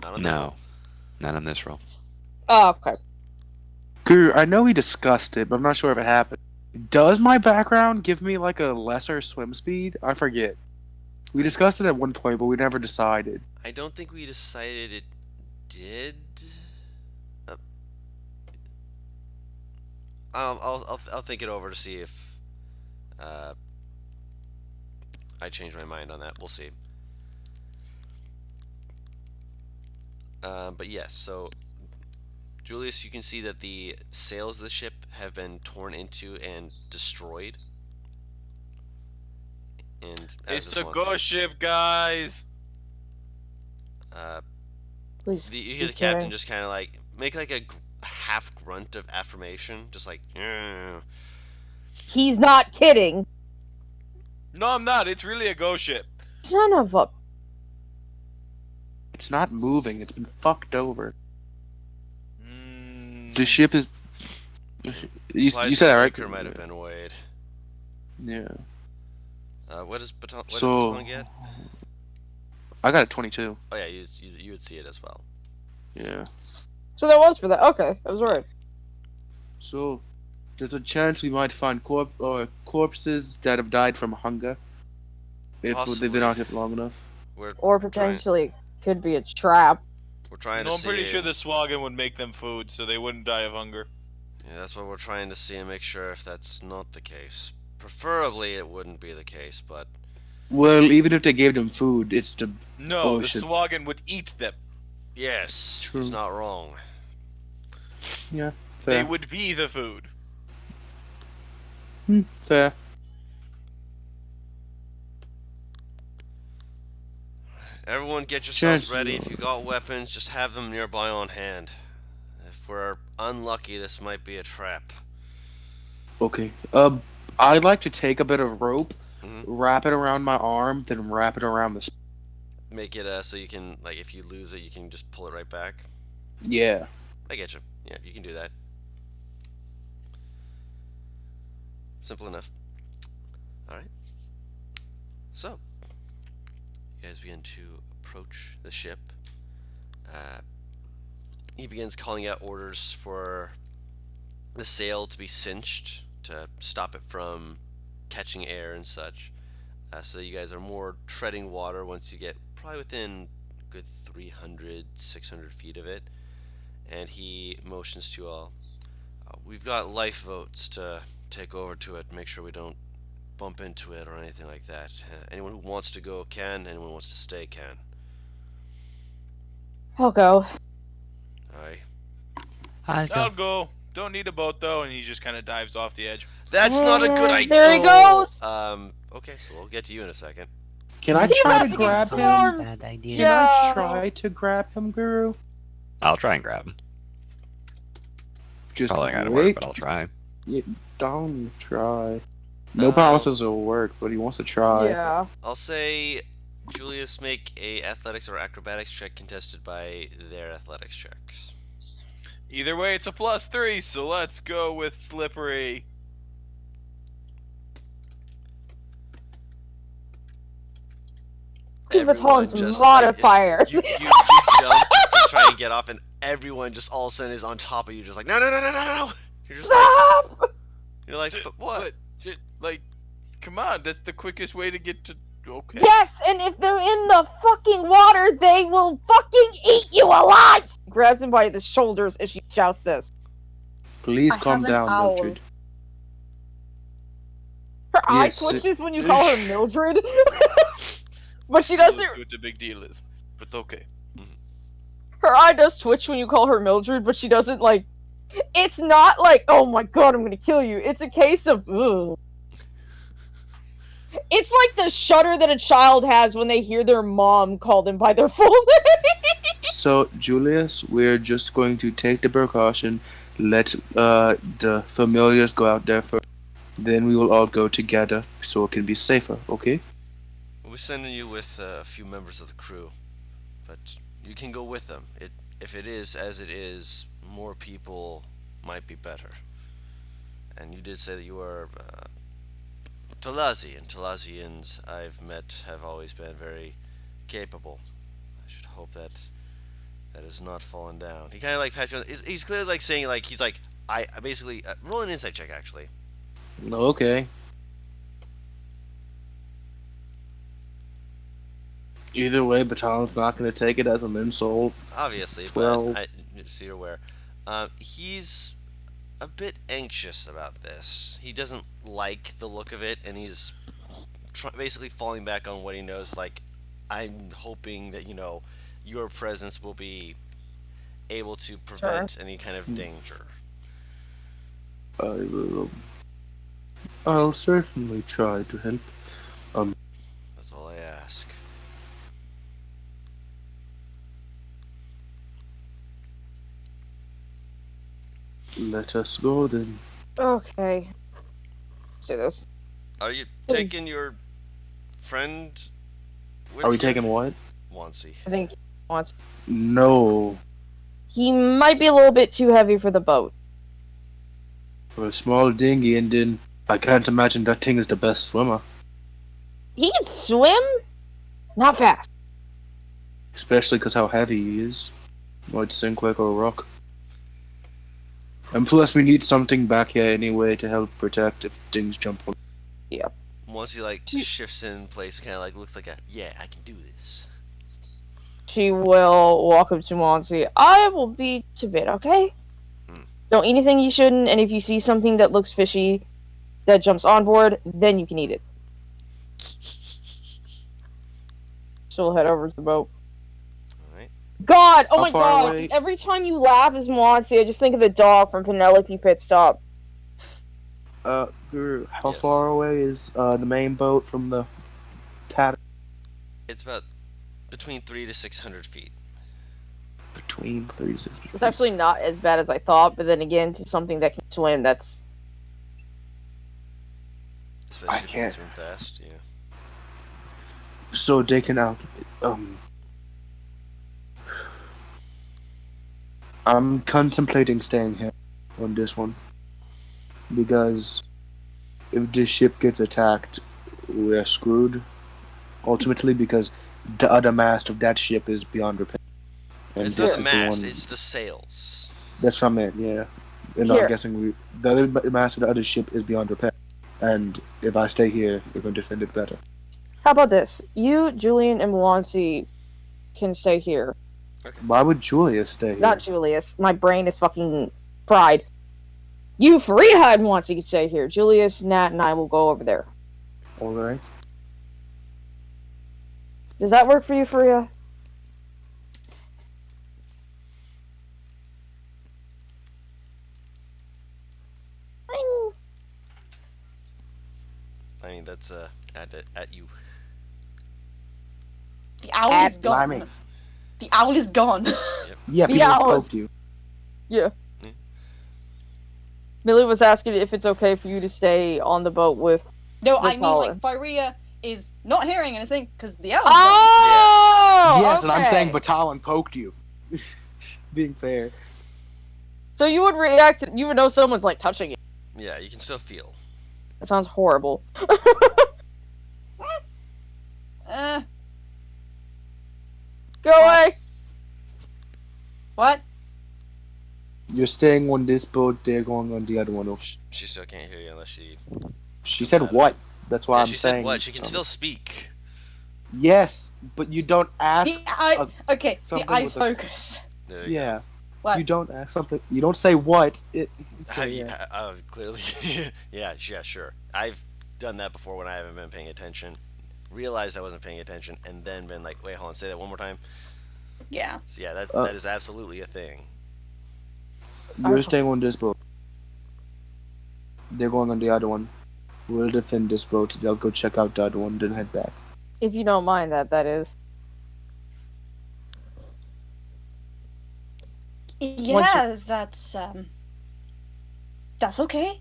Speaker 1: not on this
Speaker 5: No,
Speaker 1: one.
Speaker 5: not on this roll.
Speaker 4: Oh, okay.
Speaker 6: Guru, I know we discussed it, but I'm not sure if it happened. Does my background give me like a lesser swim speed? I forget. We discussed it at one point, but we never decided.
Speaker 1: I don't think we decided it did. I'll think it over to see if I change my mind on that. We'll see. But yes, so Julius, you can see that the sails of the ship have been torn into and destroyed. And as
Speaker 3: It's
Speaker 1: this
Speaker 3: a
Speaker 1: one
Speaker 3: ghost ship, guys.
Speaker 4: Please,
Speaker 1: you hear the
Speaker 4: please
Speaker 1: captain
Speaker 4: carry.
Speaker 1: just kind of like make like a half grunt of affirmation, just like.
Speaker 4: He's not kidding.
Speaker 3: No, I'm not. It's really a ghost ship.
Speaker 4: Son of a...
Speaker 6: It's not moving. It's been fucked over.
Speaker 3: Mm,
Speaker 6: The ship is. You
Speaker 1: Implies
Speaker 6: said that
Speaker 1: the
Speaker 6: right?
Speaker 1: anchor might have been weighed.
Speaker 6: Yeah.
Speaker 1: What did Baton get?
Speaker 6: I got a 22.
Speaker 1: Oh yeah, you would see it as well.
Speaker 6: Yeah.
Speaker 4: So that was for that. Okay, I was right.
Speaker 6: So, there's a chance we might find corpses that have died from hunger. If they've been out here long enough.
Speaker 4: Or potentially could be a trap.
Speaker 1: We're trying
Speaker 3: no,
Speaker 1: to
Speaker 3: I'm
Speaker 1: see.
Speaker 3: pretty sure the Swaggin would make them food, so they wouldn't die of hunger.
Speaker 1: Yeah, that's what we're trying to see and make sure if that's not the case. Preferably, it wouldn't be the case, but
Speaker 6: Well, even if they gave them food, it's the
Speaker 3: No,
Speaker 6: bullshit.
Speaker 3: the Swaggin would eat them.
Speaker 1: yes,
Speaker 6: True.
Speaker 1: he's not wrong.
Speaker 6: Yeah,
Speaker 3: They
Speaker 6: fair.
Speaker 3: would be the food.
Speaker 6: Fair.
Speaker 1: Everyone get yourselves
Speaker 6: Chancellor.
Speaker 1: ready. If you got weapons, just have them nearby on hand. If we're unlucky, this might be a trap.
Speaker 6: Okay. I'd like to take a bit of rope,
Speaker 1: Mhm.
Speaker 6: wrap it around my arm, then wrap it around the.
Speaker 1: Make it so you can, like, if you lose it, you can just pull it right back.
Speaker 6: Yeah.
Speaker 1: I get you. Yeah, you can do that. Simple enough. Alright. So, you guys begin to approach the ship. He begins calling out orders for the sail to be cinched to stop it from catching air and such. So you guys are more treading water once you get probably within a good 300, 600 feet of it. And he motions to you all. We've got lifeboats to take over to it, make sure we don't bump into it or anything like that. Anyone who wants to go can, anyone who wants to stay can.
Speaker 4: I'll go.
Speaker 1: Aye.
Speaker 3: I'll go. Don't need a boat though, and he just kind of dives off the edge.
Speaker 1: That's not a good idea.
Speaker 4: There he goes.
Speaker 1: Okay, so we'll get to you in a second.
Speaker 6: Can I
Speaker 4: He
Speaker 6: try
Speaker 4: about
Speaker 6: to
Speaker 4: to get
Speaker 6: grab
Speaker 4: swarmed.
Speaker 6: him?
Speaker 9: Bad idea.
Speaker 6: Can I try to grab him, Guru?
Speaker 5: I'll try and grab him.
Speaker 6: Just
Speaker 5: Probably not gonna work,
Speaker 6: wait.
Speaker 5: but I'll try.
Speaker 6: Don't try. No promises will work, but he wants to try.
Speaker 4: Yeah.
Speaker 1: I'll say Julius make a athletics or acrobatics check contested by their athletics checks.
Speaker 3: Either way, it's a +3, so let's go with slippery.
Speaker 4: Give
Speaker 1: Everyone
Speaker 4: Baton some
Speaker 1: just,
Speaker 4: modifiers.
Speaker 1: You jump to try and get off, and everyone just all of a sudden is on top of you, just like, no, no, no, no, no, no. You're just
Speaker 4: Stop!
Speaker 1: like, you're like, but what?
Speaker 3: But, like, come on, that's the quickest way to get to. Okay.
Speaker 4: Yes, and if they're in the fucking water, they will fucking eat you alive! Grabs him by the shoulders as she shouts this.
Speaker 6: Please
Speaker 8: I
Speaker 6: calm
Speaker 8: have an
Speaker 6: down,
Speaker 8: owl.
Speaker 6: Mildred.
Speaker 4: Her eye
Speaker 6: Yes,
Speaker 4: twitches when you call her Mildred. But she doesn't.
Speaker 3: Knows what the big deal is, but okay.
Speaker 4: Her eye does twitch when you call her Mildred, but she doesn't, like... It's not like, oh my god, I'm gonna kill you. It's a case of, ugh. It's like the shudder that a child has when they hear their mom call them by their full name.
Speaker 6: So, Julius, we're just going to take the precaution, let the familiars go out there first, then we will all go together so it can be safer, okay?
Speaker 1: We'll be sending you with a few members of the crew, but you can go with them. If it is as it is, more people might be better. And you did say that you were Talazi, and Talazians I've met have always been very capable. I should hope that has not fallen down. He kind of like pats you on. He's clearly like saying like he's like I basically roll an insight check actually.
Speaker 6: Okay. Either way, Batalion's not going to take it as an insult.
Speaker 1: Obviously,
Speaker 6: Well-
Speaker 1: but so you're aware. He's a bit anxious about this. He doesn't like the look of it, and he's basically falling back on what he knows. Like, I'm hoping that your presence will be able to prevent any kind of danger.
Speaker 6: I will. I'll certainly try to help.
Speaker 1: That's all I ask.
Speaker 6: Let us go then.
Speaker 4: Okay. Let's do this.
Speaker 1: Are you taking your friend with
Speaker 6: Are we
Speaker 1: you?
Speaker 6: taking what?
Speaker 1: Wansi.
Speaker 4: I think he wants.
Speaker 6: No.
Speaker 4: He might be a little bit too heavy for the boat.
Speaker 6: For a small dinghy, and then I can't imagine that thing is the best swimmer.
Speaker 4: He can swim? Not fast.
Speaker 6: Especially because how heavy he is. Might sink like a rock. And plus, we need something back here anyway to help protect if things jump on.
Speaker 1: Once he like shifts in place, kind of like looks like yeah, I can do this.
Speaker 4: She will walk up to Monty. I will be to bed, okay? Don't eat anything you shouldn't, and if you see something that looks fishy that jumps on board, then you can eat it. She'll head over to the boat.
Speaker 1: Alright.
Speaker 4: God! Oh
Speaker 6: How
Speaker 4: my
Speaker 6: far
Speaker 4: god!
Speaker 6: away?
Speaker 4: Every time you laugh as Monty, I just think of the dog from Penelope Pit Stop.
Speaker 6: Guru, how
Speaker 1: Yes.
Speaker 6: far away is the main boat from the cat?
Speaker 1: It's about between 300 to 600 feet.
Speaker 6: Between 36.
Speaker 4: It's actually not as bad as I thought, but then again, to something that can swim, that's...
Speaker 1: Especially if you can
Speaker 6: can't.
Speaker 1: swim fast, yeah.
Speaker 6: So they can out. I'm contemplating staying here on this one because if this ship gets attacked, we're screwed. Ultimately, because the other mast of that ship is beyond repair. And
Speaker 1: It's
Speaker 6: this
Speaker 1: not the
Speaker 6: is
Speaker 1: mast,
Speaker 6: one.
Speaker 1: it's the sails.
Speaker 6: That's what I meant. Yeah, and
Speaker 4: Here.
Speaker 6: I'm guessing the other mast of the other ship is beyond repair. And if I stay here, we're going to defend it better.
Speaker 4: How about this? You, Julian, and Melancy can stay here.
Speaker 6: Why would Julius stay here?
Speaker 4: Not Julius. My brain is fucking fried. You, Fareeha, and Melancy can stay here. Julius, Nat, and I will go over there.
Speaker 6: All right.
Speaker 4: Does that work for you, Fareeha?
Speaker 1: I mean, that's at you.
Speaker 8: The owl is gone.
Speaker 6: Blimey.
Speaker 8: The owl is gone.
Speaker 6: Yeah, people
Speaker 4: Yeah,
Speaker 6: poked you.
Speaker 4: Yeah.
Speaker 1: Hmm.
Speaker 4: Millie was asking if it's okay for you to stay on the boat with...
Speaker 8: No, I mean,
Speaker 4: Natalia.
Speaker 8: like, Firea is not hearing anything because the owl is
Speaker 4: Oh!
Speaker 6: Yes, and I'm
Speaker 4: okay.
Speaker 6: saying Batalon poked you. Being fair.
Speaker 4: So you would react, you would know someone's, like, touching you.
Speaker 1: Yeah, you can still feel.
Speaker 4: That sounds horrible.
Speaker 8: gone.
Speaker 4: Go away!
Speaker 8: What?
Speaker 6: You're staying on this boat, they're going on the other one. Oh,
Speaker 1: She still can't hear you unless she.
Speaker 6: she said what? That's why
Speaker 1: Yeah,
Speaker 6: I'm
Speaker 1: she
Speaker 6: saying.
Speaker 1: said what? She can still speak.
Speaker 6: Yes, but you don't ask.
Speaker 8: The eye. Okay, the
Speaker 6: something
Speaker 8: eyes
Speaker 6: with a-
Speaker 8: focus.
Speaker 1: There you
Speaker 6: Yeah.
Speaker 8: What?
Speaker 6: You don't ask something. You don't say what.
Speaker 1: go. Have you?
Speaker 6: yeah.
Speaker 1: Clearly. Yeah, sure. I've done that before when I haven't been paying attention. Realized I wasn't paying attention, and then been like, wait, hold on, say that one more time.
Speaker 8: Yeah.
Speaker 1: So yeah, that is absolutely a thing.
Speaker 6: You're staying on this boat. They're going on the other one. We'll defend this boat. They'll go check out the other one, then head back.
Speaker 4: If you don't mind that is.
Speaker 8: Yeah, that's okay.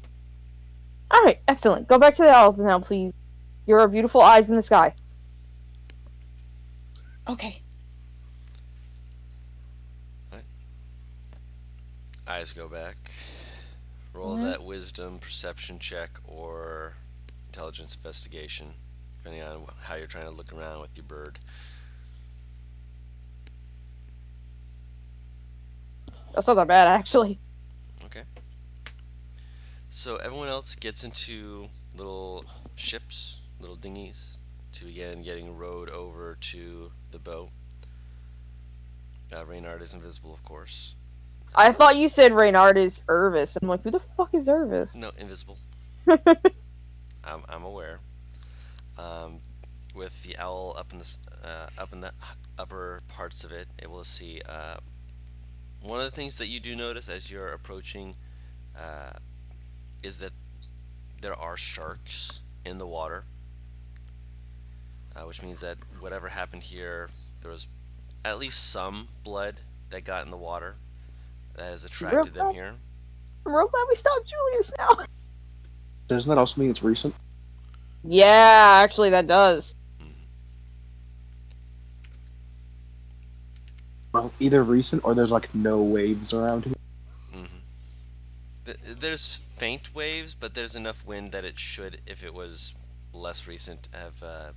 Speaker 4: Alright, excellent. Go back to the owl now, please. Your beautiful eyes in the sky.
Speaker 8: Okay.
Speaker 1: Eyes go back. Roll that wisdom perception check or intelligence investigation, depending on how you're trying to look around with your bird.
Speaker 4: That's not that bad, actually.
Speaker 1: Okay. So everyone else gets into little ships, little dinghies, to begin getting rowed over to the boat. Reynard is invisible, of course.
Speaker 4: I thought you said Reynard is Irvis. I'm like, who the fuck is Irvis?
Speaker 1: No, invisible. I'm aware. With the owl up in the upper parts of it, able to see. One of the things that you do notice as you're approaching is that there are sharks in the water, which means that whatever happened here, there was at least some blood that got in the water that has attracted them here.
Speaker 4: I'm real glad we stopped Julius now.
Speaker 6: Doesn't that also mean it's recent?
Speaker 4: Yeah, actually that does.
Speaker 6: Well, either recent or there's like no waves around here.
Speaker 1: There's faint waves, but there's enough wind that it should, if it was less recent, have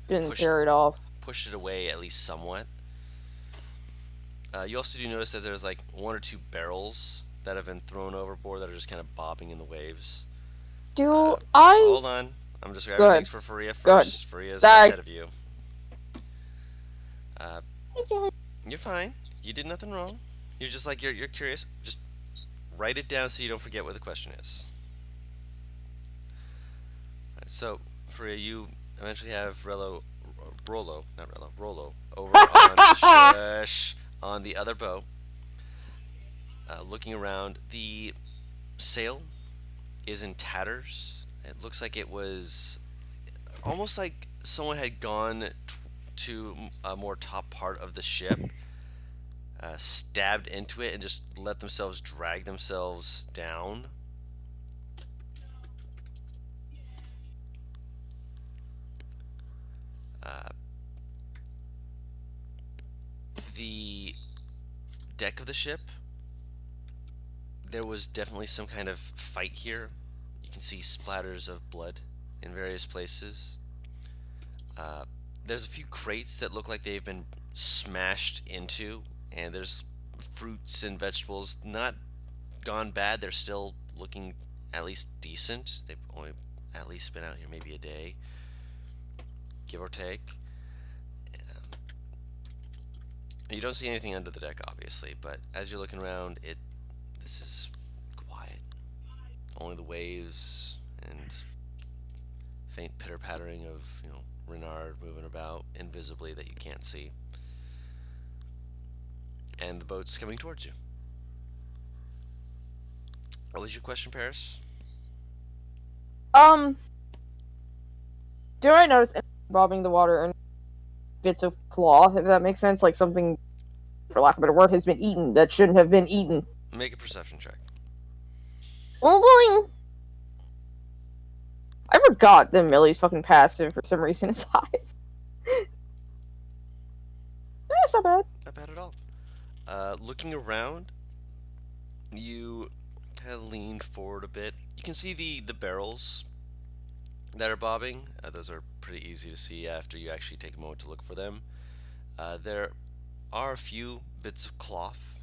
Speaker 4: Been carried off.
Speaker 1: pushed it away at least somewhat. You also do notice that there's like one or two barrels that have been thrown overboard that are just kind of bobbing in the waves.
Speaker 4: Do I...
Speaker 1: Hold on. I'm just grabbing things for Farea first. Farea's
Speaker 4: Sorry.
Speaker 1: ahead of you. You're fine. You did nothing wrong. You're just like, you're curious. Just write it down so you don't forget what the question is. Alright, so, Farea, you eventually have Rollo over on on the other boat, looking around. The sail is in tatters. It looks like it was almost like someone had gone to a more top part of the ship, stabbed into it, and just let themselves drag themselves down. The deck of the ship, there was definitely some kind of fight here. You can see splatters of blood in various places. There's a few crates that look like they've been smashed into, and there's fruits and vegetables not gone bad. They're still looking at least decent. They've only at least been out here maybe a day, give or take. You don't see anything under the deck, obviously, but as you're looking around, this is quiet. Only the waves and faint pitter-pattering of, Renard moving about invisibly that you can't see. And the boat's coming towards you. What was your question, Paris?
Speaker 4: Do I notice anything bobbing the water and bits of cloth, if that makes sense? Like something, for lack of a better word, has been eaten that shouldn't have been eaten.
Speaker 1: Make a perception check.
Speaker 4: Oh boy! I forgot that Millie's fucking passive for some reason aside. That's not bad.
Speaker 1: Not bad at all. Looking around, you kind of lean forward a bit. You can see the barrels that are bobbing. Those are pretty easy to see after you actually take a moment to look for them. There are a few bits of cloth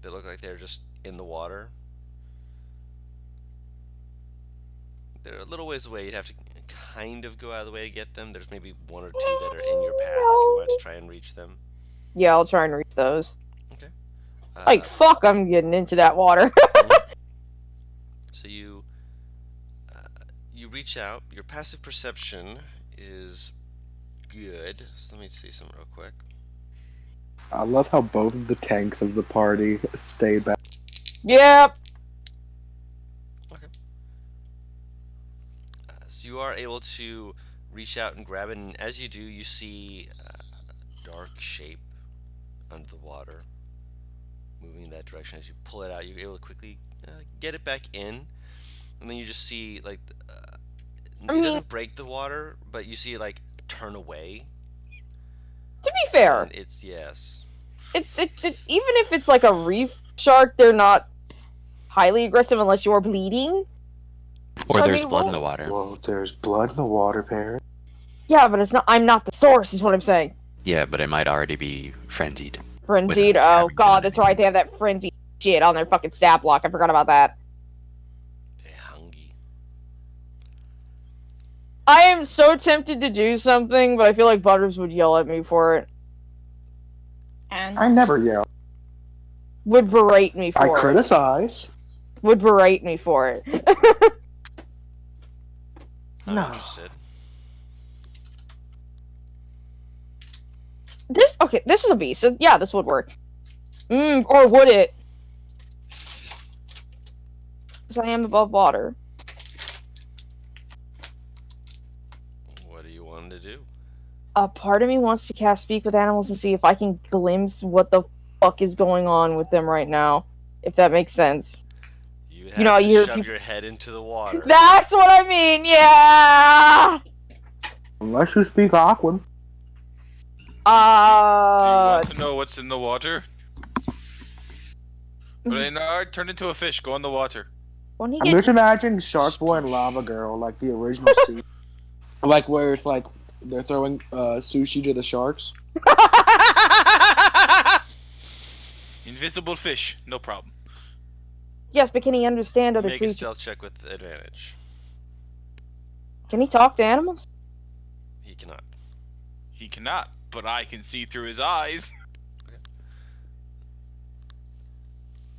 Speaker 1: that look like they're just in the water. They're a little ways away. You'd have to kind of go out of the way to get them. There's maybe one or two that are in your path if you want to try and reach them.
Speaker 4: Yeah, I'll try and reach those.
Speaker 1: Okay.
Speaker 4: Fuck, I'm getting into that water.
Speaker 1: So you reach out. Your passive perception is good. So let me see something real quick.
Speaker 6: I love how both of the tanks of the party stay back.
Speaker 4: Yep.
Speaker 1: Okay. So you are able to reach out and grab it, and as you do, you see a dark shape under the water moving in that direction. As you pull it out, you're able to quickly get it back in, and then you just see like it doesn't break the water, but you see it like turn away.
Speaker 4: To be fair,
Speaker 1: And it's yes.
Speaker 4: even if it's like a reef shark, they're not highly aggressive unless you're bleeding.
Speaker 5: Or
Speaker 4: I
Speaker 5: there's
Speaker 4: mean,
Speaker 5: blood in
Speaker 4: well-
Speaker 5: the water.
Speaker 6: Well, there's blood in the water, Paris.
Speaker 4: Yeah, but it's not. I'm not the source, is what I'm saying.
Speaker 5: Yeah, but it might already be frenzied.
Speaker 4: Frenzied.
Speaker 5: Without
Speaker 4: Oh
Speaker 5: having
Speaker 4: god,
Speaker 5: done
Speaker 4: that's right. They have that frenzied shit on their fucking stat block. I forgot about that.
Speaker 1: They're hungry.
Speaker 4: I am so tempted to do something, but I feel like Butters would yell at me for it.
Speaker 8: And
Speaker 6: I never yell.
Speaker 4: Would berate me for
Speaker 6: I
Speaker 4: it.
Speaker 6: criticize.
Speaker 4: Would berate me for it.
Speaker 1: I'm
Speaker 6: No.
Speaker 1: interested.
Speaker 4: This is a beast, so yeah, this would work. Or would it? Because I am above water.
Speaker 1: What do you want to do?
Speaker 4: A part of me wants to cast Speak with Animals and see if I can glimpse what the fuck is going on with them right now. If that makes sense.
Speaker 1: You have
Speaker 4: know,
Speaker 1: to
Speaker 4: you're-
Speaker 1: shove your head into the water.
Speaker 4: That's what I mean, yeah!
Speaker 6: Unless you speak Aquan.
Speaker 3: Do you want to know what's in the water? Reynard, turn into a fish. Go in the water.
Speaker 4: When he
Speaker 6: I'm
Speaker 4: gets
Speaker 6: just imagining Shark Boy and Lava Girl, like the original scene. Like where it's like they're throwing sushi to the sharks.
Speaker 3: Invisible fish, no problem.
Speaker 4: Yes, but can he understand other
Speaker 1: Make a
Speaker 4: creatures?
Speaker 1: stealth check with advantage.
Speaker 4: Can he talk to animals?
Speaker 1: He cannot.
Speaker 3: He cannot, but I can see through his eyes.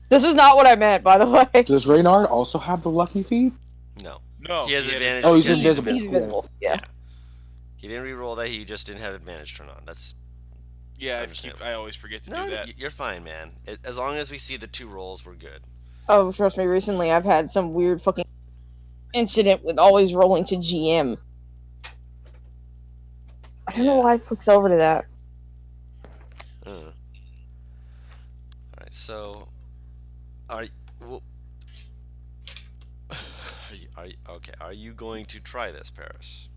Speaker 4: This is not what I meant, by the way.
Speaker 6: Does Reynard also have the lucky feat?
Speaker 1: No.
Speaker 3: No.
Speaker 1: He has advantage.
Speaker 6: Oh, he's
Speaker 1: because
Speaker 6: invisible.
Speaker 4: He's invisible. Yeah.
Speaker 1: He didn't re-roll that. He just didn't have advantage turned on. That's
Speaker 3: Yeah,
Speaker 1: Understandable.
Speaker 3: I always forget to
Speaker 1: no.
Speaker 3: do that.
Speaker 1: You're fine, man. As long as we see the two rolls, we're good.
Speaker 4: Oh, trust me, recently I've had some weird fucking incident with always rolling to GM. I don't know why it flicks over to that.
Speaker 1: All right. So, are y- well, okay? Are you going to try this, Paris?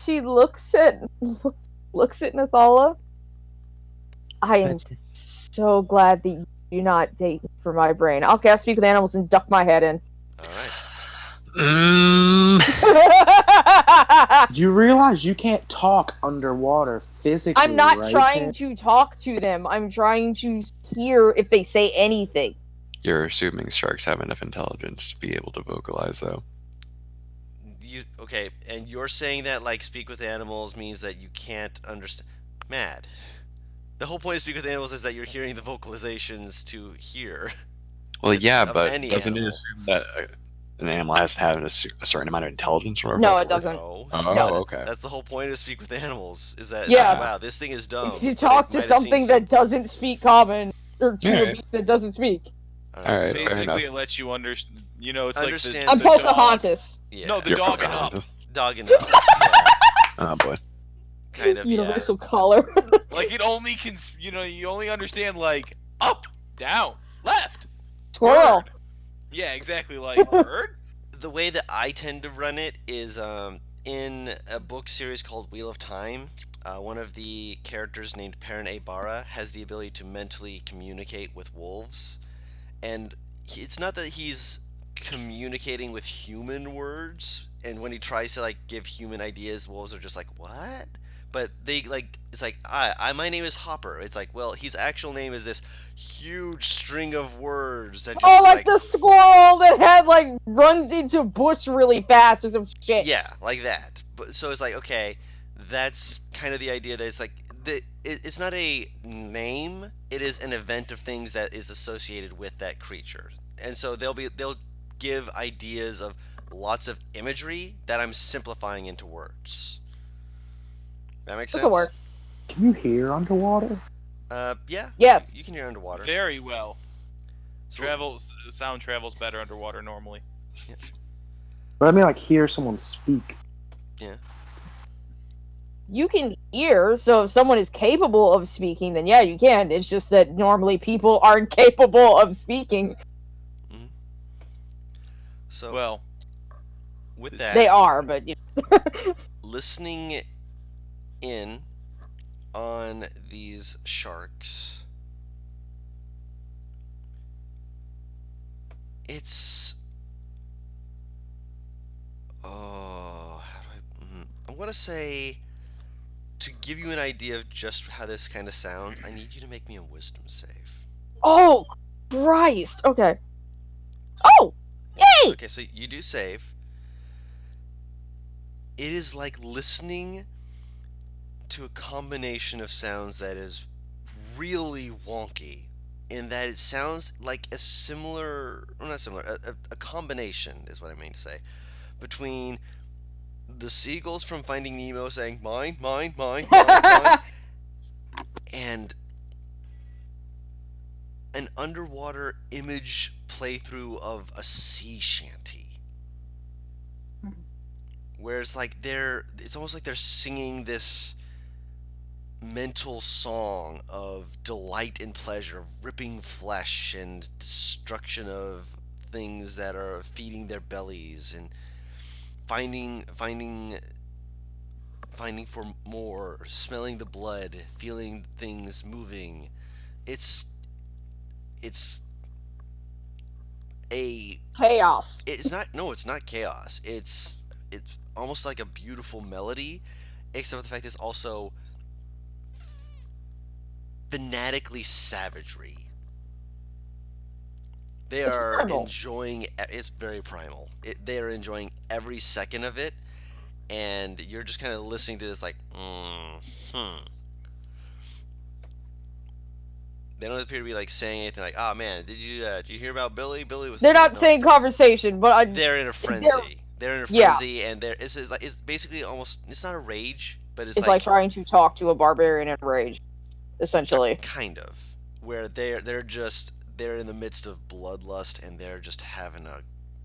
Speaker 4: She looks at Nathala. I am
Speaker 9: But
Speaker 4: so glad that you do not date me for my brain. I'll cast Speak with Animals and duck my head in.
Speaker 1: All right.
Speaker 6: You realize you can't talk underwater physically,
Speaker 4: I'm not
Speaker 6: right,
Speaker 4: trying
Speaker 6: Pam?
Speaker 4: to talk to them. I'm trying to hear if they say anything.
Speaker 5: You're assuming sharks have enough intelligence to be able to vocalize, though.
Speaker 1: Okay? And you're saying that like speak with animals means that you can't understand. Mad. The whole point of speak with animals is that you're hearing the vocalizations to hear.
Speaker 5: Well, yeah,
Speaker 1: Of
Speaker 5: but
Speaker 1: any
Speaker 5: doesn't
Speaker 1: animal.
Speaker 5: it assume that an animal has to have a certain amount of intelligence in order to
Speaker 4: No,
Speaker 5: vocal?
Speaker 4: it doesn't.
Speaker 1: No.
Speaker 5: Oh,
Speaker 4: No.
Speaker 5: okay.
Speaker 1: That's the whole point of speak with animals. Is that
Speaker 4: Yeah.
Speaker 1: wow, this thing is dumb.
Speaker 4: It's to
Speaker 1: but
Speaker 4: talk
Speaker 1: it
Speaker 4: to
Speaker 1: might have seen
Speaker 4: something that doesn't speak common, or to a
Speaker 5: Alright.
Speaker 4: beast that doesn't speak.
Speaker 1: All
Speaker 5: Alright,
Speaker 1: so
Speaker 5: fair enough.
Speaker 3: Basically, it lets you understand. You know, it's
Speaker 1: understand.
Speaker 4: I'm
Speaker 3: like the dog.
Speaker 4: Pocahontas.
Speaker 1: Yeah.
Speaker 3: No, the
Speaker 5: You're
Speaker 3: dog and up.
Speaker 5: Pocahontas.
Speaker 1: Dog and dog. Yeah.
Speaker 5: Oh boy.
Speaker 1: Kind of.
Speaker 4: Universal color.
Speaker 3: Like it only can, you only understand like up, down, left,
Speaker 4: Squirrel.
Speaker 3: bird. Yeah, exactly. Like bird.
Speaker 1: The way that I tend to run it is in a book series called Wheel of Time. One of the characters named Perrin Abara has the ability to mentally communicate with wolves, and it's not that he's communicating with human words, and when he tries to like give human ideas, wolves are just like, what? But they like, it's like, my name is Hopper. It's like, well, his actual name is this huge string of words that just
Speaker 4: Oh, like the squirrel that runs into bush really fast or some shit.
Speaker 1: yeah, like that. But so it's like, okay, that's kind of the idea that it's like it's not a name, it is an event of things that is associated with that creature. And so they'll give ideas of lots of imagery that I'm simplifying into words. That makes sense?
Speaker 4: This'll work.
Speaker 6: Can you hear underwater?
Speaker 1: Yeah.
Speaker 4: Yes.
Speaker 1: You can hear underwater.
Speaker 3: Very well.
Speaker 1: So-
Speaker 3: Sound travels better underwater normally.
Speaker 6: But I mean, like, hear someone speak.
Speaker 1: Yeah.
Speaker 4: You can hear, so if someone is capable of speaking, then yeah, you can. It's just that normally people aren't capable of speaking.
Speaker 1: So
Speaker 3: Well,
Speaker 1: with that,
Speaker 4: They are, but
Speaker 1: listening in on these sharks, it's I'm gonna say, to give you an idea of just how this kind of sounds, I need you to make me a wisdom save.
Speaker 4: oh, Christ. Okay. Oh, yay!
Speaker 1: Okay, so you do save. It is like listening to a combination of sounds that is really wonky, in that it sounds like a similar, well, not similar, a combination is what I mean to say, between the seagulls from Finding Nemo saying mine, mine, mine, mine, mine, and an underwater image playthrough of a sea shanty. Where it's like it's almost like they're singing this mental song of delight and pleasure, of ripping flesh and destruction of things that are feeding their bellies, and finding for more, smelling the blood, feeling things moving. It's a
Speaker 4: Chaos.
Speaker 1: it's not chaos. It's almost like a beautiful melody, except for the fact that it's also fanatically savagery. They are
Speaker 4: primal.
Speaker 1: enjoying. It's very primal. They are enjoying every second of it, and you're just kind of listening to this like, They don't appear to be like saying anything like, "Oh man, did you hear about Billy? Billy was."
Speaker 4: They're not
Speaker 1: No.
Speaker 4: saying conversation, but
Speaker 1: They're in a frenzy. They're in a
Speaker 4: Yeah.
Speaker 1: frenzy, and it's basically almost. It's not a rage, but it's
Speaker 4: it's like trying to talk to a barbarian in rage, essentially.
Speaker 1: kind of, where they're in the midst of bloodlust, and they're just having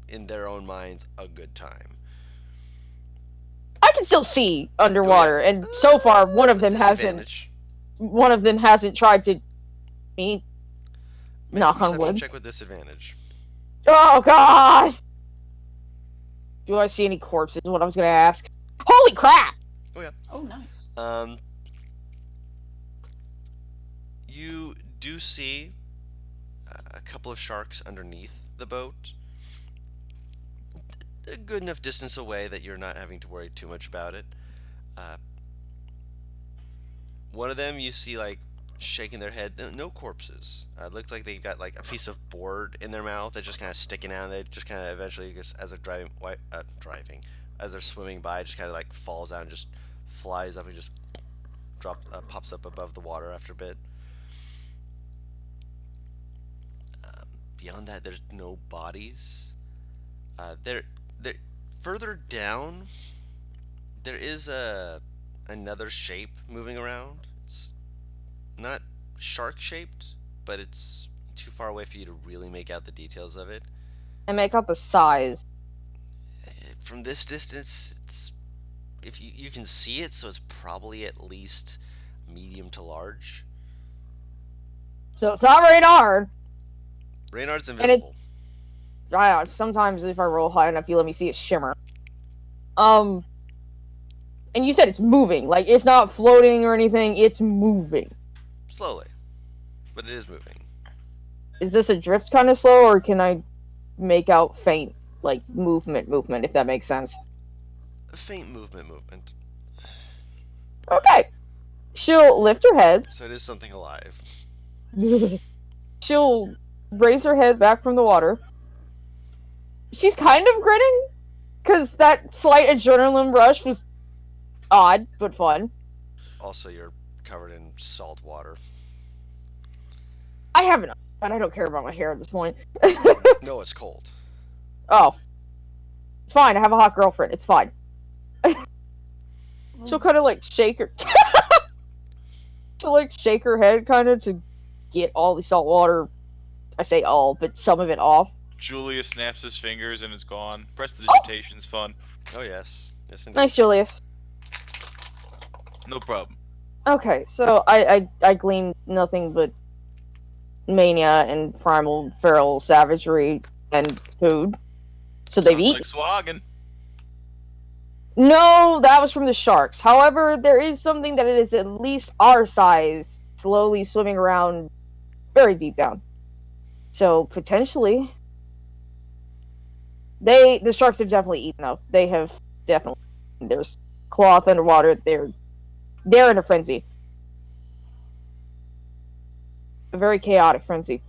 Speaker 1: in their own minds, a good time.
Speaker 4: can still see underwater, and so far one of them hasn't tried to me.
Speaker 1: Make
Speaker 4: Knock
Speaker 1: a
Speaker 4: on
Speaker 1: perception
Speaker 4: wood.
Speaker 1: check with disadvantage.
Speaker 4: Oh god! Do I see any corpses? Is what I was gonna ask. Holy crap!
Speaker 8: Oh, nice.
Speaker 1: You do see a couple of sharks underneath the boat. A good enough distance away that you're not having to worry too much about it. One of them you see like shaking their head. No corpses. It looked like they've got like a piece of board in their mouth that's just kind of sticking out. And they just kind of eventually, just as they're driving, as they're swimming by, just kind of like falls out and just flies up and just pops up above the water after a bit. Beyond that, there's no bodies. They're further down. There is another shape moving around. It's not shark shaped, but it's too far away for you to really make out the details of it.
Speaker 4: And make out the size.
Speaker 1: From this distance, it's if you can see it, so it's probably at least medium to large.
Speaker 4: So it's not Reynard.
Speaker 1: Reynard's
Speaker 4: And
Speaker 1: invisible.
Speaker 4: it's sometimes if I roll high enough, you let me see it shimmer. And you said it's moving. Like, it's not floating or anything. It's moving.
Speaker 1: Slowly, but it is moving.
Speaker 4: Is this a drift kind of slow, or can I make out faint, like, movement, if that makes sense?
Speaker 1: A faint movement.
Speaker 4: Okay. She'll lift her head.
Speaker 1: So it is something alive.
Speaker 4: She'll raise her head back from the water. She's kind of grinning, because that slight adrenaline rush was odd, but fun.
Speaker 1: Also, you're covered in salt water.
Speaker 4: I haven't, and I don't care about my hair at this point.
Speaker 1: No, it's cold.
Speaker 4: Oh. It's fine, I have a hot girlfriend, it's fine. She'll kind of, like, shake her... She'll, like, shake her head, kind of, to get all the salt water... I say all, but some of it off.
Speaker 3: Julius snaps his fingers and it's gone. Prestidigitation's fun.
Speaker 1: Oh yes, yes indeed.
Speaker 4: Nice, Julius.
Speaker 3: No problem.
Speaker 4: Okay, so I gleaned nothing but mania and primal feral savagery and food. So they've
Speaker 3: Sounds
Speaker 4: eaten.
Speaker 3: like swaggin'.
Speaker 4: No, that was from the sharks. However, there is something that is at least our size, slowly swimming around very deep down. So potentially, the sharks have definitely eaten up. They have definitely. There's cloth underwater. They're in a frenzy. A very chaotic frenzy.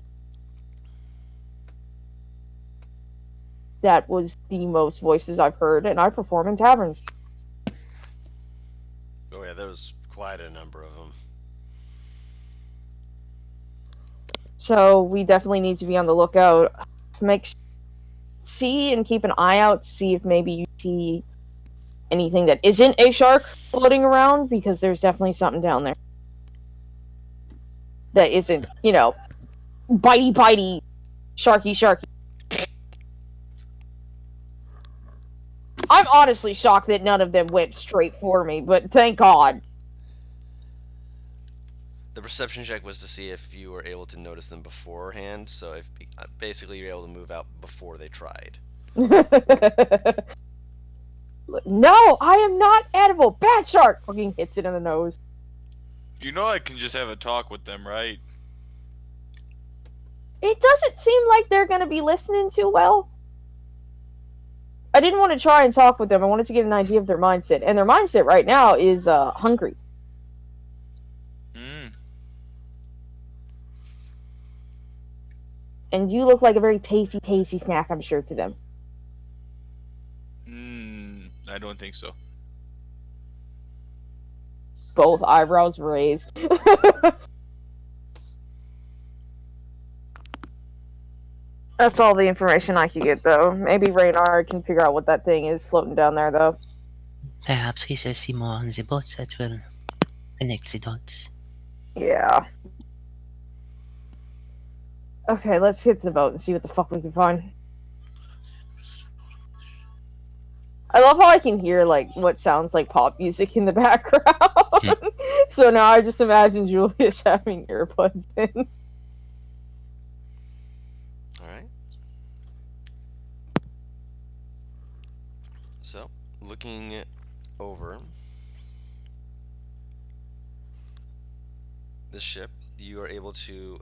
Speaker 4: That was the most voices I've heard, and I perform in taverns.
Speaker 1: Oh yeah, there was quite a number of them.
Speaker 4: So we definitely need to be on the lookout. See and keep an eye out to see if maybe you see anything that isn't a shark floating around, because there's definitely something down there that isn't, bitey, sharky. I'm honestly shocked that none of them went straight for me, but thank God.
Speaker 1: The perception check was to see if you were able to notice them beforehand, so if basically you're able to move out before they tried.
Speaker 4: No, I am not edible. Bad shark! Fucking hits it in the nose.
Speaker 3: You know I can just have a talk with them, right?
Speaker 4: It doesn't seem like they're gonna be listening too well. I didn't want to try and talk with them. I wanted to get an idea of their mindset. And their mindset right now is hungry. And you look like a very tasty snack, I'm sure, to them.
Speaker 3: I don't think so.
Speaker 4: Both eyebrows raised. That's all the information I could get, though. Maybe Reynard can figure out what that thing is floating down there, though.
Speaker 9: Perhaps he shall see more on the boat that will connect the dots.
Speaker 4: Yeah. Okay, let's get to the boat and see what the fuck we can find. I love how I can hear like what sounds like pop music in the background. So now I just imagine Julius having earbuds in.
Speaker 1: All right. So, looking over the ship, you are able to.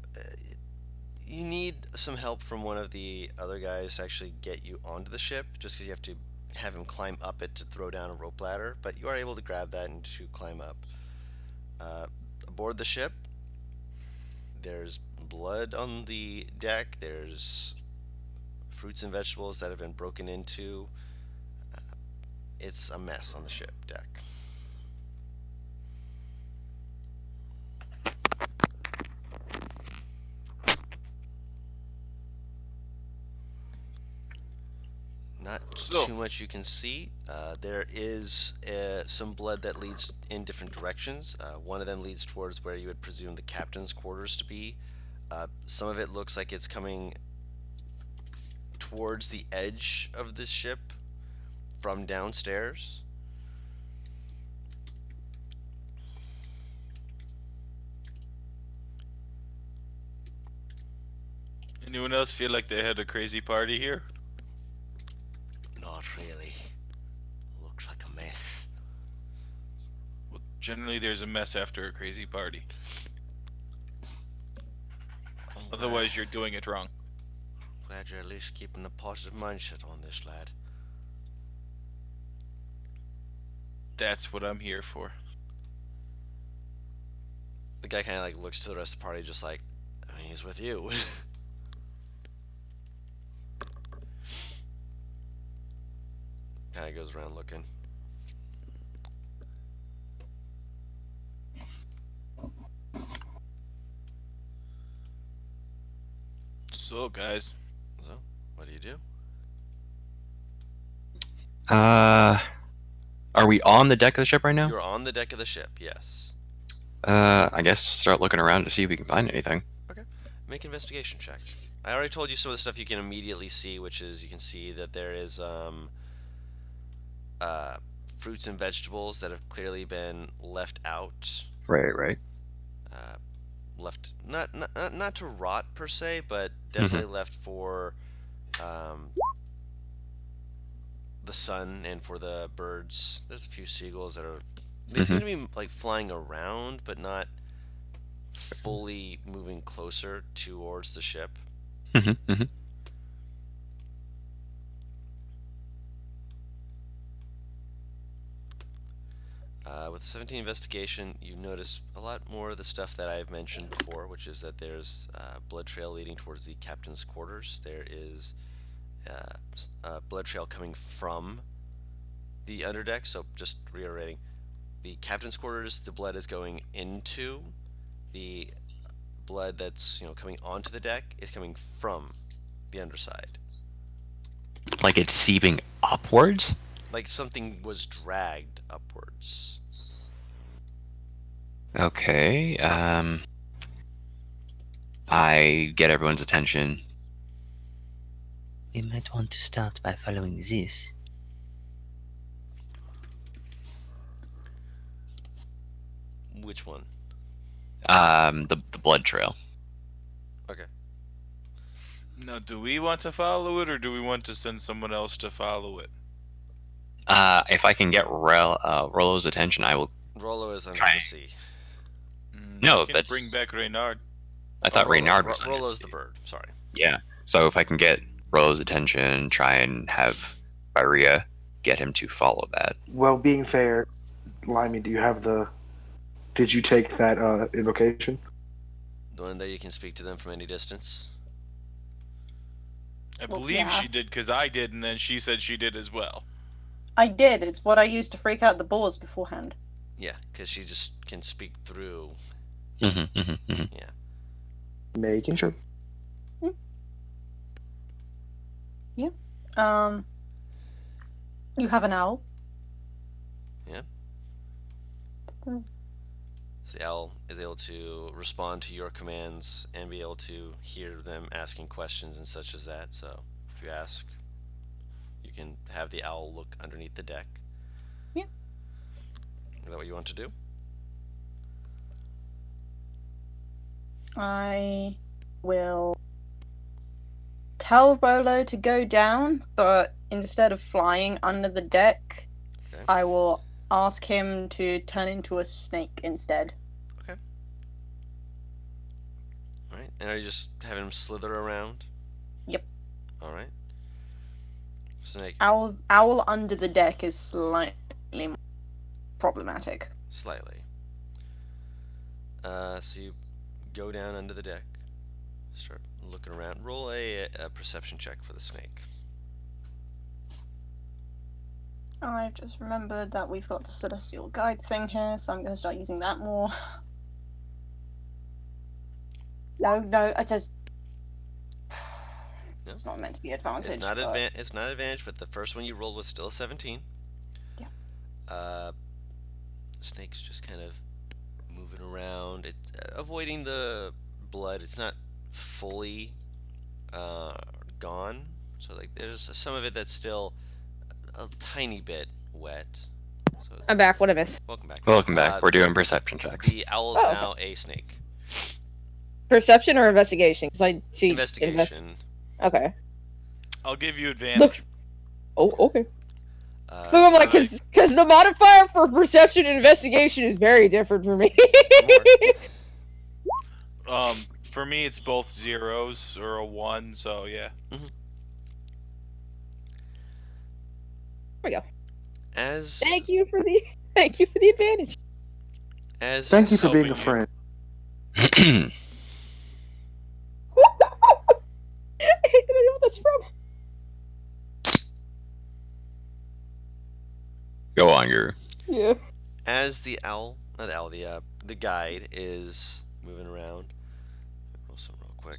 Speaker 1: You need some help from one of the other guys to actually get you onto the ship, just because you have to have him climb up it to throw down a rope ladder. But you are able to grab that and to climb up. Aboard the ship, there's blood on the deck. There's fruits and vegetables that have been broken into. It's a mess on the ship deck. Not
Speaker 3: So-
Speaker 1: too much you can see. There is some blood that leads in different directions. One of them leads towards where you would presume the captain's quarters to be. Some of it looks like it's coming towards the edge of the ship from downstairs.
Speaker 3: Anyone else feel like they had a crazy party here?
Speaker 1: Not really. Looks like a mess.
Speaker 3: Well, generally there's a mess after a crazy party.
Speaker 1: Oh,
Speaker 3: Otherwise, you're doing it wrong.
Speaker 1: glad you're at least keeping a positive mindset on this, lad.
Speaker 3: That's what I'm here for.
Speaker 1: The guy kind of like looks to the rest of the party, just like, I mean, he's with you. Kind of goes around looking.
Speaker 3: So, guys,
Speaker 1: So, what do you do?
Speaker 5: Are we on the deck of the ship right now?
Speaker 1: You're on the deck of the ship, yes.
Speaker 5: I guess start looking around to see if we can find anything.
Speaker 1: Make an investigation check. I already told you some of the stuff you can immediately see, which is you can see that there is fruits and vegetables that have clearly been left out.
Speaker 5: Right.
Speaker 1: Left not to rot per se, but definitely left for the sun and for the birds. There's a few seagulls that are they seem to be like flying around, but not fully moving closer towards the ship. With 17 investigation, you notice a lot more of the stuff that I've mentioned before, which is that there's a blood trail leading towards the captain's quarters. There is a blood trail coming from the underdeck. So just reiterating, the captain's quarters, the blood is going into. The blood that's coming onto the deck is coming from the underside.
Speaker 5: Like it's seeping upwards?
Speaker 1: Like something was dragged upwards.
Speaker 5: Okay, I get everyone's attention.
Speaker 9: We might want to start by following this.
Speaker 1: Which one?
Speaker 5: The blood trail.
Speaker 1: Okay.
Speaker 3: now do we want to follow it, or do we want to send someone else to follow it?
Speaker 5: If I can get Rollo's attention, I will.
Speaker 1: Rollo is under
Speaker 5: Try.
Speaker 1: the sea.
Speaker 5: No,
Speaker 3: I can
Speaker 5: that's-
Speaker 3: bring back Reynard.
Speaker 5: I thought Reynard was.
Speaker 1: Rollo's the bird. Sorry.
Speaker 5: Yeah. So if I can get Rollo's attention, try and have Iria get him to follow that.
Speaker 6: Well, being fair, Limey, do you have the? Did you take that invocation?
Speaker 1: The one that you can speak to them from any distance.
Speaker 3: I
Speaker 8: Well,
Speaker 3: believe
Speaker 8: yeah.
Speaker 3: she did because I did, and then she said she did as well.
Speaker 8: I did. It's what I used to freak out the boars beforehand.
Speaker 1: Yeah, because she just can speak through.
Speaker 6: Making sure.
Speaker 8: You have an owl.
Speaker 1: So the owl is able to respond to your commands and be able to hear them asking questions and such as that. So if you ask, you can have the owl look underneath the deck.
Speaker 8: Yeah.
Speaker 1: Is that what you want to do?
Speaker 8: I will tell Rolo to go down, but instead of flying under the deck,
Speaker 1: Okay.
Speaker 8: I will ask him to turn into a snake instead.
Speaker 1: Okay. All right. And are you just having him slither around?
Speaker 8: Yep.
Speaker 1: All right. Snake.
Speaker 8: Owl under the deck is slightly more problematic.
Speaker 1: Slightly. So you go down under the deck. Start looking around. Roll a perception check for the snake.
Speaker 8: I've just remembered that we've got the celestial guide thing here, so I'm going to start using that more. No, it says
Speaker 1: No.
Speaker 8: it's not meant to be advantage.
Speaker 1: It's not
Speaker 8: but...
Speaker 1: it's not advantage, but the first one you rolled was still a 17.
Speaker 8: Yeah.
Speaker 1: Snake's just kind of moving around. It's avoiding the blood. It's not fully gone, so like there's some of it that's still a tiny bit wet. So
Speaker 4: I'm back. What I miss?
Speaker 1: welcome back.
Speaker 5: Welcome back. We're doing perception checks.
Speaker 1: The owl's
Speaker 4: Oh, okay.
Speaker 1: now a snake.
Speaker 4: Perception or investigation? Because I see
Speaker 1: Investigation.
Speaker 4: Okay.
Speaker 3: I'll give you advantage.
Speaker 4: Oh, okay.
Speaker 1: Uh,
Speaker 4: Look, I'm like,
Speaker 3: alright.
Speaker 4: because the modifier for perception and investigation is very different for me.
Speaker 3: For me, it's both zeros or a 1, so yeah.
Speaker 4: There we go.
Speaker 1: as
Speaker 4: Thank you for the advantage.
Speaker 1: as
Speaker 6: Thank you for
Speaker 3: Helping
Speaker 6: being a
Speaker 3: you.
Speaker 6: friend.
Speaker 4: I hate that I know what that's from.
Speaker 5: Go on, Guru.
Speaker 4: Yeah.
Speaker 1: as the owl, not the owl, the guide is moving around. Roll some real quick.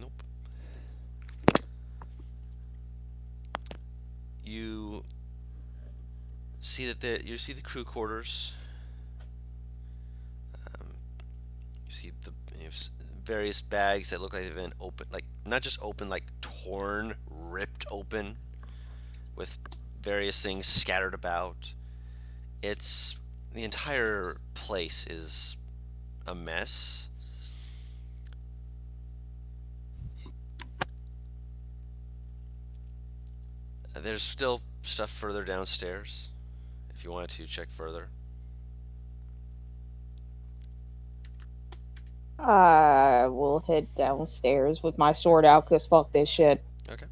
Speaker 1: Nope. You see that you see the crew quarters. You see various bags that look like they've been open, like not just open, like torn, ripped open, with various things scattered about. It's the entire place is a mess. There's still stuff further downstairs if you wanted to check further.
Speaker 4: I will head downstairs with my sword out because fuck this shit.
Speaker 1: Okay.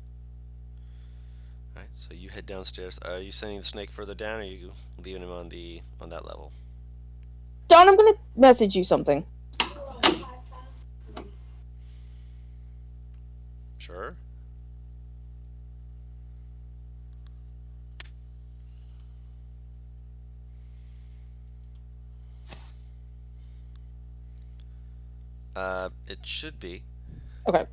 Speaker 1: Alright, so you head downstairs. Are you sending the snake further down, or are you leaving him on that level?
Speaker 4: Don, I'm gonna message you something.
Speaker 1: Sure. It should be.
Speaker 4: Okay.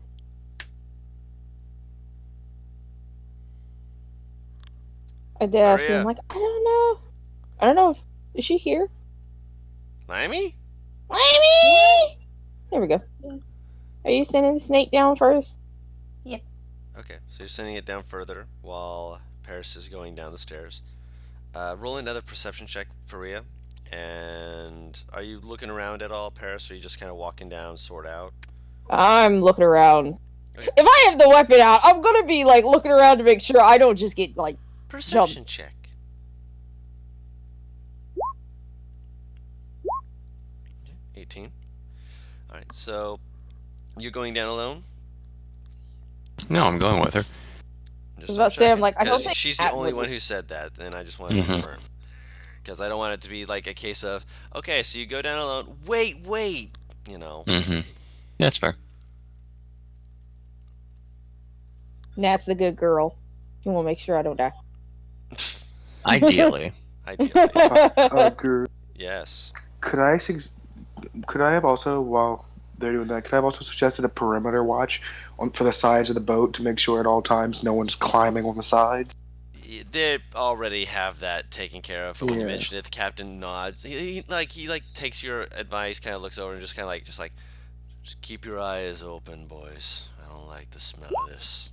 Speaker 4: I did ask
Speaker 1: Maria.
Speaker 4: him, like, I don't know. I don't know if is she here?
Speaker 1: Limey?
Speaker 4: Amy! There we go. Are you sending the snake down first?
Speaker 1: Okay, so you're sending it down further while Paris is going down the stairs. Roll another perception check for Rhea. And are you looking around at all, Paris, or are you just kind of walking down, sword out?
Speaker 4: I'm looking around.
Speaker 1: Okay.
Speaker 4: If I have the weapon out, I'm gonna be like looking around to make sure I don't just get like
Speaker 1: Perception check. Okay, 18. Alright, so you're going down alone?
Speaker 5: No, I'm going with her.
Speaker 1: Just
Speaker 4: was about to say, I'm
Speaker 1: checking.
Speaker 4: like, I don't
Speaker 1: 'Cause
Speaker 4: think
Speaker 1: she's the
Speaker 4: Kat
Speaker 1: only
Speaker 4: would-
Speaker 1: one who said that, and I just wanted to
Speaker 5: Mhm.
Speaker 1: confirm. Because I don't want it to be like a case of, okay, so you go down alone, wait, you know.
Speaker 5: Mm-hmm. That's fair.
Speaker 4: Nat's the good girl. You want to make sure I don't die.
Speaker 5: Ideally.
Speaker 1: Ideally.
Speaker 6: Guru,
Speaker 1: Yes.
Speaker 6: could I have also, while they're doing that, could I have also suggested a perimeter watch for the sides of the boat to make sure at all times no one's climbing on the sides?
Speaker 1: They already have that taken care of, but when you
Speaker 6: Yeah.
Speaker 1: mention it, the captain nods. He takes your advice, kind of looks over and just kind of just keep your eyes open, boys. I don't like the smell of this.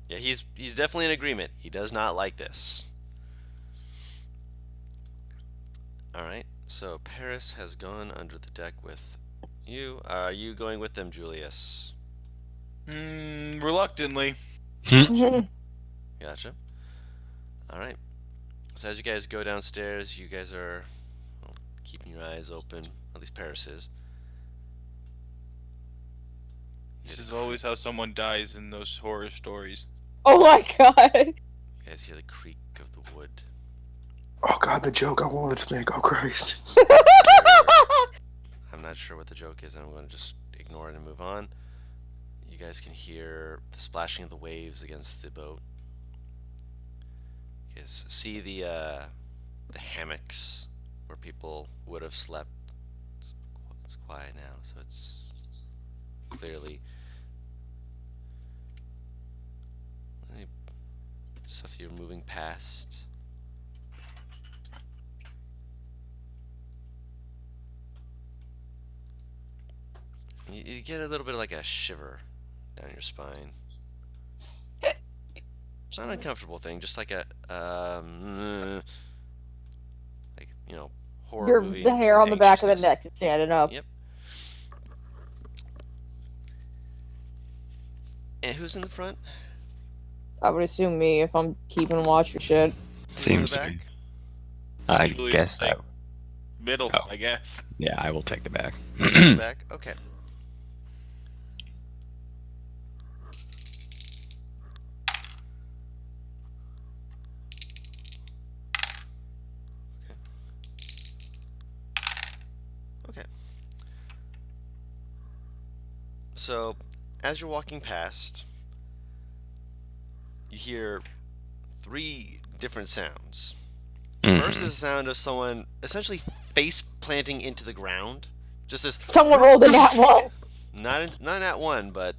Speaker 1: Yeah, he's definitely in agreement. He does not like this. Alright, so Paris has gone under the deck with you. Are you going with them, Julius?
Speaker 3: Reluctantly.
Speaker 1: Gotcha. Alright. So as you guys go downstairs, you guys are keeping your eyes open. At least Paris is.
Speaker 3: This is always how someone dies in those horror stories.
Speaker 4: Oh my god.
Speaker 1: You guys hear the creak of the wood.
Speaker 6: Oh god, the joke I wanted to make. Oh Christ.
Speaker 1: I'm not sure what the joke is, and I'm going to just ignore it and move on. You guys can hear the splashing of the waves against the boat. You guys see the hammocks where people would have slept. It's quiet now, so it's clearly stuff you're moving past. You get a little bit of like a shiver down your spine. It's not an uncomfortable thing, just like a like, you know, horror movie.
Speaker 4: The hair on the back of the
Speaker 1: anxiousness.
Speaker 4: neck is standing up.
Speaker 1: Yep. And who's in the front?
Speaker 4: I would assume me if I'm keeping watch for shit.
Speaker 1: Who's in the
Speaker 5: Seems to
Speaker 1: back?
Speaker 5: be. I
Speaker 3: Julius,
Speaker 5: guess
Speaker 3: like,
Speaker 5: that.
Speaker 3: Middle,
Speaker 5: Oh.
Speaker 3: I guess.
Speaker 5: Yeah, I will take the back.
Speaker 1: In the back? Okay. Okay. So, as you're walking past, you hear 3 different sounds. First is the sound of someone essentially face planting into the ground. Just this.
Speaker 4: Someone rolled in that one.
Speaker 1: Not at 1, but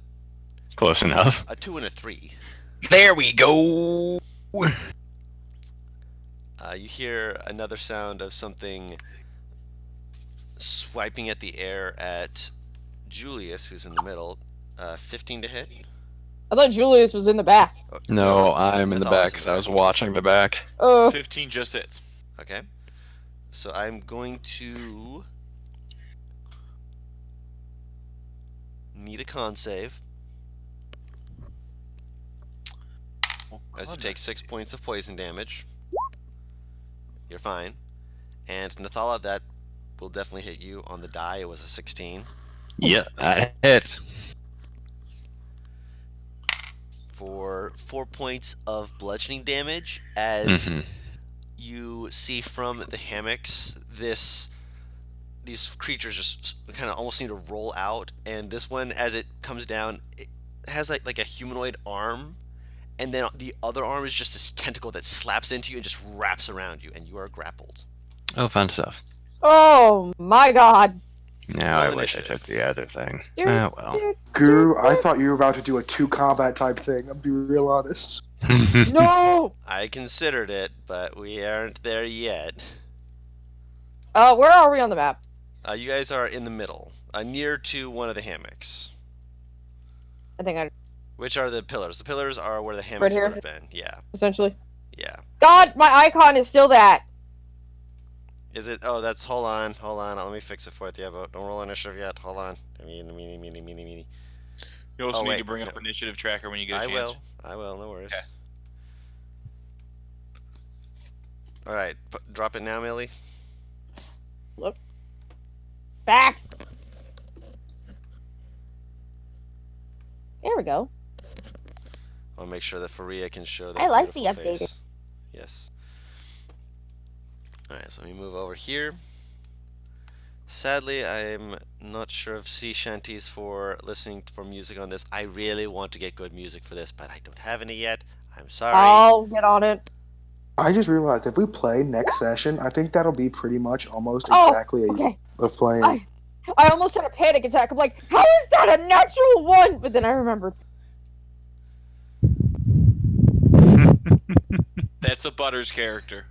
Speaker 5: Close enough.
Speaker 1: a 2 and a 3.
Speaker 5: There we go.
Speaker 1: You hear another sound of something swiping at the air at Julius, who's in the middle. 15 to hit.
Speaker 4: I thought Julius was in the back.
Speaker 1: Oh,
Speaker 5: No, I'm in the back
Speaker 1: Nathal's
Speaker 5: because I was watching the back.
Speaker 3: 15 just hits.
Speaker 1: Okay. So I'm going to need a con save as you take 6 points of poison damage. You're fine. And Nathala, that will definitely hit you on the die. It was a 16.
Speaker 5: Yeah, that hits.
Speaker 1: For 4 points of bludgeoning damage as
Speaker 5: Mhm.
Speaker 1: you see from the hammocks these creatures just kind of almost seem to roll out, and this one, as it comes down, it has like a humanoid arm, and then the other arm is just this tentacle that slaps into you and just wraps around you, and you are grappled.
Speaker 5: Oh, fun stuff.
Speaker 4: Oh my god.
Speaker 5: Now
Speaker 1: Roll
Speaker 5: I wish I
Speaker 1: initiative.
Speaker 5: took the other thing.
Speaker 4: Dude,
Speaker 5: Well.
Speaker 6: Guru, I thought you were about to do a 2 combat type thing. I'll be real honest.
Speaker 4: No!
Speaker 1: I considered it, but we aren't there yet.
Speaker 4: Where are we on the map?
Speaker 1: You guys are in the middle, near to one of the hammocks.
Speaker 4: I think I...
Speaker 1: Which are the pillars? The pillars are where the hammocks
Speaker 4: here?
Speaker 1: would have been. Yeah,
Speaker 4: essentially.
Speaker 1: yeah.
Speaker 4: God, my icon is still that!
Speaker 1: Is it? Oh, that's. Hold on. Let me fix it for you. But don't roll initiative yet. Hold on. Meanie.
Speaker 3: You also
Speaker 1: Oh,
Speaker 3: need
Speaker 1: wait,
Speaker 3: to bring
Speaker 1: no.
Speaker 3: up initiative tracker when you get a
Speaker 1: I
Speaker 3: chance.
Speaker 1: will. No worries.
Speaker 3: Okay.
Speaker 1: All right. Drop it now, Millie.
Speaker 4: Back! There we go.
Speaker 1: I'll make sure that Faria can show that.
Speaker 4: I like the
Speaker 1: beautiful
Speaker 4: updated.
Speaker 1: face. Yes. All right. So let me move over here. Sadly, I'm not sure of sea shanties for listening for music on this. I really want to get good music for this, but I don't have any yet. I'm sorry.
Speaker 4: I'll get on it.
Speaker 6: I just realized if we play next session, I think that'll be pretty much almost
Speaker 4: Oh,
Speaker 6: exactly a
Speaker 4: okay.
Speaker 6: of playing.
Speaker 4: I almost had a panic attack. I'm like, how is that a natural one? But then I remembered.
Speaker 3: That's a Butters character.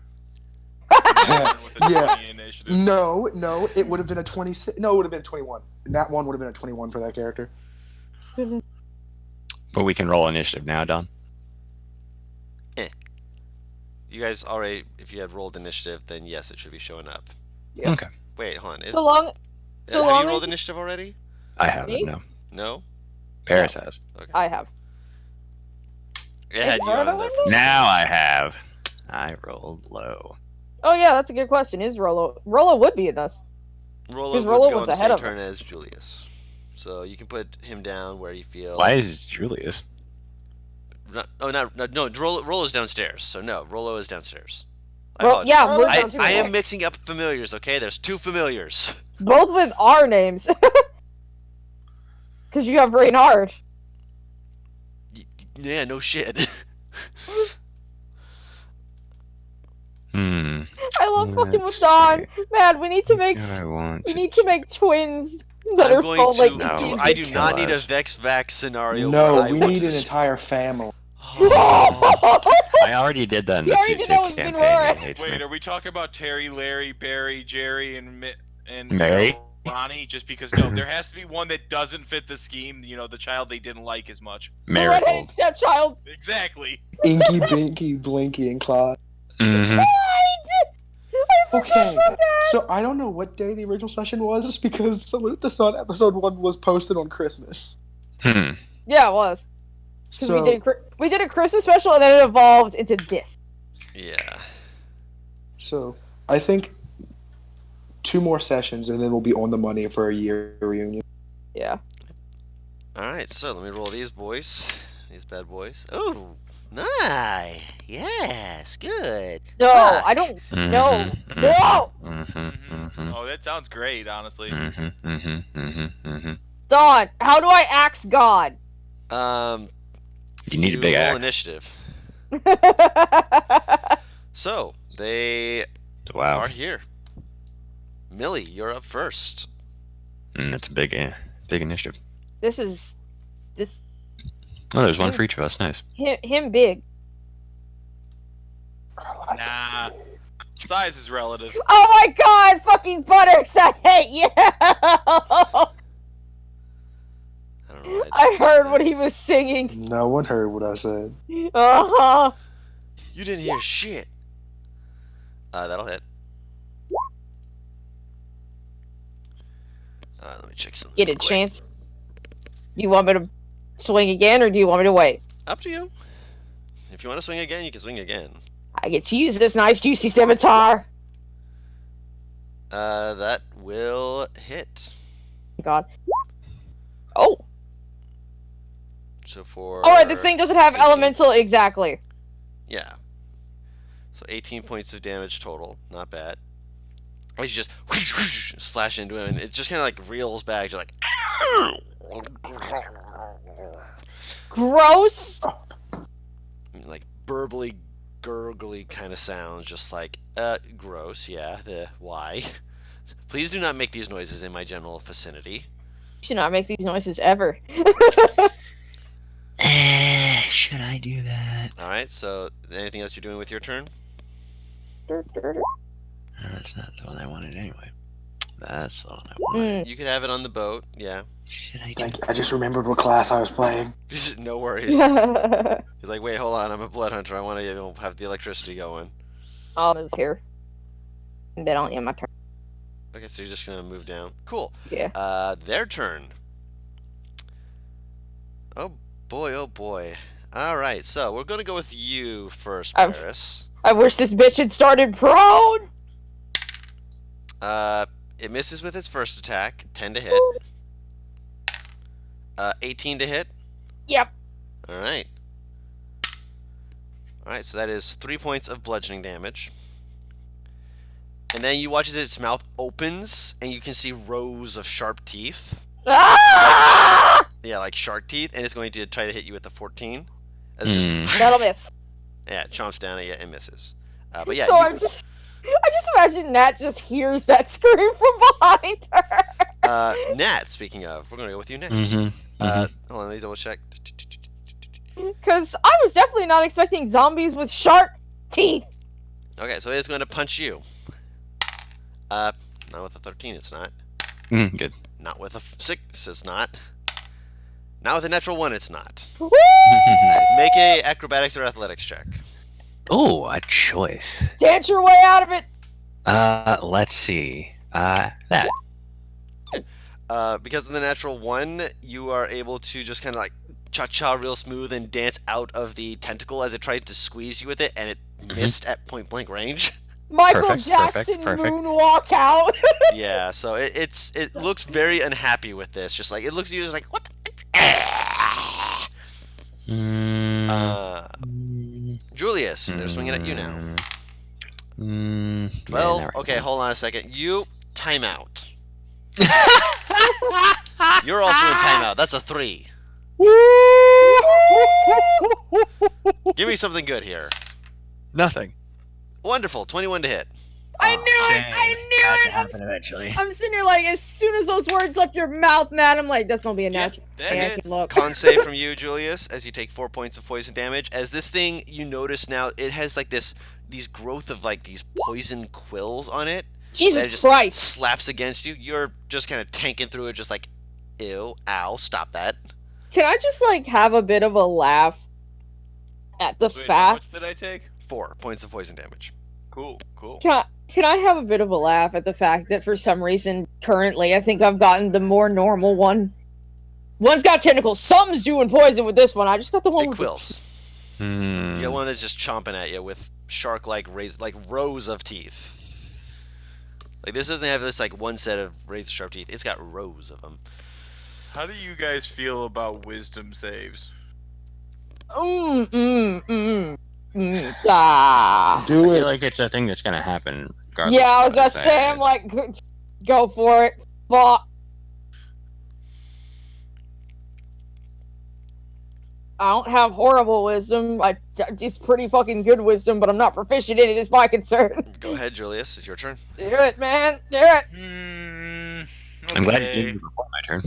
Speaker 6: Yeah.
Speaker 3: With a 20 initiative.
Speaker 6: No, it would have been a 26. No, it would have been 21. And that one would have been a 21 for that character.
Speaker 5: But we can roll initiative now, Don.
Speaker 1: You guys already, if you had rolled initiative, then yes, it should be showing up.
Speaker 4: Yeah.
Speaker 5: Okay.
Speaker 1: Wait, hold on.
Speaker 4: So long. So
Speaker 1: have
Speaker 4: long
Speaker 1: you rolled
Speaker 4: as
Speaker 1: initiative already?
Speaker 5: I haven't,
Speaker 4: Me?
Speaker 5: no.
Speaker 1: No?
Speaker 5: Paris has.
Speaker 1: Okay.
Speaker 4: I have.
Speaker 1: It had you
Speaker 4: Rolo
Speaker 1: on there
Speaker 4: in
Speaker 1: for
Speaker 4: this?
Speaker 5: Now I have. I rolled low.
Speaker 4: Oh yeah, that's a good question. Is Rolo? Rolo would be in this.
Speaker 1: Rolo
Speaker 4: 'Cause
Speaker 1: would
Speaker 4: Rolo
Speaker 1: go
Speaker 4: was
Speaker 1: on the
Speaker 4: ahead
Speaker 1: same
Speaker 4: of
Speaker 1: turn as Julius. So you can put him down where you feel.
Speaker 5: Why is Julius?
Speaker 1: No. Rolo's downstairs. So no, Rolo is downstairs. I
Speaker 4: Well,
Speaker 1: apologize.
Speaker 4: yeah, we're
Speaker 1: I
Speaker 4: downstairs.
Speaker 1: am mixing up familiars. Okay, there's two familiars.
Speaker 4: Both with R names. Because you have Reynard.
Speaker 1: Yeah, no shit.
Speaker 4: I love fucking with
Speaker 5: Let's
Speaker 4: Dawn.
Speaker 5: see.
Speaker 4: Man, we need to make
Speaker 5: I want
Speaker 4: we
Speaker 5: to
Speaker 4: need to make twins that
Speaker 1: I'm
Speaker 4: are
Speaker 1: going
Speaker 4: full
Speaker 1: to.
Speaker 4: like
Speaker 5: No.
Speaker 4: Indian
Speaker 1: I do
Speaker 5: Kill
Speaker 1: not need a
Speaker 5: us.
Speaker 1: Vex Vax scenario.
Speaker 6: No,
Speaker 1: where I
Speaker 6: we
Speaker 1: want
Speaker 6: need
Speaker 1: to
Speaker 6: an
Speaker 1: just-
Speaker 6: entire family.
Speaker 1: Oh.
Speaker 5: I already did that in
Speaker 4: You
Speaker 5: the
Speaker 4: already
Speaker 5: 2-2
Speaker 4: did that with
Speaker 5: campaign.
Speaker 4: Minora.
Speaker 5: He hates
Speaker 3: Wait,
Speaker 5: me.
Speaker 3: are we talking about Terry, Larry, Barry, Jerry, and
Speaker 5: Mary?
Speaker 3: Ronnie? Just because no, there has to be one that doesn't fit the scheme. You know, the child they didn't like as much.
Speaker 4: The redheaded
Speaker 5: Marigold.
Speaker 4: stepchild.
Speaker 3: Exactly.
Speaker 6: Inky, Binky, Blinky, and Claude.
Speaker 5: Mm-hmm.
Speaker 4: I forgot
Speaker 6: Okay,
Speaker 4: about that.
Speaker 6: so I don't know what day the original session was, just because Salute the Sun episode 1 was posted on Christmas.
Speaker 5: Hmm.
Speaker 4: Yeah, it was. Because
Speaker 6: So,
Speaker 4: we did a Christmas special and then it evolved into this.
Speaker 1: Yeah.
Speaker 6: so I think 2 more sessions and then we'll be on the money for a year reunion.
Speaker 4: Yeah.
Speaker 1: All right, so let me roll these boys, these bad boys. Oh, nice. Yes, good.
Speaker 4: No,
Speaker 1: Fuck.
Speaker 4: I don't.
Speaker 5: Mm-hmm.
Speaker 4: No. No!
Speaker 5: Mm-hmm. Mm-hmm.
Speaker 3: Oh, that sounds great, honestly.
Speaker 5: Mm-hmm. Mm-hmm. Mm-hmm. Mm-hmm.
Speaker 4: Dawn, how do I axe God?
Speaker 5: You need a big
Speaker 1: roll
Speaker 5: axe.
Speaker 1: initiative. So they
Speaker 5: Wow.
Speaker 1: are here. Millie, you're up first.
Speaker 5: That's a big initiative.
Speaker 4: This is this
Speaker 5: Oh, there's one for each of us. Nice.
Speaker 4: him big.
Speaker 3: Nah, size is relative.
Speaker 4: Oh my god, fucking Butters, I hate you!
Speaker 1: I don't know.
Speaker 4: I heard what he was singing.
Speaker 6: No one heard what I said.
Speaker 4: Uh-huh.
Speaker 1: You didn't hear shit. That'll hit. Let me check something.
Speaker 4: Get a
Speaker 1: quick.
Speaker 4: chance. Do you want me to swing again or do you want me to wait?
Speaker 1: Up to you. If you want to swing again, you can swing again.
Speaker 4: I get to use this nice juicy scimitar.
Speaker 1: That will hit.
Speaker 4: God. Oh.
Speaker 1: So for.
Speaker 4: Alright, this thing doesn't have
Speaker 1: 18.
Speaker 4: elemental exactly.
Speaker 1: Yeah. So 18 points of damage total. Not bad. As you just slash into him, and it just kind of like reels back. You're like.
Speaker 4: Gross.
Speaker 1: Like burbly, gurgly kind of sounds. Just like, gross. Yeah. Why? Please do not make these noises in my general vicinity.
Speaker 4: Should not make these noises ever.
Speaker 9: Should I do that?
Speaker 1: Alright, so anything else you're doing with your turn?
Speaker 5: That's not the one I wanted anyway. That's the one I wanted.
Speaker 1: You could have it on the boat. Yeah.
Speaker 9: Should I do
Speaker 6: Thank you. I just remembered what class I was playing.
Speaker 1: No worries. You're like, wait, hold on. I'm a blood hunter. I want to have the electricity going.
Speaker 4: I'll move here. And then I'll end my turn.
Speaker 1: Okay, so you're just gonna move down. Cool.
Speaker 4: Yeah.
Speaker 1: Their turn. Oh boy, oh boy. All right, so we're gonna go with you first, Paris.
Speaker 4: I wish this bitch had started prone.
Speaker 1: It misses with its first attack, 10 to hit. 18 to hit.
Speaker 4: Yep.
Speaker 1: All right. All right, so that is 3 points of bludgeoning damage. And then you watch as its mouth opens, and you can see rows of sharp teeth.
Speaker 4: Ah!
Speaker 1: Yeah, like shark teeth, and it's going to try to hit you with the 14. As
Speaker 4: That'll miss.
Speaker 1: Yeah, it chomps down at you and misses. But yeah,
Speaker 4: So I just imagine Nat just hears that scream from behind her.
Speaker 1: Nat, speaking of, we're going to go with you next.
Speaker 5: Mm-hmm.
Speaker 1: Hold on, let me double check.
Speaker 4: Because I was definitely not expecting zombies with shark teeth.
Speaker 1: Okay, so it's going to punch you. Not with a 13, it's not.
Speaker 5: Good.
Speaker 1: Not with a 6, it's not. Now with a natural 1, it's not.
Speaker 5: Nice.
Speaker 1: Make a acrobatics or athletics check.
Speaker 5: Oh, a choice.
Speaker 4: Dance your way out of it.
Speaker 5: Let's see. That.
Speaker 1: Because of the natural 1, you are able to just kind of like cha-cha real smooth and dance out of the tentacle as it tried to squeeze you with it, and it missed at point blank range.
Speaker 4: Michael
Speaker 5: Perfect,
Speaker 4: Jackson
Speaker 5: perfect.
Speaker 4: moonwalk out.
Speaker 1: Yeah, so it looks very unhappy with this. Just like it looks at you, just like what? Julius, they're swinging at you now. 12. Okay, hold on a second. You time out. You're also in timeout. That's a 3. Give me something good here.
Speaker 5: Nothing.
Speaker 1: Wonderful. 21 to hit.
Speaker 4: I knew it. I knew it.
Speaker 5: Eventually.
Speaker 4: I'm sitting here like, as soon as those words left your mouth, man, I'm like, that's gonna be a natural.
Speaker 3: that
Speaker 4: thing. I
Speaker 3: hit.
Speaker 4: can look.
Speaker 1: Con save from you, Julius, as you take 4 points of poison damage. As this thing, you notice now, it has like these growth of like these poison quills on it. That it
Speaker 4: Jesus
Speaker 1: just
Speaker 4: Christ.
Speaker 1: slaps against you. You're just kind of tanking through it, just like, ew, ow, stop that.
Speaker 4: Can I just like have a bit of a laugh at the
Speaker 3: Wait, how
Speaker 4: fact?
Speaker 3: much did I take?
Speaker 1: 4 points of poison damage.
Speaker 3: Cool, cool.
Speaker 4: Can I have a bit of a laugh at the fact that for some reason currently I think I've gotten the more normal one. One's got tentacles. Something's doing poison with this one. I just got the one
Speaker 1: It
Speaker 4: with
Speaker 1: quills.
Speaker 5: Hmm.
Speaker 1: You got one that's just chomping at you with shark-like rows of teeth. Like this doesn't have this like one set of razor-sharp teeth. It's got rows of them.
Speaker 3: How do you guys feel about wisdom saves?
Speaker 4: Ah.
Speaker 6: Do
Speaker 5: I
Speaker 6: it.
Speaker 5: feel like it's a thing that's gonna happen. Regardless
Speaker 4: Yeah, I
Speaker 5: of
Speaker 4: was
Speaker 5: what
Speaker 4: about to say, I'm like, go for it. Fuck. I don't have horrible wisdom. It's pretty fucking good wisdom, but I'm not proficient in it, is my concern.
Speaker 1: Go ahead, Julius. It's your turn.
Speaker 4: Do it, man. Do it.
Speaker 5: I'm glad you
Speaker 3: Okay.
Speaker 5: did it before my turn.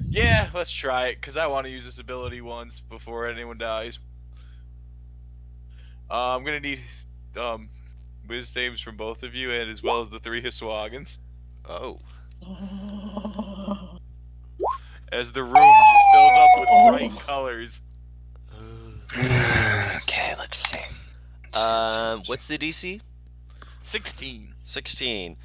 Speaker 3: Yeah, let's try it, because I want to use this ability once before anyone dies. I'm going to need whiz saves from both of you, and as well as the 3 Hiswagans,
Speaker 1: Oh.
Speaker 3: as the room just fills up with bright colors.
Speaker 5: Okay, let's see.
Speaker 1: What's the DC?
Speaker 3: 16.
Speaker 1: 16.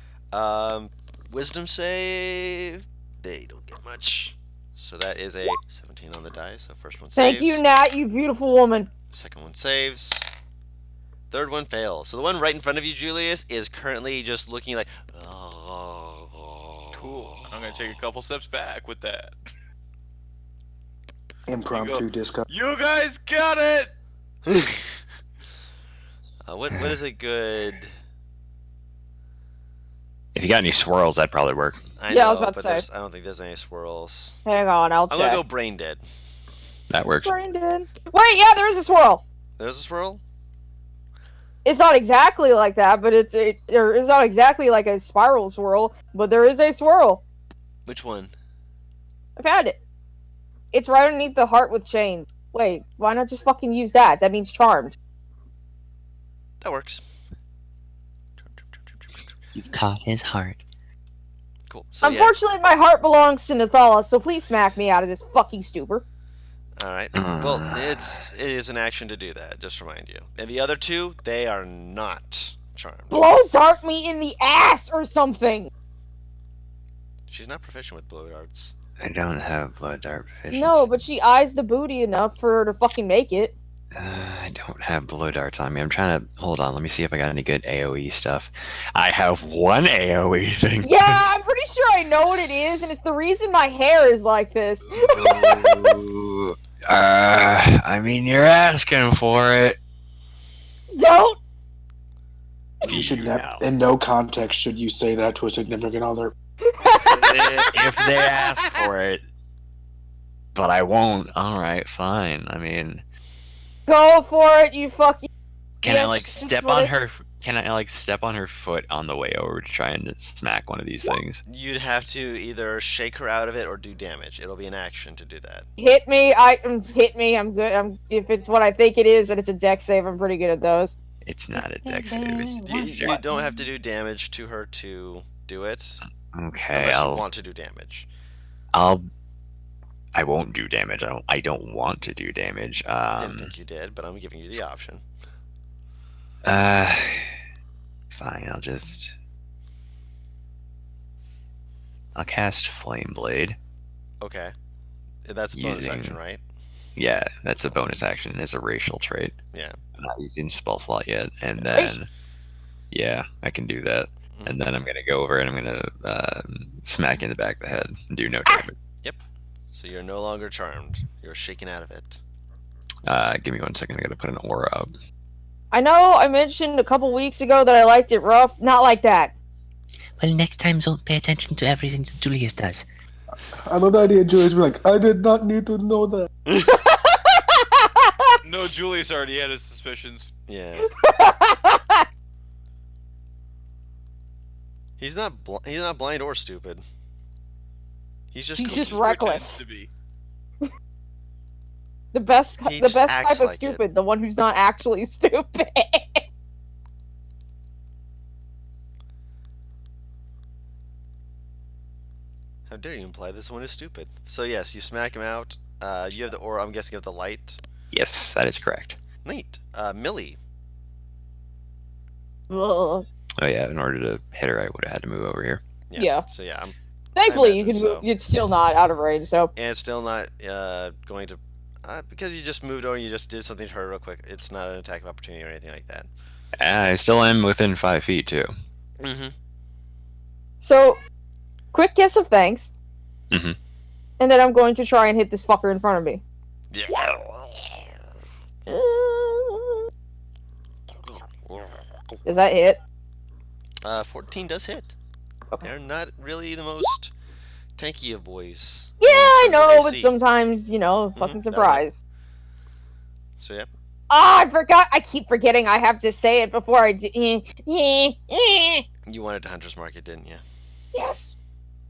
Speaker 1: Wisdom save. They don't get much. So that is a 17 on the die. So first one saves.
Speaker 4: Thank you, Nat, you beautiful woman.
Speaker 1: Second one saves. Third one fails. So the one right in front of you, Julius, is currently just looking like.
Speaker 3: Cool. I'm going to take a couple steps back with that.
Speaker 6: Impromptu disco.
Speaker 3: You guys got it!
Speaker 1: What is a good?
Speaker 5: If you got any swirls, that'd probably work.
Speaker 4: Yeah, I was about to
Speaker 1: but
Speaker 4: say.
Speaker 1: I don't think there's any swirls.
Speaker 4: Hang on, I'll
Speaker 1: I'm
Speaker 4: check.
Speaker 1: gonna go brain dead.
Speaker 5: That works.
Speaker 4: Brain dead. Wait, yeah, there is a swirl.
Speaker 1: There's a swirl.
Speaker 4: It's not exactly like that, but it's not exactly like a spiral swirl, but there is a swirl.
Speaker 1: Which one?
Speaker 4: I found it. It's right underneath the heart with chains. Wait, why not just fucking use that? That means charmed.
Speaker 1: That works.
Speaker 9: You've caught his heart.
Speaker 1: Cool. So
Speaker 4: Unfortunately, my heart belongs to Nathala, so please smack me out of this fucking stupor.
Speaker 1: yeah. All right. Well, it is an action to do that. Just to remind you. And the other two, they are not charmed.
Speaker 4: Blow dart me in the ass or something.
Speaker 1: She's not proficient with blow darts.
Speaker 5: I don't have blood dart proficiency.
Speaker 4: No, but she eyes the booty enough for her to fucking make it.
Speaker 5: I don't have blow darts on me. I'm trying to hold on. Let me see if I got any good AOE stuff. I have one AOE thing.
Speaker 4: Yeah, I'm pretty sure I know what it is, and it's the reason my hair is like this.
Speaker 5: Ooh, I mean, you're asking for it.
Speaker 4: Don't.
Speaker 6: You should in no context should you say that to a significant other.
Speaker 5: If they ask for it, but I won't. All right, fine. I mean,
Speaker 4: Go for it, you fucking.
Speaker 5: can I
Speaker 4: Yes,
Speaker 5: like
Speaker 4: that's
Speaker 5: step
Speaker 4: what
Speaker 5: on
Speaker 4: it-
Speaker 5: her? Can I like step on her foot on the way over to try and smack one of these things?
Speaker 1: You'd have to either shake her out of it or do damage. It'll be an action to do that.
Speaker 4: Hit me, hit me. I'm good. If it's what I think it is, and it's a dex save, I'm pretty good at those.
Speaker 5: It's not a dex save. It's
Speaker 1: You don't have to do damage to her to do it.
Speaker 5: Okay,
Speaker 1: Unless you
Speaker 5: I'll
Speaker 1: want to do damage.
Speaker 5: I won't do damage. I don't want to do damage.
Speaker 1: Didn't think you did, but I'm giving you the option.
Speaker 5: Fine. I'll cast Flame Blade.
Speaker 1: Okay. That's a bonus
Speaker 5: Using-
Speaker 1: action, right?
Speaker 5: Yeah, that's a bonus action. It's a racial trait.
Speaker 1: Yeah.
Speaker 5: I'm not using spell slot yet, and then yeah, I can do that. And then I'm gonna go over and I'm gonna smack you in the back of the head and do no damage.
Speaker 1: Yep. So you're no longer charmed. You're shaken out of it.
Speaker 5: Give me 1 second. I gotta put an aura up.
Speaker 4: I know I mentioned a couple weeks ago that I liked it rough. Not like that.
Speaker 9: Well, next time don't pay attention to everything that Julius does.
Speaker 6: I love the idea Julius being like, I did not need to know that.
Speaker 3: No, Julius already had his suspicions.
Speaker 1: Yeah. He's not blind or stupid. He's just
Speaker 4: He's just
Speaker 1: kooky.
Speaker 4: reckless.
Speaker 3: To be.
Speaker 4: The best
Speaker 1: He just
Speaker 4: type
Speaker 1: acts
Speaker 4: of
Speaker 1: like
Speaker 4: stupid, the one who's not actually stupid.
Speaker 1: How dare you imply this one is stupid? So yes, you smack him out. You have the aura, I'm guessing, of the light.
Speaker 5: Yes, that is correct.
Speaker 1: Neat. Millie.
Speaker 4: Ugh.
Speaker 5: Oh yeah, in order to hit her, I would have had to move over here.
Speaker 4: Yeah.
Speaker 1: So yeah,
Speaker 4: Thankfully, you
Speaker 1: imagine
Speaker 4: can
Speaker 1: so.
Speaker 4: move. It's still not out of range, so.
Speaker 1: and it's still not going to because you just moved over. You just did something to her real quick. It's not an attack of opportunity or anything like that.
Speaker 5: I still am within 5 feet too.
Speaker 1: Mm-hmm.
Speaker 4: So, quick kiss of thanks.
Speaker 5: Mhm.
Speaker 4: And then I'm going to try and hit this fucker in front of me.
Speaker 1: Yeah.
Speaker 4: Does that hit?
Speaker 1: 14 does hit.
Speaker 4: Okay.
Speaker 1: They're not really the most tanky of boys.
Speaker 4: Yeah, I
Speaker 1: in terms of
Speaker 4: know, but
Speaker 1: AC.
Speaker 4: sometimes, fucking
Speaker 1: that'll hit.
Speaker 4: surprise.
Speaker 1: So yep.
Speaker 4: Ah, I forgot. I keep forgetting I have to say it before I do.
Speaker 1: You wanted to Hunter's Market, didn't you?
Speaker 4: Yes.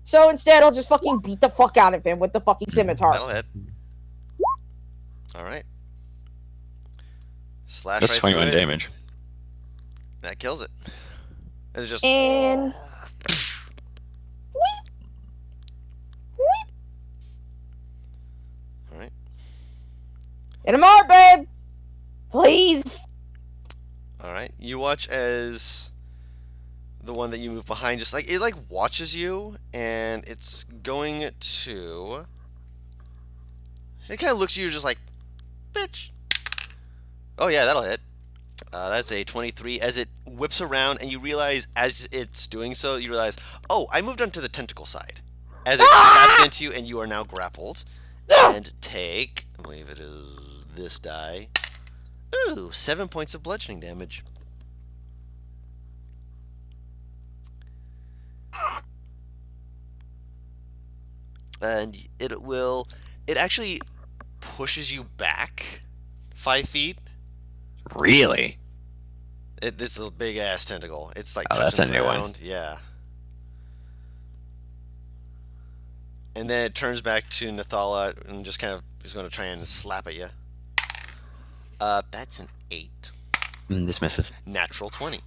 Speaker 4: So instead, I'll just fucking beat the fuck out of him with the fucking scimitar.
Speaker 1: That'll hit. All right. Slash
Speaker 5: That's
Speaker 1: right
Speaker 5: 21
Speaker 1: through it.
Speaker 5: damage.
Speaker 1: That kills it. It's just.
Speaker 4: And
Speaker 1: All right.
Speaker 4: hit him hard, babe. Please.
Speaker 1: All right. You watch as the one that you move behind just like it watches you, and it's going to. It kind of looks at you just like, bitch. Oh yeah, that'll hit. That's a 23. As it whips around, and you realize as it's doing so, you realize, oh, I moved onto the tentacle side. As it slaps into you, and you are now grappled. And take, I believe it is this die. Ooh, 7 points of bludgeoning damage. And it actually pushes you back 5 feet.
Speaker 5: Really?
Speaker 1: This is a big ass tentacle. It's like
Speaker 5: Oh, that's
Speaker 1: touching
Speaker 5: a
Speaker 1: the
Speaker 5: new one.
Speaker 1: ground. Yeah. And then it turns back to Nathala and just kind of is going to try and slap at you. That's an 8.
Speaker 5: This misses.
Speaker 1: Natural 20.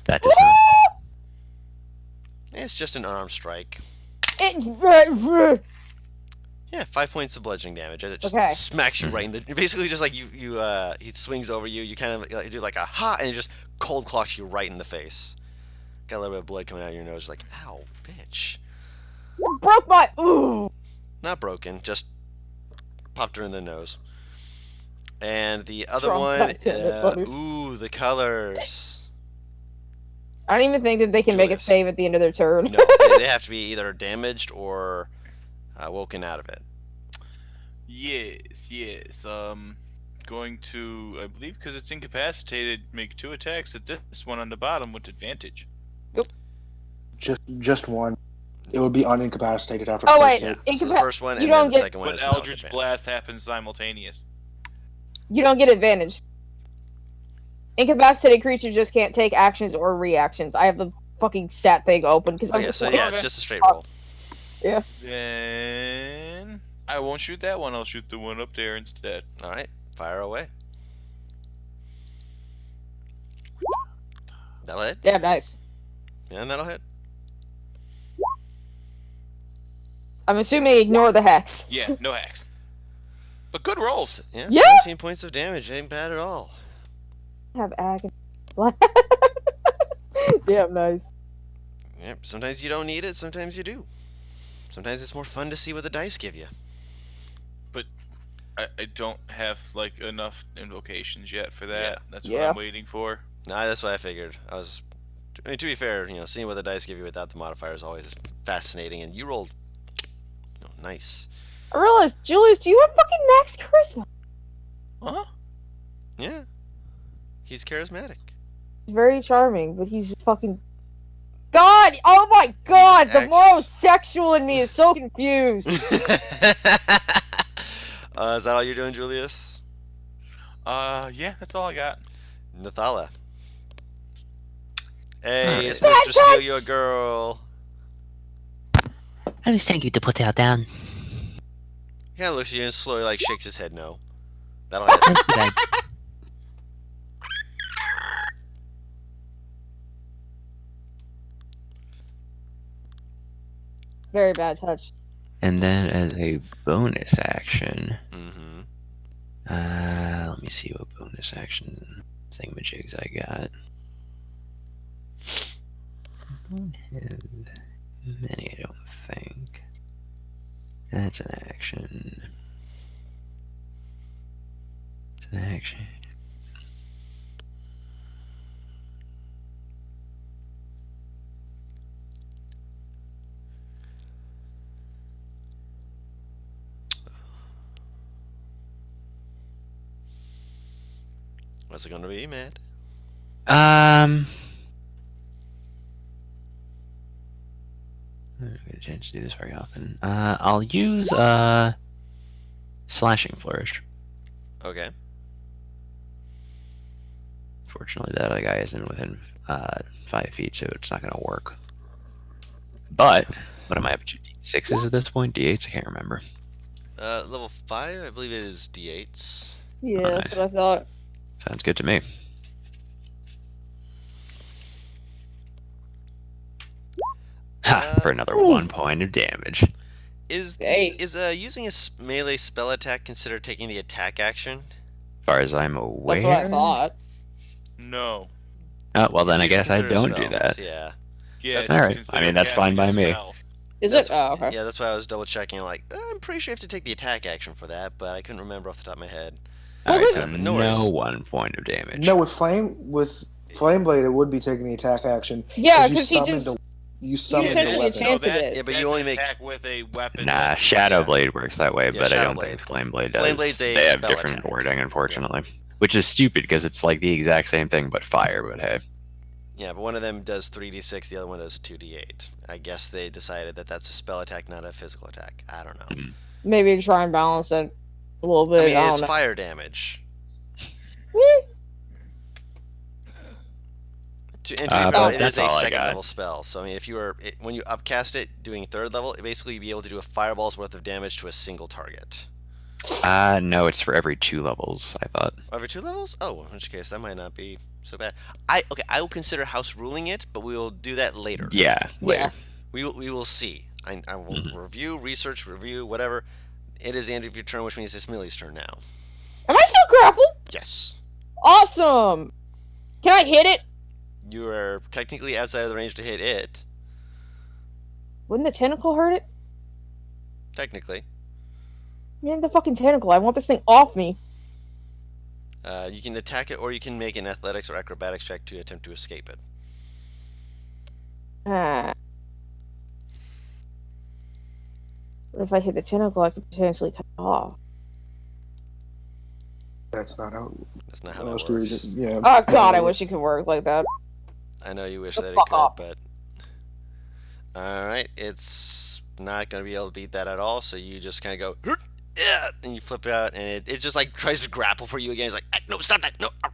Speaker 5: That does not.
Speaker 1: It's just an arm strike.
Speaker 4: It,
Speaker 1: Yeah, 5 points of bludgeoning damage as it just
Speaker 4: Okay.
Speaker 1: smacks you right in the. Basically, just like he swings over you. You kind of do like a ha, and it just cold clocks you right in the face. Got a little bit of blood coming out of your nose. Like, ow, bitch.
Speaker 4: broke my. Ooh.
Speaker 1: Not broken, just popped her in the nose. And the other one,
Speaker 4: Traumatized, butters.
Speaker 1: ooh, the colors.
Speaker 4: I don't even think that they can make a
Speaker 1: Julius.
Speaker 4: save at the end of their turn.
Speaker 1: No, they have to be either damaged or woken out of it.
Speaker 3: Yes. Going to, I believe, because it's incapacitated, make 2 attacks at this one on the bottom with advantage.
Speaker 6: Just one. It would be unincapacitated after.
Speaker 4: Oh,
Speaker 6: the
Speaker 4: wait.
Speaker 1: Yeah,
Speaker 6: first
Speaker 1: so the
Speaker 4: Incapac-
Speaker 1: first one
Speaker 4: you
Speaker 1: and then
Speaker 4: don't
Speaker 1: the
Speaker 4: get-
Speaker 1: second one
Speaker 3: But
Speaker 1: is not with
Speaker 3: Eldritch
Speaker 1: advantage.
Speaker 3: Blast happens simultaneous.
Speaker 4: You don't get advantage. Incapacitated creatures just can't take actions or reactions. I have the fucking stat thing open because
Speaker 1: Oh,
Speaker 4: I'm
Speaker 1: yeah,
Speaker 4: just
Speaker 1: so
Speaker 4: like,
Speaker 1: yeah, it's just a straight roll.
Speaker 3: Then I won't shoot that one. I'll shoot the one up there instead.
Speaker 1: All right, fire away. That'll hit.
Speaker 4: yeah, nice.
Speaker 1: Yeah, and that'll hit.
Speaker 4: I'm assuming ignore the hex.
Speaker 3: Yeah, no hex. But good rolls.
Speaker 1: Yeah,
Speaker 4: Yeah.
Speaker 1: 17 points of damage. Ain't bad at all.
Speaker 4: Have agony. Damn nice.
Speaker 1: Yep, sometimes you don't need it, sometimes you do. Sometimes it's more fun to see what the dice give you.
Speaker 3: But I don't have like enough invocations yet for that.
Speaker 1: Yeah.
Speaker 3: That's
Speaker 4: Yeah.
Speaker 3: what I'm waiting for.
Speaker 1: Nah, that's what I figured. I mean, to be fair, seeing what the dice give you without the modifier is always fascinating, and you rolled, nice.
Speaker 4: I realized, Julius, do you have fucking max charisma?
Speaker 3: Huh?
Speaker 1: Yeah. He's charismatic.
Speaker 4: He's very charming, but he's just fucking... God! Oh my god! The moral sexual in me is so confused.
Speaker 1: Is that all you're doing, Julius?
Speaker 3: Yeah, that's all I got.
Speaker 1: Nathala. Hey, it's Mr. Steal Your Girl.
Speaker 9: I was telling you to put her down.
Speaker 1: He kind of looks at you and slowly shakes his head no. That'll hit.
Speaker 9: That's what I...
Speaker 4: Very bad touch.
Speaker 5: And then as a bonus action,
Speaker 1: Mm-hmm.
Speaker 5: let me see what bonus action thingamajigs I got. I don't have many, I don't think. That's an action. It's an action.
Speaker 1: What's it gonna be, Matt?
Speaker 5: I don't get a chance to do this very often. I'll use slashing flourish.
Speaker 1: Okay.
Speaker 5: Fortunately, that other guy isn't within 5 feet, so it's not gonna work. But what am I up to? D6s at this point? D8s? I can't remember.
Speaker 1: Level 5, I believe it is D8s.
Speaker 4: Yeah,
Speaker 5: Oh,
Speaker 4: that's
Speaker 5: nice.
Speaker 4: what I thought.
Speaker 5: Sounds good to me. Ha! For another
Speaker 4: oof.
Speaker 5: 1 point of damage.
Speaker 1: Is
Speaker 4: Hey.
Speaker 1: using a melee spell attack considered taking the attack action?
Speaker 5: As far as I'm aware.
Speaker 4: That's what I thought.
Speaker 3: No.
Speaker 5: Oh, well, then I
Speaker 1: It's
Speaker 5: guess I
Speaker 1: considered a
Speaker 5: don't do
Speaker 1: spell,
Speaker 5: that.
Speaker 1: Yeah.
Speaker 3: Yeah,
Speaker 1: That's
Speaker 3: it's
Speaker 5: alright.
Speaker 3: considered
Speaker 5: I mean, that's fine by
Speaker 3: casting a
Speaker 5: me.
Speaker 3: spell.
Speaker 4: Is
Speaker 1: That's-
Speaker 4: it? Oh, okay.
Speaker 1: Yeah, that's why I was double checking. I'm pretty sure you have to take the attack action for that, but I couldn't remember off the top of my head.
Speaker 5: Alright, so
Speaker 1: no worries.
Speaker 5: no 1 point of damage.
Speaker 6: No, with flame blade, it would be taking the attack action.
Speaker 4: Yeah,
Speaker 6: you
Speaker 4: because he
Speaker 6: summoned
Speaker 4: just...
Speaker 6: you summoned
Speaker 4: essentially
Speaker 6: the weapon.
Speaker 4: enchanted it.
Speaker 1: Yeah, but
Speaker 3: that's
Speaker 1: you only
Speaker 3: an
Speaker 1: make-
Speaker 3: attack with a weapon.
Speaker 5: Nah, Shadow Blade works that way,
Speaker 1: Yeah,
Speaker 5: but I
Speaker 1: Shadow
Speaker 5: don't
Speaker 1: Blade.
Speaker 5: think Flame Blade does.
Speaker 1: Flame Blade's a
Speaker 5: they have
Speaker 1: spell
Speaker 5: different
Speaker 1: attack.
Speaker 5: wording, unfortunately. Which is stupid, because it's like the exact same thing, but fire, but hey.
Speaker 1: Yeah, but one of them does 3d6, the other one does 2d8. I guess they decided that that's a spell attack, not a physical attack. I don't know.
Speaker 4: Maybe try and balance it a little bit.
Speaker 1: I mean,
Speaker 4: I
Speaker 1: it's
Speaker 4: don't know.
Speaker 1: fire damage. And to be fair,
Speaker 5: but
Speaker 1: it is
Speaker 5: that's
Speaker 1: a
Speaker 5: all I
Speaker 1: second
Speaker 5: got.
Speaker 1: level spell. So I mean, if you were when you upcast it, doing third level, it basically you'd be able to do a fireball's worth of damage to a single target.
Speaker 5: No, it's for every 2 levels, I thought.
Speaker 1: Over 2 levels? Oh, in which case that might not be so bad. I will consider house ruling it, but we will do that later.
Speaker 5: Yeah, later.
Speaker 1: We will see. I will review, research, review, whatever. It is the end of your turn, which means it's Millie's turn now.
Speaker 4: Am I still grappled?
Speaker 1: Yes.
Speaker 4: Awesome! Can I hit it?
Speaker 1: You are technically outside of the range to hit it.
Speaker 4: Wouldn't the tentacle hurt it?
Speaker 1: Technically.
Speaker 4: Man, the fucking tentacle. I want this thing off me.
Speaker 1: You can attack it, or you can make an athletics or acrobatics check to attempt to escape it.
Speaker 4: What if I hit the tentacle, I could potentially cut it off.
Speaker 6: That's not how.
Speaker 1: That's not how
Speaker 6: Most
Speaker 1: that works.
Speaker 6: reason, yeah.
Speaker 4: Oh god, I wish it could work like that.
Speaker 1: I know you wish
Speaker 4: The
Speaker 1: that it
Speaker 4: fuck
Speaker 1: could,
Speaker 4: off.
Speaker 1: but... Alright, it's not going to be able to beat that at all, so you just kind of go... And you flip out, and it just tries to grapple for you again. It's like, no, stop that, no. And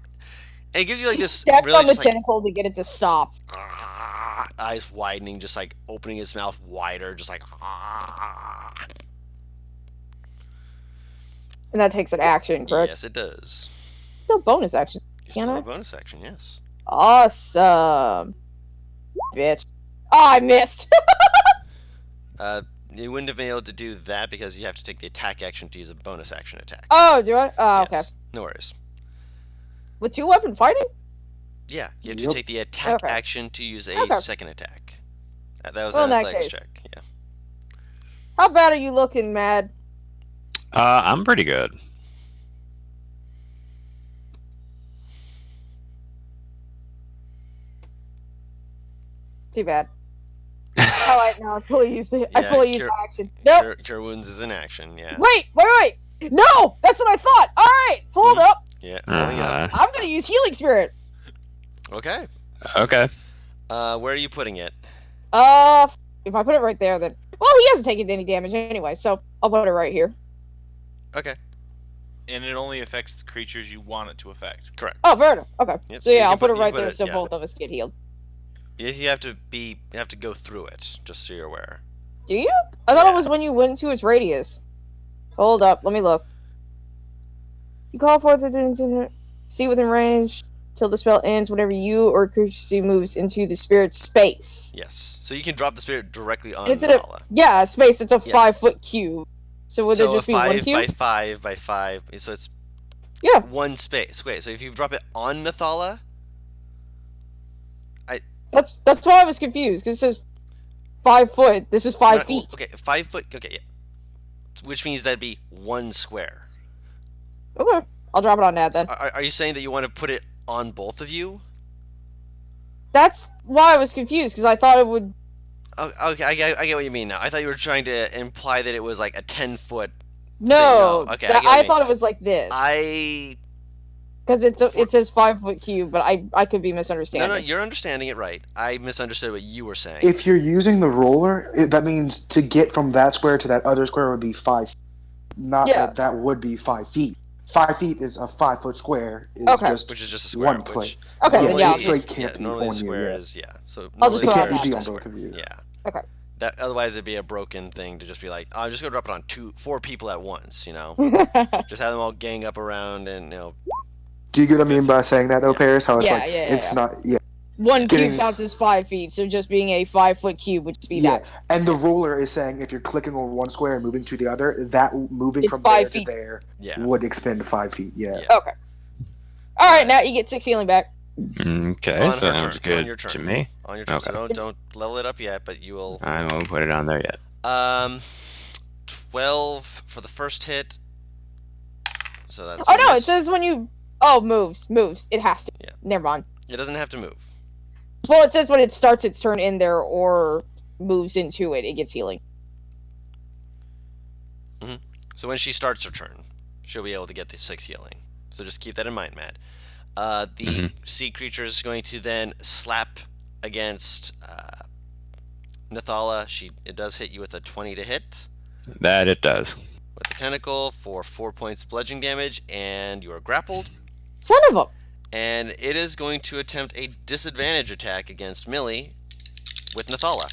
Speaker 1: it gives you
Speaker 4: She
Speaker 1: this
Speaker 4: steps
Speaker 1: really
Speaker 4: on the
Speaker 1: just
Speaker 4: tentacle to get it to stop.
Speaker 1: eyes widening, just opening its mouth wider, just
Speaker 4: And that takes an action, correct?
Speaker 1: Yes, it does.
Speaker 4: Still bonus action.
Speaker 1: You
Speaker 4: Can
Speaker 1: still
Speaker 4: I?
Speaker 1: have a bonus action, yes.
Speaker 4: Awesome. Bitch. Oh, I missed.
Speaker 1: You wouldn't have been able to do that because you have to take the attack action to use a bonus action attack.
Speaker 4: Oh, do I? Oh, okay.
Speaker 1: Yes. No worries.
Speaker 4: With 2-weapon fighting?
Speaker 1: Yeah, you have to
Speaker 6: Yep.
Speaker 1: take the attack
Speaker 4: Okay.
Speaker 1: action to use a
Speaker 4: Okay.
Speaker 1: second attack. That was
Speaker 4: Well,
Speaker 1: an
Speaker 4: in that
Speaker 1: athletics
Speaker 4: case.
Speaker 1: check. Yeah.
Speaker 4: How bad are you looking, Mad?
Speaker 5: I'm pretty good.
Speaker 4: Too bad. All right, now I fully use the
Speaker 1: Yeah,
Speaker 4: my action. Nope.
Speaker 1: Cure wounds is an action. Yeah.
Speaker 4: Wait! No, that's what I thought. All right, hold up.
Speaker 1: Yeah. Healing up.
Speaker 4: I'm gonna use healing spirit.
Speaker 1: Okay.
Speaker 5: Okay.
Speaker 1: Where are you putting it?
Speaker 4: If I put it right there, then he hasn't taken any damage anyway, so I'll put it right here.
Speaker 1: Okay.
Speaker 3: And it only affects the creatures you want it to affect.
Speaker 1: Correct.
Speaker 4: Oh, fair enough. Okay.
Speaker 1: Yep,
Speaker 4: So
Speaker 1: so you
Speaker 4: yeah,
Speaker 1: can
Speaker 4: I'll put
Speaker 1: put-
Speaker 4: it
Speaker 1: you
Speaker 4: right
Speaker 1: put
Speaker 4: there
Speaker 1: it-
Speaker 4: so
Speaker 1: yeah.
Speaker 4: both of us get healed.
Speaker 1: You have to go through it, just so you're aware.
Speaker 4: Do you? I thought
Speaker 1: Yeah.
Speaker 4: it was when you went into its radius. Hold up, let me look. You call forth the see within range till the spell ends whenever you or a creature you see moves into the spirit's space.
Speaker 1: Yes. So you can drop the spirit directly on
Speaker 4: It's in a
Speaker 1: Nala.
Speaker 4: space. It's a
Speaker 1: Yeah.
Speaker 4: 5-foot cube. So would
Speaker 1: So
Speaker 4: it just
Speaker 1: a
Speaker 4: be one
Speaker 1: 5
Speaker 4: cube?
Speaker 1: by 5 by 5. So it's
Speaker 4: Yeah.
Speaker 1: one space. Wait, so if you drop it on Nathala,
Speaker 4: That's why I was confused because it says 5 foot. This is 5 feet.
Speaker 1: Okay, 5 foot. Okay, yeah. Which means that'd be 1 square.
Speaker 4: Okay, I'll drop it on that then.
Speaker 1: Are you saying that you want to put it on both of you?
Speaker 4: That's why I was confused because I thought it would.
Speaker 1: Oh, okay, I get what you mean now. I thought you were trying to imply that it was like a 10-foot.
Speaker 4: No,
Speaker 1: No, okay, I get what you
Speaker 4: I
Speaker 1: mean.
Speaker 4: thought it was like this because it says 5-foot cube, but I could be misunderstanding.
Speaker 1: No, you're understanding it right. I misunderstood what you were saying.
Speaker 6: If you're using the roller, that means to get from that square to that other square would be 5. Not
Speaker 4: Yeah.
Speaker 6: that would be 5 feet. 5 feet is a 5-foot square. Is
Speaker 4: Okay.
Speaker 6: just
Speaker 1: Which is just a square.
Speaker 6: one plate.
Speaker 4: Okay,
Speaker 6: Yeah,
Speaker 4: then yeah,
Speaker 6: so
Speaker 4: I'll
Speaker 6: it can't be
Speaker 1: normally
Speaker 6: on
Speaker 1: a
Speaker 6: you,
Speaker 1: square
Speaker 6: yeah.
Speaker 1: is So
Speaker 4: I'll just
Speaker 1: normally
Speaker 4: put
Speaker 1: a
Speaker 4: it
Speaker 1: square
Speaker 4: on
Speaker 1: is
Speaker 4: that.
Speaker 6: be
Speaker 1: just
Speaker 6: on
Speaker 1: a
Speaker 6: both
Speaker 1: square.
Speaker 6: of you.
Speaker 1: Yeah.
Speaker 4: Okay.
Speaker 1: That otherwise it'd be a broken thing to just be like, oh, I'm just gonna drop it on 4 people at once. Just have them all gang up around and
Speaker 6: Do you get what I mean by saying that though, Paris? How it's
Speaker 4: Yeah,
Speaker 6: like
Speaker 4: yeah,
Speaker 6: it's
Speaker 4: yeah.
Speaker 6: not
Speaker 4: One
Speaker 6: Getting-
Speaker 4: cube counts as 5 feet, so just being a 5-foot cube would just be
Speaker 6: yeah.
Speaker 4: that.
Speaker 6: And the ruler is saying if you're clicking on one square and moving to the other, that moving
Speaker 4: It's
Speaker 6: from
Speaker 4: 5
Speaker 6: there
Speaker 4: feet.
Speaker 6: to there
Speaker 1: Yeah.
Speaker 6: would expend 5 feet. Yeah.
Speaker 1: Yeah.
Speaker 4: Okay. All right, now you get 6 healing back.
Speaker 5: Okay,
Speaker 1: On her
Speaker 5: sounds
Speaker 1: turn,
Speaker 5: good
Speaker 1: on your turn.
Speaker 5: to me.
Speaker 1: On your turn. So
Speaker 5: Okay.
Speaker 1: don't level it up yet, but you will.
Speaker 5: I won't put it on there yet.
Speaker 1: 12 for the first hit. So that's.
Speaker 4: Oh
Speaker 1: a
Speaker 4: no, it
Speaker 1: miss.
Speaker 4: says when you moves. It has to.
Speaker 1: Yeah.
Speaker 4: Never mind.
Speaker 1: It doesn't have to move.
Speaker 4: Well, it says when it starts its turn in there or moves into it, it gets healing.
Speaker 1: So when she starts her turn, she'll be able to get the 6 healing. So just keep that in mind, Matt. The sea creature is going to then slap against Nathala. It does hit you with a 20 to hit
Speaker 5: That it does.
Speaker 1: with the tentacle for 4 points bludgeoning damage, and you are grappled.
Speaker 4: Son of a.
Speaker 1: And it is going to attempt a disadvantage attack against Millie with Nathala.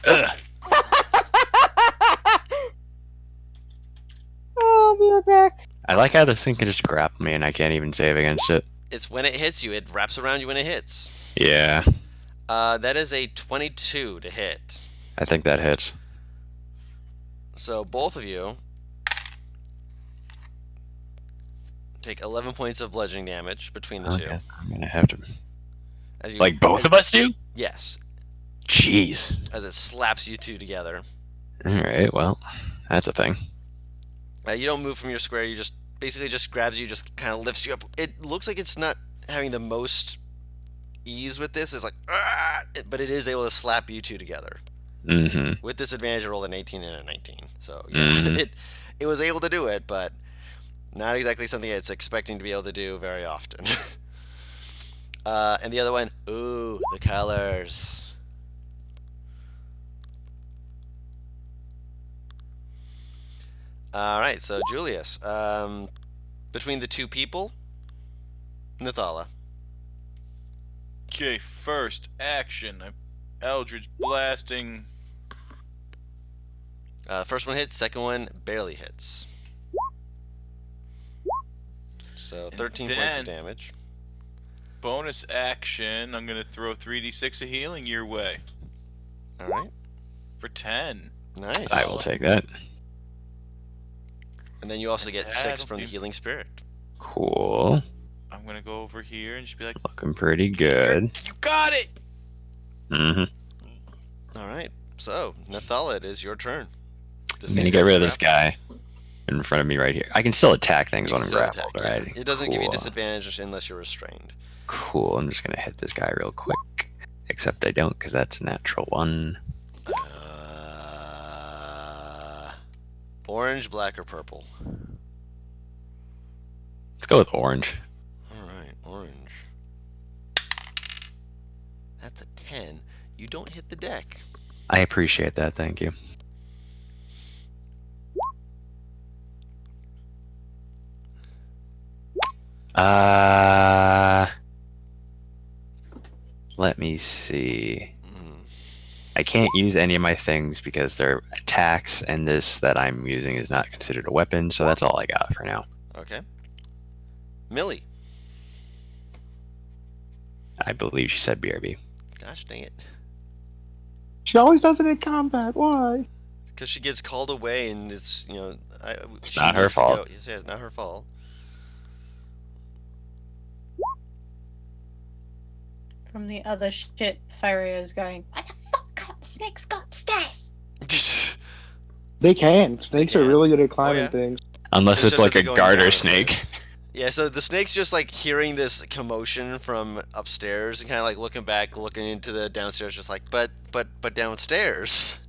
Speaker 5: Ugh.
Speaker 4: Oh, be right back.
Speaker 5: I like how this thing can just grapple me and I can't even save against it.
Speaker 1: It's when it hits you, it wraps around you when it hits.
Speaker 5: Yeah,
Speaker 1: That is a 22 to hit.
Speaker 5: I think that hits.
Speaker 1: So both of you take 11 points of bludgeoning damage between the
Speaker 5: I
Speaker 1: two.
Speaker 5: guess I'm gonna have to.
Speaker 1: As you,
Speaker 5: Like both of us do?
Speaker 1: Yes,
Speaker 5: Jeez.
Speaker 1: as it slaps you two together.
Speaker 5: Alright, well, that's a thing.
Speaker 1: You don't move from your square. You just basically just grabs you, just kind of lifts you up. It looks like it's not having the most ease with this. It's like, but it is able to slap you two together.
Speaker 5: Mm-hmm.
Speaker 1: With disadvantage, I rolled an 18 and a 19. So yeah,
Speaker 5: Mhm.
Speaker 1: it was able to do it, but not exactly something it's expecting to be able to do very often. And the other one, ooh, the colors. All right, so Julius, between the two people, Nathala.
Speaker 3: Okay, first action. I'm Eldritch blasting.
Speaker 1: First one hits, second one barely hits. So 13 points of
Speaker 3: then-
Speaker 1: damage.
Speaker 3: Bonus action. I'm gonna throw 3d6 of healing your way
Speaker 1: All right,
Speaker 3: for 10.
Speaker 1: Nice.
Speaker 5: I will take that.
Speaker 1: And then you also get 6 from the
Speaker 3: That'll do.
Speaker 1: healing spirit.
Speaker 5: Cool.
Speaker 3: I'm gonna go over here and just be like,
Speaker 5: Looking pretty good.
Speaker 3: You got it!
Speaker 5: Mm-hmm.
Speaker 1: All right. So, Nathala, it is your turn.
Speaker 5: I'm gonna get rid of this guy in front of me right here. I can still attack things
Speaker 1: You
Speaker 5: when
Speaker 1: can
Speaker 5: I'm
Speaker 1: still
Speaker 5: grappled,
Speaker 1: attack, yeah.
Speaker 5: right?
Speaker 1: It doesn't give you
Speaker 5: Cool.
Speaker 1: disadvantage unless you're restrained.
Speaker 5: Cool. I'm just gonna hit this guy real quick. Except I don't, because that's a natural 1.
Speaker 1: Orange, black, or purple?
Speaker 5: Let's go with orange.
Speaker 1: All right, orange. That's a 10. You don't hit the deck.
Speaker 5: I appreciate that. Thank you. Let me see. I can't use any of my things because they're attacks, and this that I'm using is not considered a weapon, so that's all I got for now.
Speaker 1: Okay. Millie.
Speaker 5: I believe she said BRB.
Speaker 1: Gosh dang it.
Speaker 6: She always does it in combat. Why?
Speaker 1: Because she gets called away and it's,
Speaker 5: It's
Speaker 1: she
Speaker 5: not her
Speaker 1: needs to
Speaker 5: fault.
Speaker 1: go. Yes, yeah, it's not her fault.
Speaker 8: From the other ship, Faria is going, why the fuck can't snakes go upstairs?
Speaker 6: They can. Snakes are
Speaker 1: can.
Speaker 6: really good at climbing
Speaker 1: yeah.
Speaker 6: things.
Speaker 5: Unless
Speaker 1: It's
Speaker 5: it's
Speaker 1: just
Speaker 5: like
Speaker 1: that
Speaker 5: a
Speaker 1: they're going
Speaker 5: garter
Speaker 1: down
Speaker 5: snake.
Speaker 1: Yeah, so the snake's just like hearing this commotion from upstairs and kind of like looking back, looking into the downstairs, just like, but downstairs.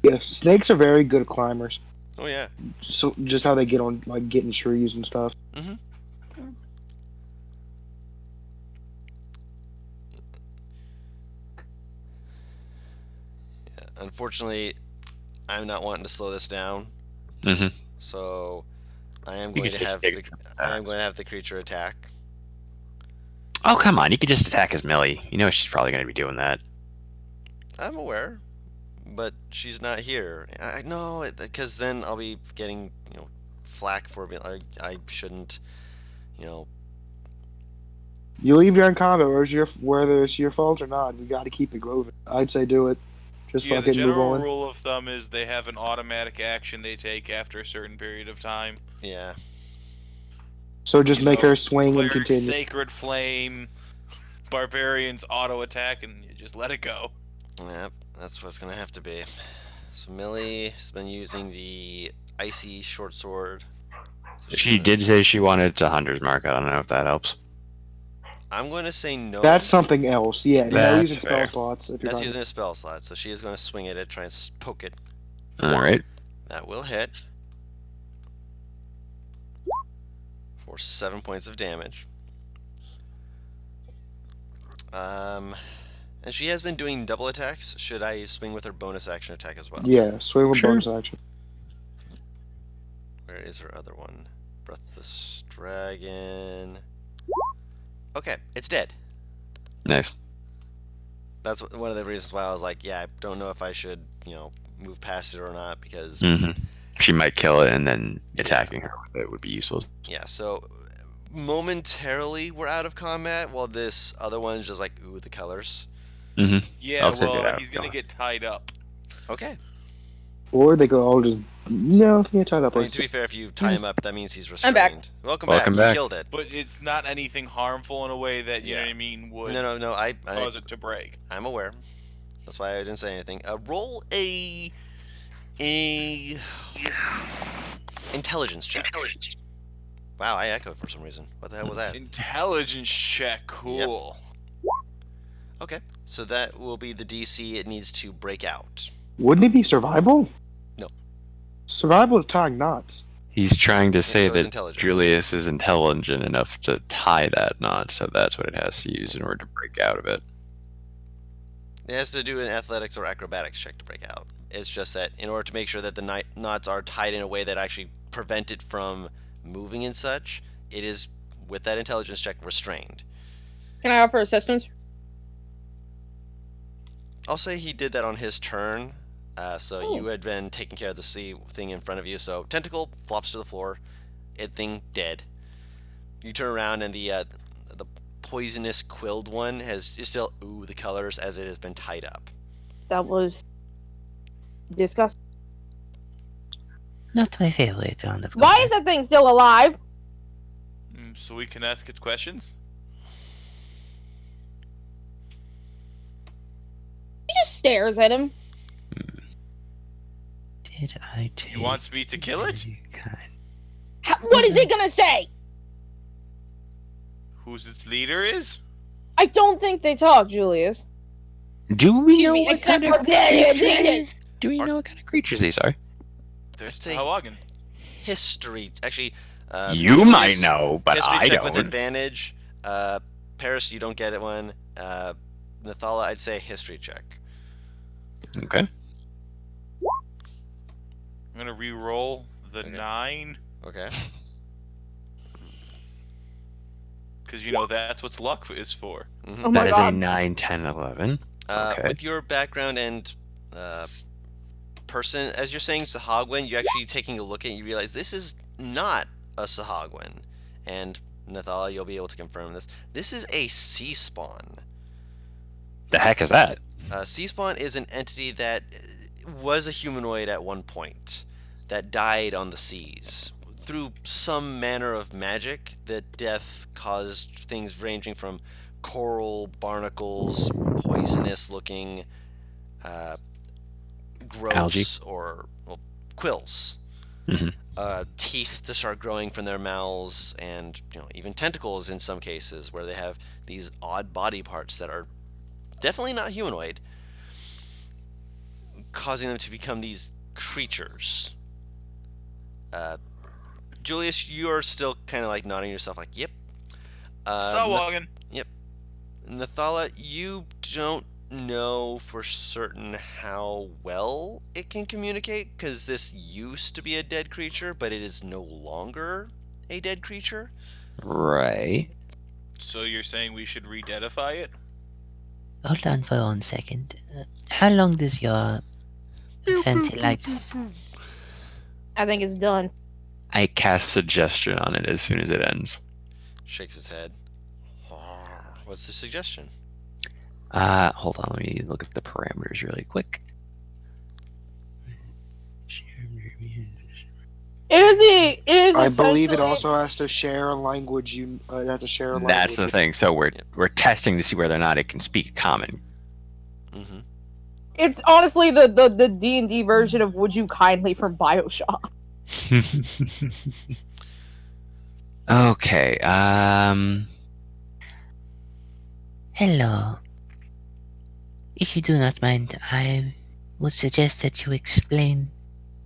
Speaker 6: Yeah, snakes are very good climbers.
Speaker 1: Oh yeah.
Speaker 6: So just how they get on, like getting trees and stuff.
Speaker 1: Mm-hmm. Yeah, unfortunately, I'm not wanting to slow this down,
Speaker 5: Mm-hmm.
Speaker 1: so I am
Speaker 5: You
Speaker 1: going
Speaker 5: can
Speaker 1: to
Speaker 5: just
Speaker 1: have
Speaker 5: take
Speaker 1: the creature attack.
Speaker 5: Oh, come on. You could just attack his Millie. You know she's probably going to be doing that.
Speaker 1: I'm aware, but she's not here. I know, because then I'll be getting, flack for being like, I shouldn't,
Speaker 6: You leave your in combat, whether it's your fault or not. You got to keep it moving. I'd say do it. Just
Speaker 3: Yeah, the
Speaker 6: fucking move
Speaker 3: general
Speaker 6: on.
Speaker 3: rule of thumb is they have an automatic action they take after a certain period of time.
Speaker 1: Yeah.
Speaker 6: So just
Speaker 3: You
Speaker 6: make
Speaker 3: know,
Speaker 6: her swing and
Speaker 3: Cleric,
Speaker 6: continue.
Speaker 3: Sacred Flame, Barbarians auto attack, and you just let it go.
Speaker 1: Yep, that's what's gonna have to be. So Millie's been using the icy short sword. So
Speaker 5: She did say she wanted to Hunter's Mark. I don't know if that helps.
Speaker 1: I'm going to say no.
Speaker 6: That's something else. Yeah, no
Speaker 5: That's
Speaker 6: using spell
Speaker 5: fair.
Speaker 6: slots. If you're
Speaker 1: That's
Speaker 6: talking-
Speaker 1: using a spell slot, so she is going to swing at it, try and poke it.
Speaker 5: Alright.
Speaker 1: That will hit for 7 points of damage. And she has been doing double attacks. Should I swing with her bonus action attack as well?
Speaker 6: Yeah, swing with
Speaker 5: Sure.
Speaker 6: bonus action.
Speaker 1: Where is her other one? Breathless Dragon. Okay, it's dead.
Speaker 5: Nice.
Speaker 1: That's one of the reasons why I was like, yeah, I don't know if I should, move past it or not, because,
Speaker 5: Mm-hmm. She might kill it, and then attacking her with it would be useless.
Speaker 1: yeah, so momentarily we're out of combat, while this other one's just like, ooh, the colors.
Speaker 5: Mm-hmm.
Speaker 3: Yeah,
Speaker 5: I'll take it
Speaker 3: well,
Speaker 5: out.
Speaker 3: he's gonna get tied up.
Speaker 1: Okay.
Speaker 6: Or they could all just get tied up.
Speaker 1: I mean, to be fair, if you tie him up, that means he's
Speaker 4: I'm
Speaker 1: restrained.
Speaker 4: back.
Speaker 1: Welcome
Speaker 5: Welcome
Speaker 1: back.
Speaker 5: back.
Speaker 1: You killed it.
Speaker 3: But it's not anything harmful in a way that, you know
Speaker 1: Yeah.
Speaker 3: what I mean, would
Speaker 1: No, I
Speaker 3: cause it to break.
Speaker 1: I'm aware. That's why I didn't say anything. Roll a intelligence check. Wow, I echoed for some reason. What the hell was that?
Speaker 3: Intelligence check, cool.
Speaker 1: Okay, so that will be the DC it needs to break out.
Speaker 6: Wouldn't it be survival?
Speaker 1: No.
Speaker 6: Survival is tying knots.
Speaker 5: He's trying to say
Speaker 1: so it's
Speaker 5: that
Speaker 1: intelligence.
Speaker 5: Julius is intelligent enough to tie that knot, so that's what it has to use in order to break out of it.
Speaker 1: It has to do an athletics or acrobatics check to break out. It's just that in order to make sure that the knots are tied in a way that actually prevent it from moving and such, it is, with that intelligence check, restrained.
Speaker 4: Can I offer assistance?
Speaker 1: I'll say he did that on his turn. So you had been taking care of the sea thing in front of you. So tentacle flops to the floor. It thing dead. You turn around and the poisonous quilled one is still the colors as it has been tied up.
Speaker 4: That was disgusting.
Speaker 9: Not my favorite round of
Speaker 4: Why
Speaker 9: combat.
Speaker 4: is that thing still alive?
Speaker 3: So we can ask it questions?
Speaker 4: He just stares at him.
Speaker 9: Did I take
Speaker 3: He wants me to kill it?
Speaker 9: very kind-
Speaker 4: What is it gonna say?
Speaker 3: Who's its leader is?
Speaker 4: I don't think they talk, Julius.
Speaker 5: Do we
Speaker 4: Excuse
Speaker 5: know
Speaker 4: me,
Speaker 5: what
Speaker 4: except
Speaker 5: kind of
Speaker 4: for-
Speaker 5: creatures? Do we know what kind of creatures these are?
Speaker 3: There's
Speaker 1: I'd say-
Speaker 3: Tawagan.
Speaker 1: History, actually.
Speaker 5: You
Speaker 1: Julius,
Speaker 5: might know, but
Speaker 1: history
Speaker 5: I
Speaker 1: check with
Speaker 5: don't.
Speaker 1: advantage. Paris, you don't get it one. Nathala, I'd say history check.
Speaker 5: Okay.
Speaker 3: I'm gonna re-roll the
Speaker 1: Okay.
Speaker 3: 9,
Speaker 1: Okay.
Speaker 3: because that's what luck is for.
Speaker 1: Mhm.
Speaker 4: Oh my
Speaker 5: That is a
Speaker 4: god.
Speaker 5: 9, 10, 11. Okay.
Speaker 1: With your background and person, as you're saying Sahagwin, you're actually taking a look at it, you realize this is not a Sahagwin. And Nathala, you'll be able to confirm this. This is a sea spawn.
Speaker 5: The heck is that?
Speaker 1: Sea spawn is an entity that was a humanoid at one point that died on the seas. Through some manner of magic, the death caused things ranging from coral, barnacles, poisonous looking growths, or quills.
Speaker 5: Mhm.
Speaker 1: Teeth to start growing from their mouths, and even tentacles in some cases, where they have these odd body parts that are definitely not humanoid, causing them to become these creatures. Julius, you are still kind of like nodding yourself, like, yep.
Speaker 3: Tawagan.
Speaker 1: Nathala, you don't know for certain how well it can communicate, because this used to be a dead creature, but it is no longer a dead creature.
Speaker 5: Right.
Speaker 3: So you're saying we should re-deadify it?
Speaker 9: Hold on for 1 second. How long does your fancy lights?
Speaker 4: I think it's done.
Speaker 5: I cast suggestion on it as soon as it ends.
Speaker 1: Shakes his head. What's the suggestion?
Speaker 5: Hold on, let me look at the parameters really quick.
Speaker 4: It is
Speaker 6: I believe it
Speaker 4: essentially-
Speaker 6: also has to share a language. It has to share a language.
Speaker 5: That's the thing. So we're testing to see whether or not it can speak common.
Speaker 1: Mm-hmm.
Speaker 4: It's honestly the D&D version of Would You Kindly from BioShock.
Speaker 5: Okay.
Speaker 9: Hello. If you do not mind, I would suggest that you explain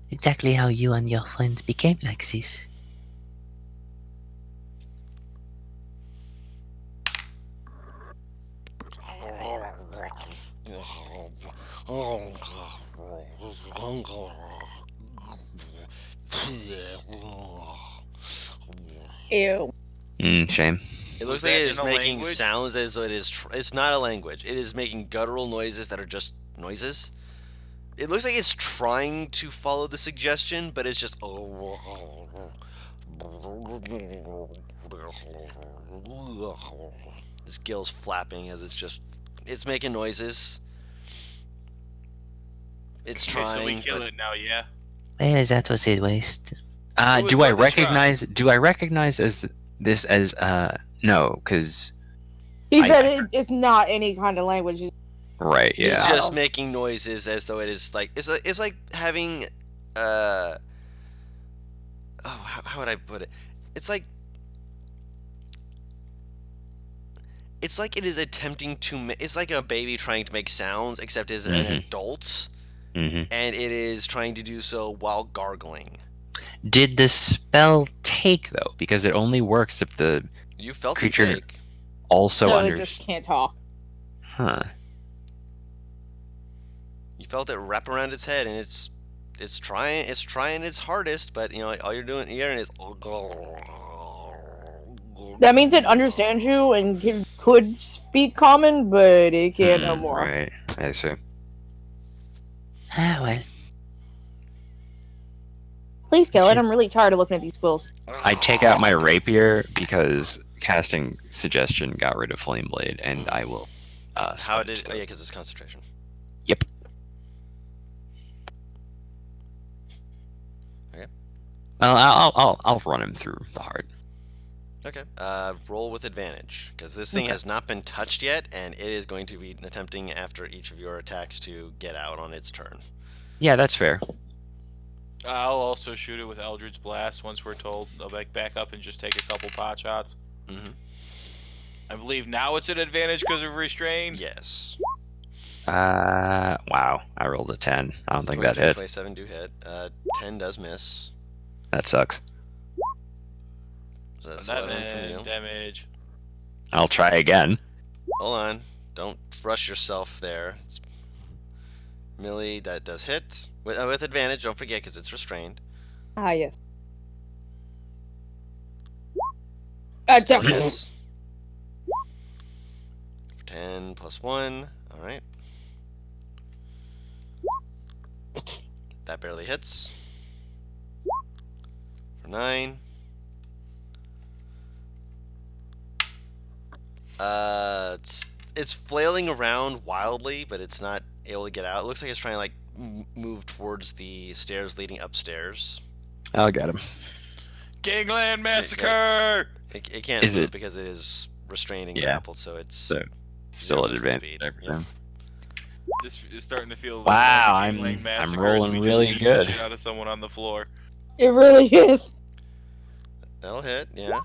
Speaker 9: exactly how you and your friends became like this.
Speaker 4: Ew.
Speaker 5: Shame.
Speaker 1: It looks
Speaker 3: Was
Speaker 1: like
Speaker 3: that
Speaker 1: it is
Speaker 3: in a
Speaker 1: making
Speaker 3: language?
Speaker 1: sounds as though it is. It's not a language. It is making guttural noises that are just noises. It looks like it's trying to follow the suggestion, but it's just. His gills flapping as it's making noises. It's
Speaker 3: Okay, so we
Speaker 1: trying,
Speaker 3: kill
Speaker 1: but
Speaker 3: it now, yeah?
Speaker 9: Well, that was a waste.
Speaker 3: It was
Speaker 5: Do I
Speaker 3: worth a try.
Speaker 5: recognize? Do I recognize this as no? Because
Speaker 4: He
Speaker 5: I-
Speaker 4: said it's not any kind of language.
Speaker 5: right,
Speaker 1: it's
Speaker 5: yeah.
Speaker 1: just making noises as though it is like it's like having how would I put it? It's like it is attempting to. It's like a baby trying to make sounds, except as an
Speaker 5: Mhm.
Speaker 1: adult,
Speaker 5: hmm
Speaker 1: and it is trying to do so while gargling.
Speaker 5: Did the spell take though? Because it only works if the
Speaker 1: You felt
Speaker 5: Creature-
Speaker 1: it take.
Speaker 5: also
Speaker 4: So
Speaker 5: under.
Speaker 4: it just can't talk.
Speaker 5: Huh.
Speaker 1: You felt it wrap around its head, and it's trying its hardest, but all you're doing hearing is.
Speaker 4: That means it understands you and could speak common, but it can't no
Speaker 5: Hmm,
Speaker 4: more.
Speaker 5: Right. I see.
Speaker 9: Ah, well.
Speaker 4: Please kill it. I'm really tired of looking at these quills.
Speaker 5: I take out my rapier because casting suggestion got rid of Flame Blade, and I will.
Speaker 1: How did? Oh yeah, because it's concentration.
Speaker 5: Yep.
Speaker 1: Okay.
Speaker 5: I'll run him through the heart.
Speaker 1: Okay. Roll with advantage because this thing has not been touched yet, and it is going to be attempting after each of your attacks to get out on its turn.
Speaker 5: Yeah, that's fair.
Speaker 3: I'll also shoot it with Eldritch Blast once we're told. I'll back up and just take a couple pot shots.
Speaker 1: Mm-hmm.
Speaker 3: I believe now it's an advantage because of restrained.
Speaker 1: Yes.
Speaker 5: Wow. I rolled a 10. I don't think that
Speaker 1: 22,
Speaker 5: hits.
Speaker 1: 27 do hit. 10 does miss.
Speaker 5: That sucks.
Speaker 1: So that's 11 from you.
Speaker 3: Damage.
Speaker 5: I'll try again.
Speaker 1: Hold on. Don't rush yourself there. Millie, that does hit. With advantage, don't forget, because it's restrained.
Speaker 4: Ah, yes.
Speaker 1: Still hits. 10 plus 1. Alright. That barely hits. For 9. It's flailing around wildly, but it's not able to get out. It looks like it's trying to like move towards the stairs leading upstairs.
Speaker 5: I'll get him.
Speaker 3: Gangland Massacre!
Speaker 1: It can't move because it is restrained and grappled, so it's
Speaker 5: still at advantage.
Speaker 1: speed.
Speaker 5: Everything.
Speaker 3: This is starting to feel.
Speaker 5: Wow,
Speaker 3: like
Speaker 5: I'm
Speaker 3: Gangland Massacre
Speaker 5: rolling
Speaker 3: as we
Speaker 5: really
Speaker 3: just beat the
Speaker 5: good.
Speaker 3: shit out of someone on the floor.
Speaker 4: It really is.
Speaker 1: That'll hit, yeah.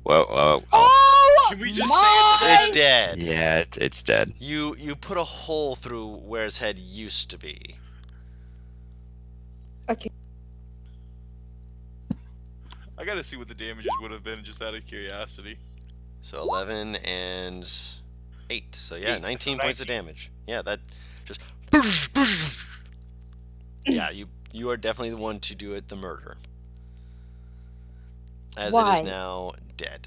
Speaker 5: Whoa.
Speaker 4: Oh,
Speaker 3: Can we just
Speaker 1: It's dead.
Speaker 5: Yeah, it's dead.
Speaker 1: You put a hole through where its head used to be.
Speaker 4: Okay.
Speaker 3: I gotta see what the damages would have been just out of curiosity.
Speaker 1: So 11 and 8. So yeah, 19 points of damage. Yeah, that just. Yeah, you are definitely the one to do it. The murder, as it is now dead.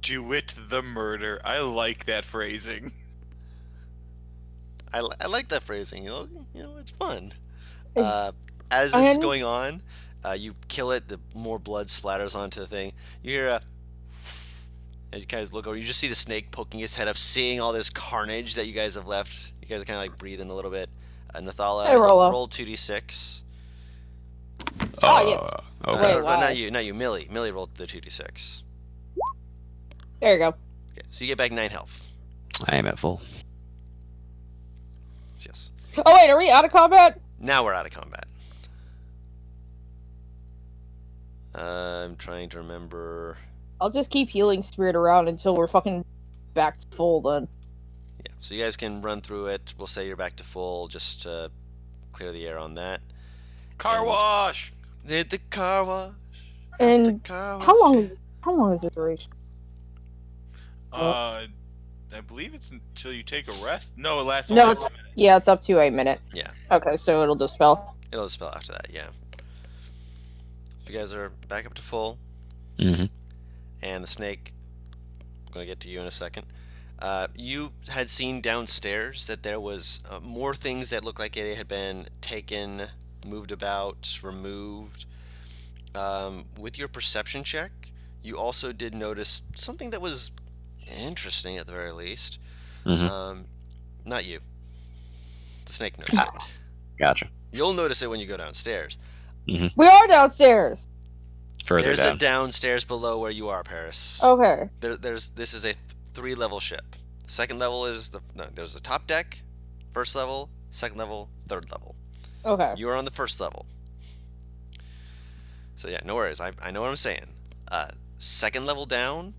Speaker 3: Do it the murder. I like that phrasing.
Speaker 1: I like that phrasing. You know, it's fun. As this is going on, you kill it. The more blood splatters onto the thing. You hear a. As you guys look over, you just see the snake poking its head up, seeing all this carnage that you guys have left. You guys are kind of like breathing a little bit. Nathala,
Speaker 4: Hey, Rolo.
Speaker 1: roll 2d6.
Speaker 4: Oh, yes.
Speaker 5: Okay.
Speaker 4: Wait, why?
Speaker 1: Not you, Millie. Millie rolled the 2d6.
Speaker 4: There you go.
Speaker 1: Okay, so you get back 9 health.
Speaker 5: I am at full.
Speaker 1: Yes.
Speaker 4: Oh wait, are we out of combat?
Speaker 1: Now we're out of combat. I'm trying to remember.
Speaker 4: I'll just keep healing spirit around until we're fucking back to full then.
Speaker 1: Yeah, so you guys can run through it. We'll say you're back to full just to clear the air on that.
Speaker 3: Car wash!
Speaker 1: Did the car wash.
Speaker 4: And
Speaker 1: the car wash.
Speaker 4: how long is this duration?
Speaker 3: I believe it's until you take a rest. No, it lasts.
Speaker 4: No,
Speaker 3: only
Speaker 4: it's
Speaker 3: 1 minute.
Speaker 4: yeah, it's up to a minute.
Speaker 1: Yeah.
Speaker 4: Okay, so it'll dispel.
Speaker 1: It'll dispel after that, yeah. So you guys are back up to full.
Speaker 5: Mm-hmm.
Speaker 1: And the snake, I'm going to get to you in a second. You had seen downstairs that there was more things that looked like they had been taken, moved about, removed. With your perception check, you also did notice something that was interesting at the very least.
Speaker 5: Mm-hmm.
Speaker 1: Not you. The snake noticed it.
Speaker 5: Gotcha.
Speaker 1: You'll notice it when you go downstairs.
Speaker 4: We are downstairs.
Speaker 5: Further
Speaker 1: There's
Speaker 5: down.
Speaker 1: a downstairs below where you are, Paris.
Speaker 4: Okay.
Speaker 1: This is a 3-level ship. Second level is there's the top deck, first level, second level, third level.
Speaker 4: Okay.
Speaker 1: You are on the first level. So yeah, no worries. I know what I'm saying. Second level down,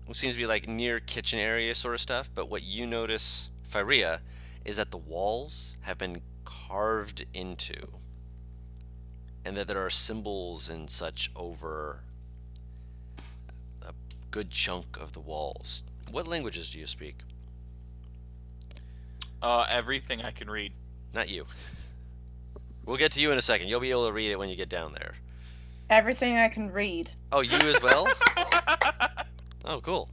Speaker 1: it seems to be like near kitchen area sort of stuff. But what you notice, Fyria, is that the walls have been carved into, and that there are symbols and such over a good chunk of the walls. What languages do you speak?
Speaker 3: Everything I can read.
Speaker 1: Not you. We'll get to you in a second. You'll be able to read it when you get down there.
Speaker 8: Everything I can read.
Speaker 1: Oh, you as well? Oh, cool.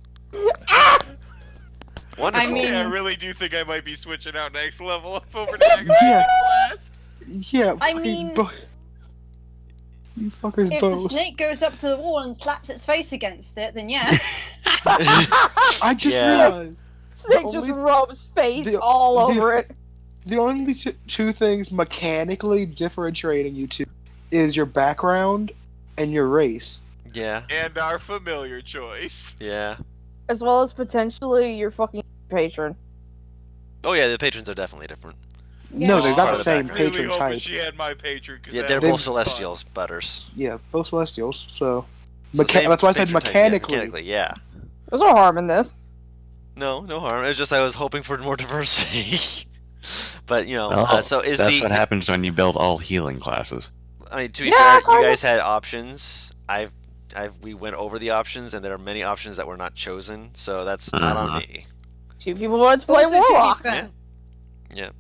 Speaker 1: Wonderful.
Speaker 8: I mean-
Speaker 3: I really do think I might be switching out next level up over to Dragon
Speaker 6: Yeah.
Speaker 3: Blast.
Speaker 6: Yeah,
Speaker 8: I
Speaker 6: fucking
Speaker 8: mean-
Speaker 6: you fuckers
Speaker 8: If the
Speaker 6: both.
Speaker 8: snake goes up to the wall and slaps its face against it, then yeah.
Speaker 6: I just
Speaker 1: Yeah.
Speaker 6: realized
Speaker 4: Snake just
Speaker 6: only-
Speaker 4: rubs face
Speaker 6: the-
Speaker 4: all
Speaker 6: the-
Speaker 4: over it.
Speaker 6: the only two things mechanically differentiating you two is your background and your race.
Speaker 1: Yeah.
Speaker 3: And our familiar choice.
Speaker 1: Yeah.
Speaker 4: As well as potentially your fucking patron.
Speaker 1: Oh yeah, the patrons are definitely different.
Speaker 6: No, they're
Speaker 1: Part
Speaker 6: not
Speaker 1: of
Speaker 6: the
Speaker 1: the
Speaker 6: same
Speaker 1: background.
Speaker 3: Really
Speaker 6: patron
Speaker 3: hoping
Speaker 6: type.
Speaker 3: she had my patron. 'Cause
Speaker 1: Yeah,
Speaker 3: that
Speaker 1: they're
Speaker 3: would
Speaker 1: both
Speaker 3: be fun.
Speaker 1: celestials, Butters.
Speaker 6: Yeah, both Celestials. So,
Speaker 1: So same
Speaker 6: that's why I said
Speaker 1: patron type, yeah,
Speaker 6: mechanically.
Speaker 1: yeah.
Speaker 4: There's no harm in this.
Speaker 1: No harm. It's just I was hoping for more diversity. But
Speaker 5: Well,
Speaker 1: so is
Speaker 5: that's
Speaker 1: the
Speaker 5: what happens when you build all healing classes.
Speaker 1: I mean, to be
Speaker 4: Yeah,
Speaker 1: fair, you
Speaker 4: kinda.
Speaker 1: guys had options. We went over the options, and there are many options that were not chosen. So that's not on
Speaker 5: Uh-huh.
Speaker 1: me.
Speaker 4: Two people wanted to play
Speaker 8: Also, to be
Speaker 4: Warlock.
Speaker 8: fair,
Speaker 1: Yeah.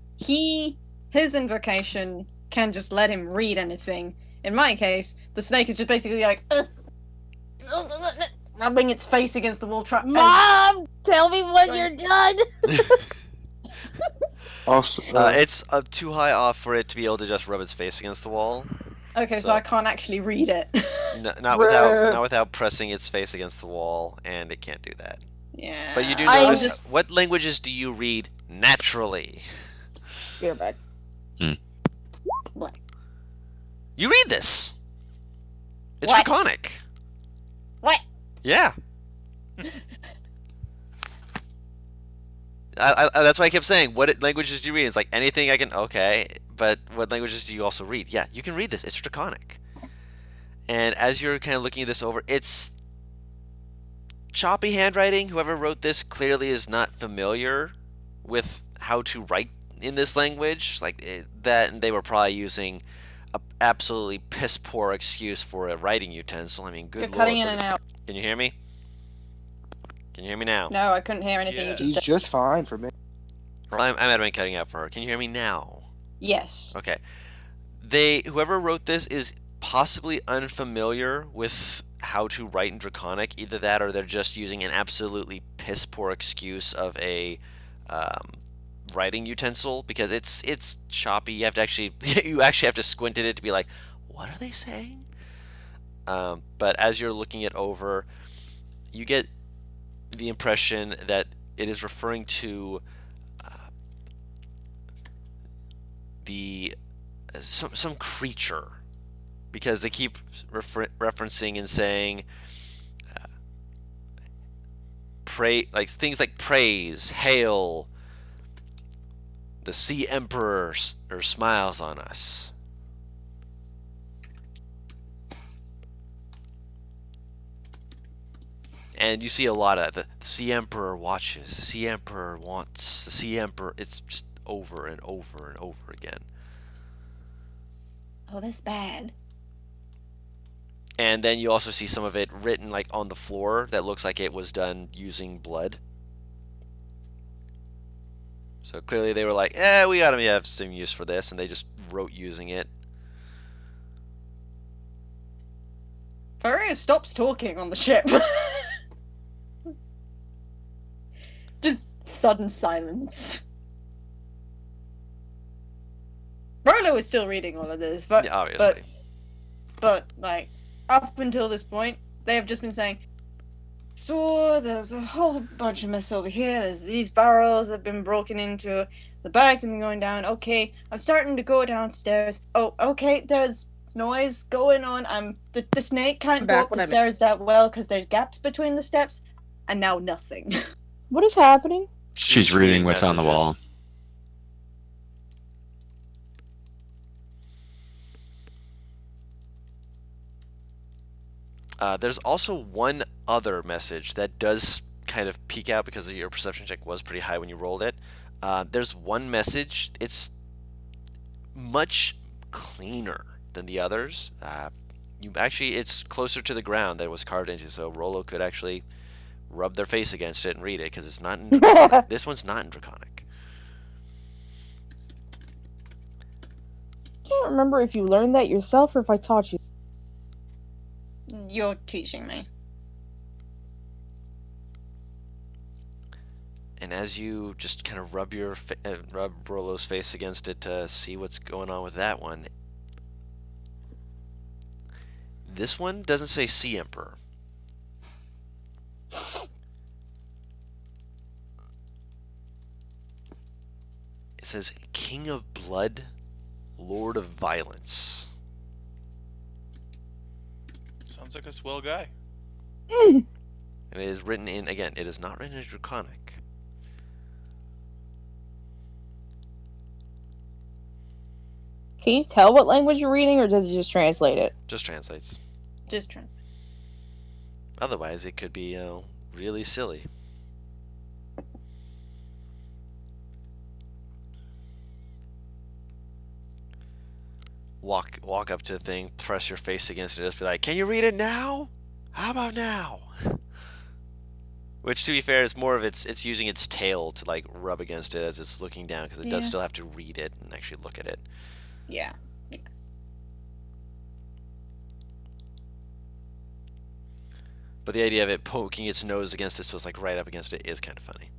Speaker 8: his invocation can just let him read anything. In my case, the snake is just basically like, rubbing its face against the wall.
Speaker 4: Mom, tell me when you're done.
Speaker 6: Also,
Speaker 1: It's too high off for it to be able to just rub its face against the wall.
Speaker 8: Okay, so
Speaker 1: So-
Speaker 8: I can't actually read it.
Speaker 1: Not without pressing its face against the wall, and it can't do that.
Speaker 8: Yeah.
Speaker 1: But you do
Speaker 4: I
Speaker 1: know
Speaker 8: was just
Speaker 1: what languages do you read naturally?
Speaker 4: You're back.
Speaker 1: You read this. It's
Speaker 8: What?
Speaker 1: Draconic.
Speaker 8: What?
Speaker 1: Yeah. That's why I kept saying, what languages do you read? It's like anything I can. Okay, but what languages do you also read? Yeah, you can read this. It's Draconic. And as you're kind of looking this over, it's choppy handwriting. Whoever wrote this clearly is not familiar with how to write in this language. That, and they were probably using a absolutely piss poor excuse for a writing utensil. I mean, good
Speaker 8: You're
Speaker 1: lord.
Speaker 8: cutting in and out.
Speaker 1: Can you hear me? Can you hear me now?
Speaker 8: No, I couldn't hear anything
Speaker 3: Yeah.
Speaker 8: you just
Speaker 6: he's
Speaker 8: said.
Speaker 6: just fine for me.
Speaker 1: I'm adamant cutting out for her. Can you hear me now?
Speaker 8: Yes.
Speaker 1: Okay. Whoever wrote this is possibly unfamiliar with how to write in Draconic. Either that, or they're just using an absolutely piss poor excuse of a writing utensil, because it's choppy. You actually have to squint at it to be like, what are they saying? But as you're looking it over, you get the impression that it is referring to some creature, because they keep referencing and saying like things like praise, hail, the Sea Emperor smiles on us. And you see a lot of that. The Sea Emperor watches, the Sea Emperor wants, the Sea Emperor. It's just over and over and over again.
Speaker 8: Oh, that's bad.
Speaker 1: And then you also see some of it written like on the floor that looks like it was done using blood. So clearly they were like, we gotta have some use for this, and they just wrote using it.
Speaker 8: Faria stops talking on the ship. Just sudden silence. Rolo is still reading all of this, but
Speaker 1: Yeah, obviously.
Speaker 8: but like up until this point, they have just been saying, so there's a whole bunch of mess over here. There's these barrels that have been broken into. The bags have been going down. Okay, I'm starting to go downstairs. Oh, okay, there's noise going on. The snake can't go up the stairs that well because there's gaps between the steps, and now nothing.
Speaker 4: What is happening?
Speaker 5: She's reading what's on the
Speaker 1: messages.
Speaker 5: wall.
Speaker 1: There's also one other message that does kind of peek out because your perception check was pretty high when you rolled it. There's one message. It's much cleaner than the others. It's closer to the ground that it was carved into, so Rolo could actually rub their face against it and read it, because it's not in Draconic. This one's not in Draconic.
Speaker 4: I can't remember if you learned that yourself or if I taught you.
Speaker 8: You're teaching me.
Speaker 1: And as you just kind of rub Rolo's face against it to see what's going on with that one, this one doesn't say Sea Emperor. says King of Blood, Lord of Violence.
Speaker 3: Sounds like a swell guy.
Speaker 1: And it is written in, again, it is not written in Draconic.
Speaker 4: Can you tell what language you're reading, or does it just translate it?
Speaker 1: Just translates.
Speaker 8: Just translate.
Speaker 1: Otherwise, it could be, really silly. Walk up to the thing, press your face against it, just be like, "Can you read it now? How about now?" Which, to be fair, is more of it's using its tail to like rub against it as it's looking down, because it does
Speaker 8: Yeah.
Speaker 1: still have to read it and actually look at it.
Speaker 8: Yeah.
Speaker 1: But the idea of it poking its nose against it, so it's like right up against it, is kind of funny.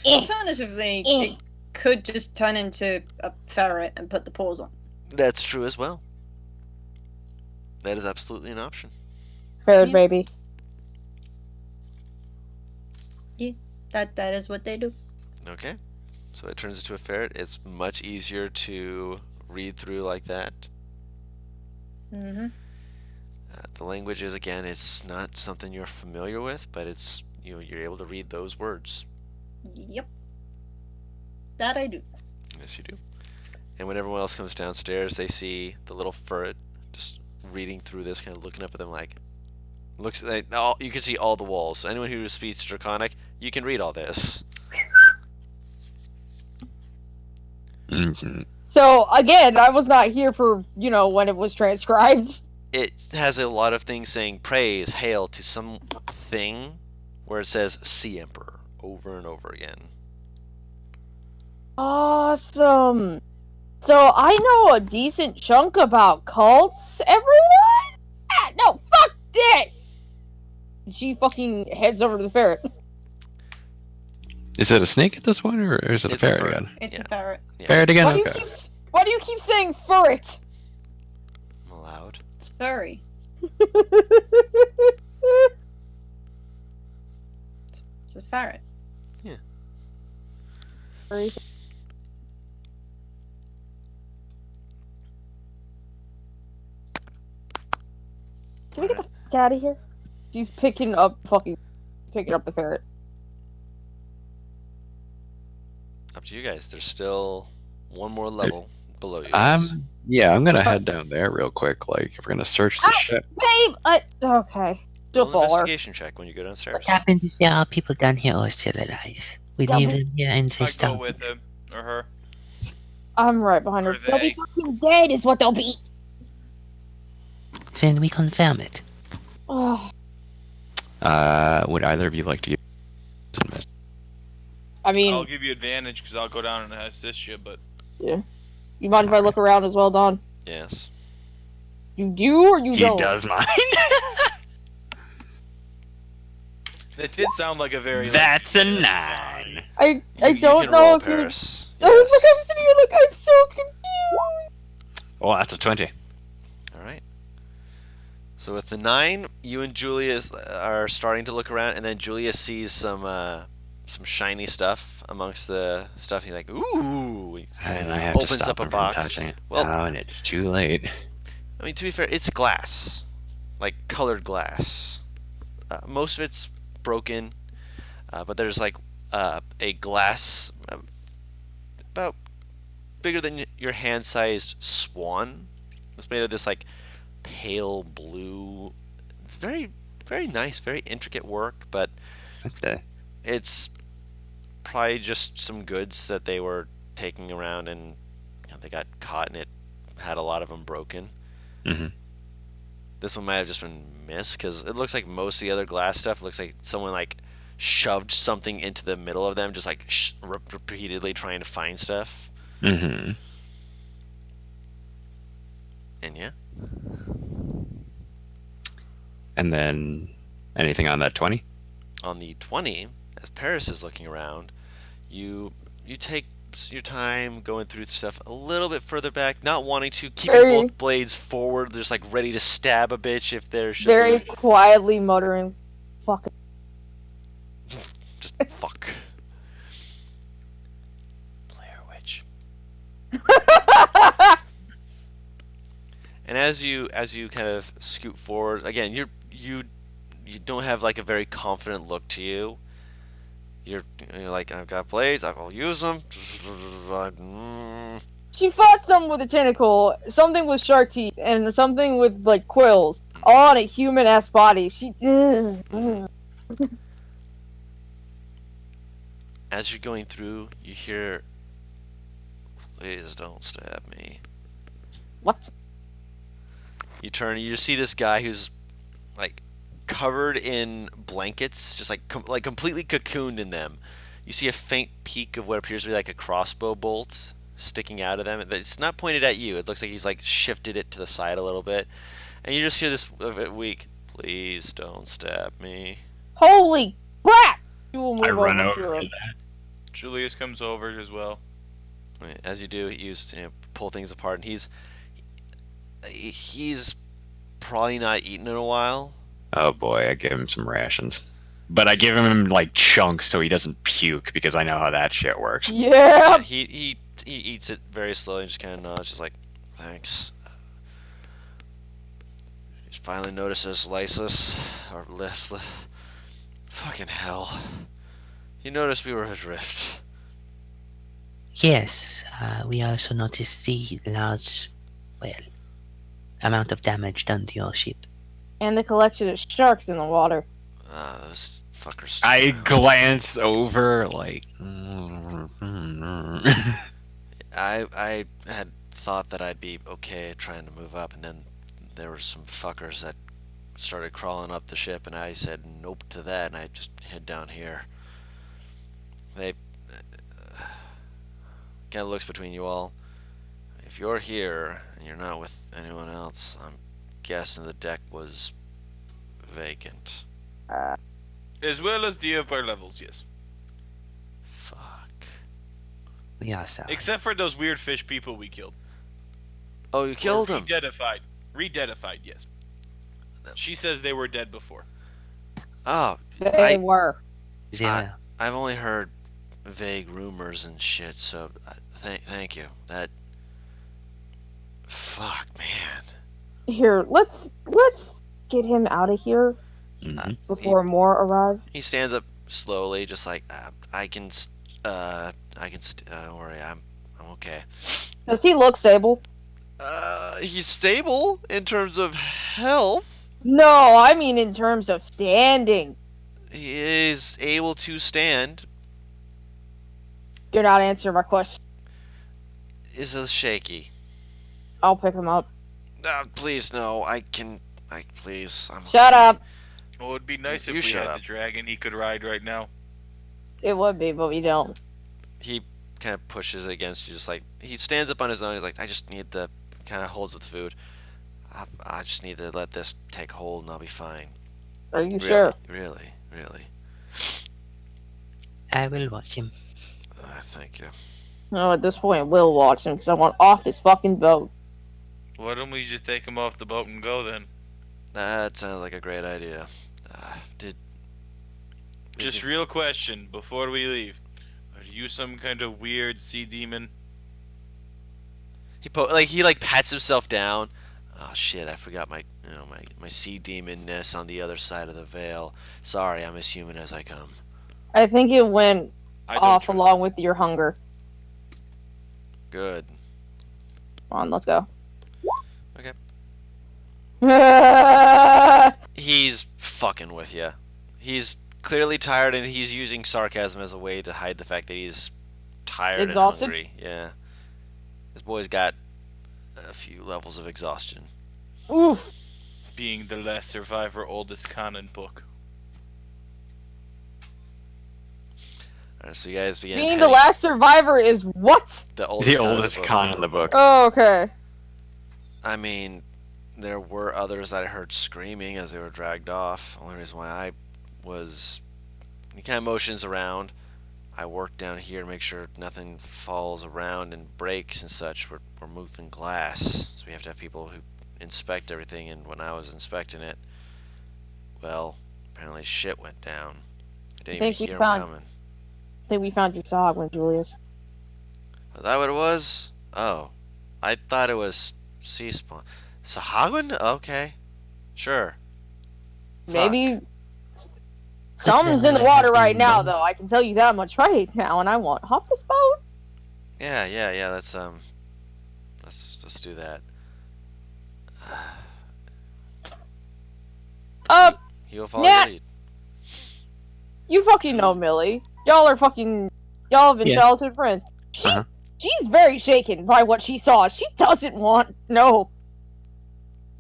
Speaker 8: Alternatively, it could just turn into a ferret and put the paws on.
Speaker 1: That's true as well. That is absolutely an option.
Speaker 4: Ferret
Speaker 8: Yeah.
Speaker 4: baby.
Speaker 8: That is what they do.
Speaker 1: Okay. So it turns into a ferret. It's much easier to read through like that.
Speaker 8: Mm-hmm.
Speaker 1: The language is, again, it's not something you're familiar with, but it's, you're able to read those words.
Speaker 8: Yep. That I do.
Speaker 1: Yes, you do. And when everyone else comes downstairs, they see the little ferret just reading through this, kind of looking up at them like, looks like you can see all the walls. So anyone who speaks Draconic, you can read all this.
Speaker 5: Mm-hmm.
Speaker 4: So again, I was not here for when it was transcribed.
Speaker 1: It has a lot of things saying praise, hail to something, where it says "Sea Emperor" over and over again.
Speaker 4: Awesome. So I know a decent chunk about cults, everyone? No, fuck this! She fucking heads over to the ferret.
Speaker 5: Is it a snake at this point, or is it a
Speaker 1: It's a
Speaker 5: ferret
Speaker 1: ferret.
Speaker 5: again?
Speaker 8: It's
Speaker 1: Yeah.
Speaker 8: a ferret.
Speaker 1: Yeah.
Speaker 5: Ferret again?
Speaker 4: Why do
Speaker 5: Okay.
Speaker 4: you keep saying ferret?
Speaker 1: I'm allowed.
Speaker 8: It's furry. It's a ferret.
Speaker 4: Can we get the fuck out of here? She's picking up the ferret.
Speaker 1: Up to you guys. There's still one more level below you guys.
Speaker 5: I'm gonna head down there real quick. Like, if we're gonna search the ship.
Speaker 4: Babe, okay. Still
Speaker 1: Roll an
Speaker 4: fall her.
Speaker 1: investigation check when you go downstairs.
Speaker 9: What happens if there are people down here who are still alive? We leave them here and say
Speaker 3: I go
Speaker 9: stop.
Speaker 3: with him or her.
Speaker 4: I'm right behind her.
Speaker 3: Or
Speaker 4: They'll be
Speaker 3: they.
Speaker 4: fucking dead, is what they'll be.
Speaker 9: Then we confirm it.
Speaker 4: Oh,
Speaker 5: Would either of you like to get?
Speaker 4: I mean,
Speaker 3: I'll give you advantage because I'll go down and assist you, but
Speaker 4: you mind if I look around as well, Don?
Speaker 1: Yes.
Speaker 4: You do or you
Speaker 5: He
Speaker 4: don't?
Speaker 5: does mine.
Speaker 3: it did sound like a very.
Speaker 5: That's a
Speaker 3: like,
Speaker 5: 9.
Speaker 4: I
Speaker 1: You
Speaker 4: don't
Speaker 1: can
Speaker 4: know
Speaker 1: roll,
Speaker 4: if you're.
Speaker 1: Paris.
Speaker 4: I was like,
Speaker 1: Yes.
Speaker 4: I'm sitting here, like, I'm so confused.
Speaker 5: Oh, that's a 20.
Speaker 1: All right. So with the 9, you and Julius are starting to look around, and then Julius sees some shiny stuff amongst the stuff. He's like, "Ooh!"
Speaker 5: And I have
Speaker 1: Opens
Speaker 5: to stop
Speaker 1: up a
Speaker 5: him from
Speaker 1: box.
Speaker 5: touching it.
Speaker 1: Well-
Speaker 5: Oh, and it's too late.
Speaker 1: I mean, to be fair, it's glass, like colored glass. Most of it's broken, but there's like a glass about bigger than your hand-sized swan. It's made of this like pale blue. It's very, very nice, very intricate work, but
Speaker 5: What the?
Speaker 1: it's probably just some goods that they were taking around, and they got caught, and it had a lot of them broken.
Speaker 5: Mm-hmm.
Speaker 1: This one might have just been missed, because it looks like most of the other glass stuff looks like someone like shoved something into the middle of them, just like repeatedly trying to find stuff.
Speaker 5: Mm-hmm.
Speaker 1: And yeah,
Speaker 5: And then anything on that 20?
Speaker 1: on the 20, as Paris is looking around, you take your time going through stuff a little bit further back, not wanting to, keeping
Speaker 4: Very-
Speaker 1: both blades forward, just like ready to stab a bitch if there should
Speaker 4: Very
Speaker 1: be.
Speaker 4: quietly muttering, fuck it.
Speaker 1: Just fuck. And as you kind of scoot forward, again, you don't have like a very confident look to you. You're like, I've got blades, I will use them.
Speaker 4: She fought something with a tentacle, something with shark teeth, and something with like quills, all on a human-ass body. She.
Speaker 1: As you're going through, you hear, "Please don't stab me."
Speaker 4: What?
Speaker 1: You turn, you see this guy who's like covered in blankets, just like completely cocooned in them. You see a faint peak of what appears to be like a crossbow bolt sticking out of them. It's not pointed at you. It looks like he's like shifted it to the side a little bit, and you just hear this weak, "Please don't stab me."
Speaker 4: Holy crap! You will move
Speaker 5: I run
Speaker 4: over
Speaker 5: over
Speaker 4: to her.
Speaker 5: to that.
Speaker 3: Julius comes over as well.
Speaker 1: As you do, you pull things apart, and he's probably not eaten in a while.
Speaker 5: Oh boy, I give him some rations. But I give him like chunks so he doesn't puke because I know how that shit works.
Speaker 4: Yeah.
Speaker 1: He eats it very slowly and just kind of nods, just like, "Thanks." He's finally notices Lysis, or lift. Fucking hell. You noticed we were adrift.
Speaker 9: Yes, we also noticed the large, well, amount of damage done to your ship.
Speaker 4: And the collection of sharks in the water.
Speaker 1: Those fuckers.
Speaker 5: I glance over like.
Speaker 1: I had thought that I'd be okay trying to move up, and then there were some fuckers that started crawling up the ship, and I said nope to that, and I just hid down here. They kind of looks between you all. If you're here and you're not with anyone else, I'm guessing the deck was vacant.
Speaker 3: As well as the upper levels, yes.
Speaker 1: Fuck.
Speaker 9: We are sorry.
Speaker 3: Except for those weird fish people we killed.
Speaker 1: Oh, you killed
Speaker 3: Or
Speaker 1: him.
Speaker 3: Rededified, yes. She says they were dead before.
Speaker 1: Oh,
Speaker 4: They were.
Speaker 9: There.
Speaker 1: I've only heard vague rumors and shit, so thank you. That. Fuck, man.
Speaker 4: Here, let's get him out of here
Speaker 5: Mhm.
Speaker 4: before more arrive.
Speaker 1: He stands up slowly, just like, don't worry, I'm okay.
Speaker 4: Does he look stable?
Speaker 1: He's stable in terms of health.
Speaker 4: No, I mean in terms of standing.
Speaker 1: He is able to stand.
Speaker 4: You're not answering my question.
Speaker 1: Is a shaky.
Speaker 4: I'll pick him up.
Speaker 1: Please, no, please.
Speaker 4: Shut up.
Speaker 3: Well, it'd be nice
Speaker 1: You
Speaker 3: if we
Speaker 1: shut
Speaker 3: had
Speaker 1: up.
Speaker 3: the dragon he could ride right now.
Speaker 4: It would be, but we don't.
Speaker 1: He kind of pushes it against you, just like, he stands up on his own. He's like, I just need the, kind of holds up the food. I just need to let this take hold and I'll be fine.
Speaker 4: Are you sure?
Speaker 1: Really.
Speaker 9: I will watch him.
Speaker 1: Thank you.
Speaker 4: No, at this point, we'll watch him because I want off this fucking boat.
Speaker 3: Why don't we just take him off the boat and go then?
Speaker 1: That sounds like a great idea.
Speaker 3: Just real question before we leave. Are you some kind of weird sea demon?
Speaker 1: He pats himself down. Oh shit! I forgot my sea demonness on the other side of the veil. Sorry, I'm as human as I come.
Speaker 4: I think it went
Speaker 3: I don't
Speaker 4: off
Speaker 3: trust
Speaker 4: along with your hunger.
Speaker 1: Good.
Speaker 4: Come on, let's go.
Speaker 1: Okay.
Speaker 4: Yeah,
Speaker 1: He's fucking with you. He's clearly tired, and he's using sarcasm as a way to hide the fact that he's tired
Speaker 4: Exhausted?
Speaker 1: and hungry. Yeah. This boy's got a few levels of exhaustion.
Speaker 4: Oof.
Speaker 3: Being the last survivor oldest canon book.
Speaker 1: Alright, so you guys begin
Speaker 4: Being the
Speaker 1: heading-
Speaker 4: last survivor is what?
Speaker 1: the oldest,
Speaker 5: The oldest con in the book.
Speaker 4: Oh, okay.
Speaker 1: I mean, there were others that I heard screaming as they were dragged off. Only reason why I was... He kind of motions around. I work down here to make sure nothing falls around and breaks and such. We're moving glass, so we have to have people who inspect everything, and when I was inspecting it, well, apparently shit went down. I didn't
Speaker 4: think
Speaker 1: even
Speaker 4: we
Speaker 1: hear him
Speaker 4: found-
Speaker 1: coming.
Speaker 4: I think we found your Sahagman, Julius.
Speaker 1: Is that what it was? Oh. I thought it was sea spawn. Sahagin? Okay. Sure.
Speaker 4: Maybe something's in the water right now, though. I can tell you that much right now, and I won't hop this boat.
Speaker 1: Yeah. Let's do that. He will follow your lead.
Speaker 4: You fucking know Millie. Y'all have been childhood friends. She's very shaken by what she saw. She doesn't want no.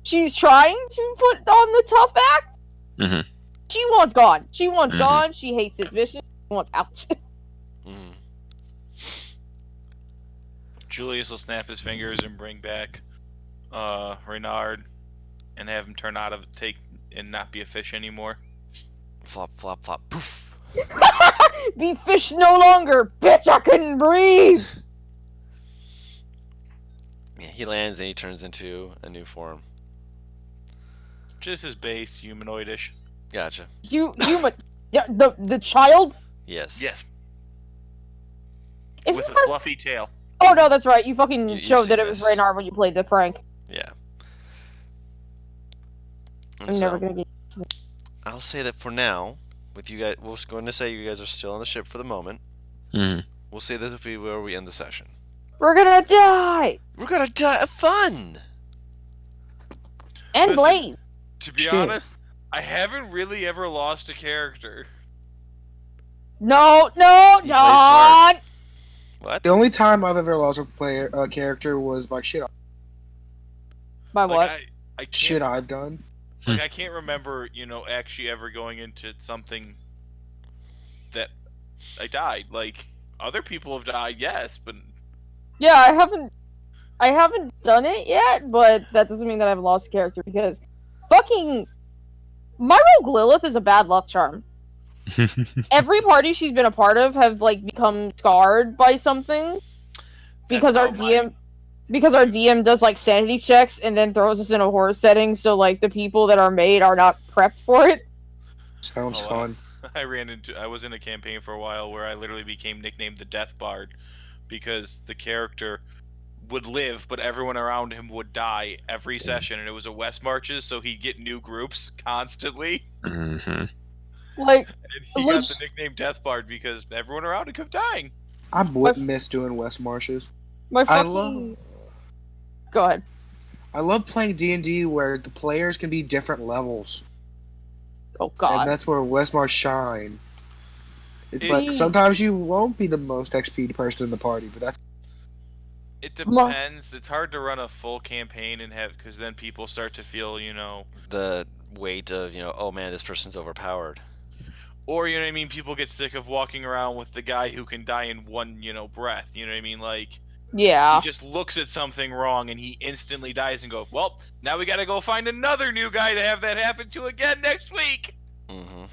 Speaker 4: She's trying to put on the tough act.
Speaker 5: Mm-hmm.
Speaker 4: She wants gone. She wants gone. She hates this mission. She wants out.
Speaker 3: Julius will snap his fingers and bring back Reynard and have him turn out of and not be a fish anymore.
Speaker 1: Flop, flop, flop, poof.
Speaker 4: Be fish no longer, bitch! I couldn't breathe.
Speaker 1: Yeah, he lands and he turns into a new form.
Speaker 3: Just his base, humanoidish.
Speaker 1: Gotcha.
Speaker 4: The child?
Speaker 1: Yes.
Speaker 3: Yes.
Speaker 4: Is
Speaker 3: With
Speaker 4: this
Speaker 3: a
Speaker 4: first?
Speaker 3: fluffy tail.
Speaker 4: Oh no, that's right. You fucking
Speaker 1: You've
Speaker 4: showed that
Speaker 1: seen
Speaker 4: it was
Speaker 1: this.
Speaker 4: Reynard when you played the prank.
Speaker 1: Yeah. And
Speaker 4: I'm
Speaker 1: so,
Speaker 4: never gonna get.
Speaker 1: I'll say that for now, with you guys, we're going to say you guys are still on the ship for the moment.
Speaker 5: Mm-hmm.
Speaker 1: We'll say this will be where we end the session.
Speaker 4: We're gonna die.
Speaker 1: We're gonna die of fun.
Speaker 4: And
Speaker 3: Listen,
Speaker 4: Blade.
Speaker 3: To be
Speaker 6: Shit.
Speaker 3: honest, I haven't really ever lost a character.
Speaker 4: No,
Speaker 1: plays
Speaker 4: Don.
Speaker 1: What?
Speaker 6: The only time I've ever lost a character was by shit
Speaker 4: By what?
Speaker 3: Like, I can't,
Speaker 6: shit I've done.
Speaker 3: Like, I can't remember, actually ever going into something that I died. Like, other people have died, yes, but
Speaker 4: Yeah, I haven't done it yet, but that doesn't mean that I've lost a character because fucking my rogue Lilith is a bad luck charm. Every party she's been a part of have become scarred by something because our DM does sanity checks and then throws us in a horror setting, so the people that are made are not prepped for it.
Speaker 6: Sounds
Speaker 3: Oh,
Speaker 6: fun.
Speaker 3: I was in a campaign for a while where I literally became nicknamed the Death Bard because the character would live, but everyone around him would die every session, and it was a West Marches, so he'd get new groups constantly.
Speaker 5: Mm-hmm.
Speaker 3: And he got the nickname Death Bard because everyone around him kept dying.
Speaker 6: I would miss doing West Marshes.
Speaker 4: My fucking... Go ahead.
Speaker 6: I love playing D&D where the players can be different levels.
Speaker 4: Oh god.
Speaker 6: And that's where Westmarsh shine. It's
Speaker 3: It-
Speaker 6: sometimes you won't be the most XP person in the party, but that's
Speaker 3: It depends. It's hard to run a full campaign and because then people start to feel,
Speaker 1: The weight of, oh man, this person's overpowered.
Speaker 3: or you know what I mean. People get sick of walking around with the guy who can die in one, breath. You know what I mean?
Speaker 4: Yeah.
Speaker 3: He just looks at something wrong and he instantly dies and go, well, now we got to go find another new guy to have that happen to again next week.
Speaker 1: Mm-hmm.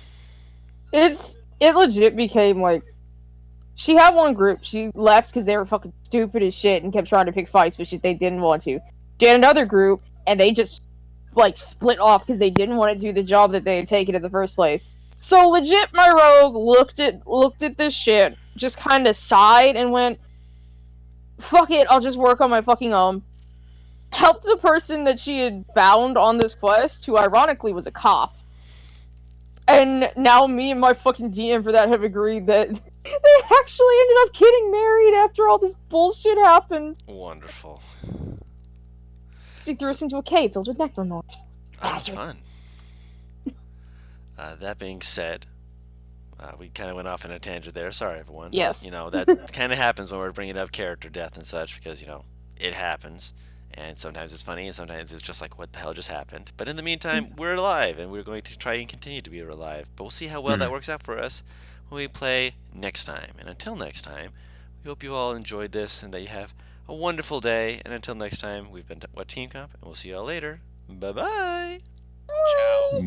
Speaker 4: It legit became she had one group. She left because they were fucking stupid as shit and kept trying to pick fights with shit they didn't want to. She had another group and they just split off because they didn't want to do the job that they had taken in the first place. So legit, my rogue looked at this shit, just kind of sighed and went, "Fuck it, I'll just work on my fucking own." Helped the person that she had found on this quest, who ironically was a cop. And now me and my fucking DM for that have agreed that they actually ended up getting married after all this bullshit happened.
Speaker 1: Wonderful.
Speaker 4: He threw us into a cave filled with necromorphs.
Speaker 1: That's fun. That being said, we kind of went off in a tangent there. Sorry, everyone.
Speaker 4: Yes.
Speaker 1: That kind of happens when we're bringing up character death and such because, it happens. And sometimes it's funny and sometimes it's just what the hell just happened. But in the meantime, we're alive and we're going to try and continue to be alive. But we'll see how well that works out for us when we play next time. And until next time, we hope you all enjoyed this and that you have a wonderful day. And until next time, we've been What Team Comp, and we'll see you all later. Bye-bye.
Speaker 3: Ciao.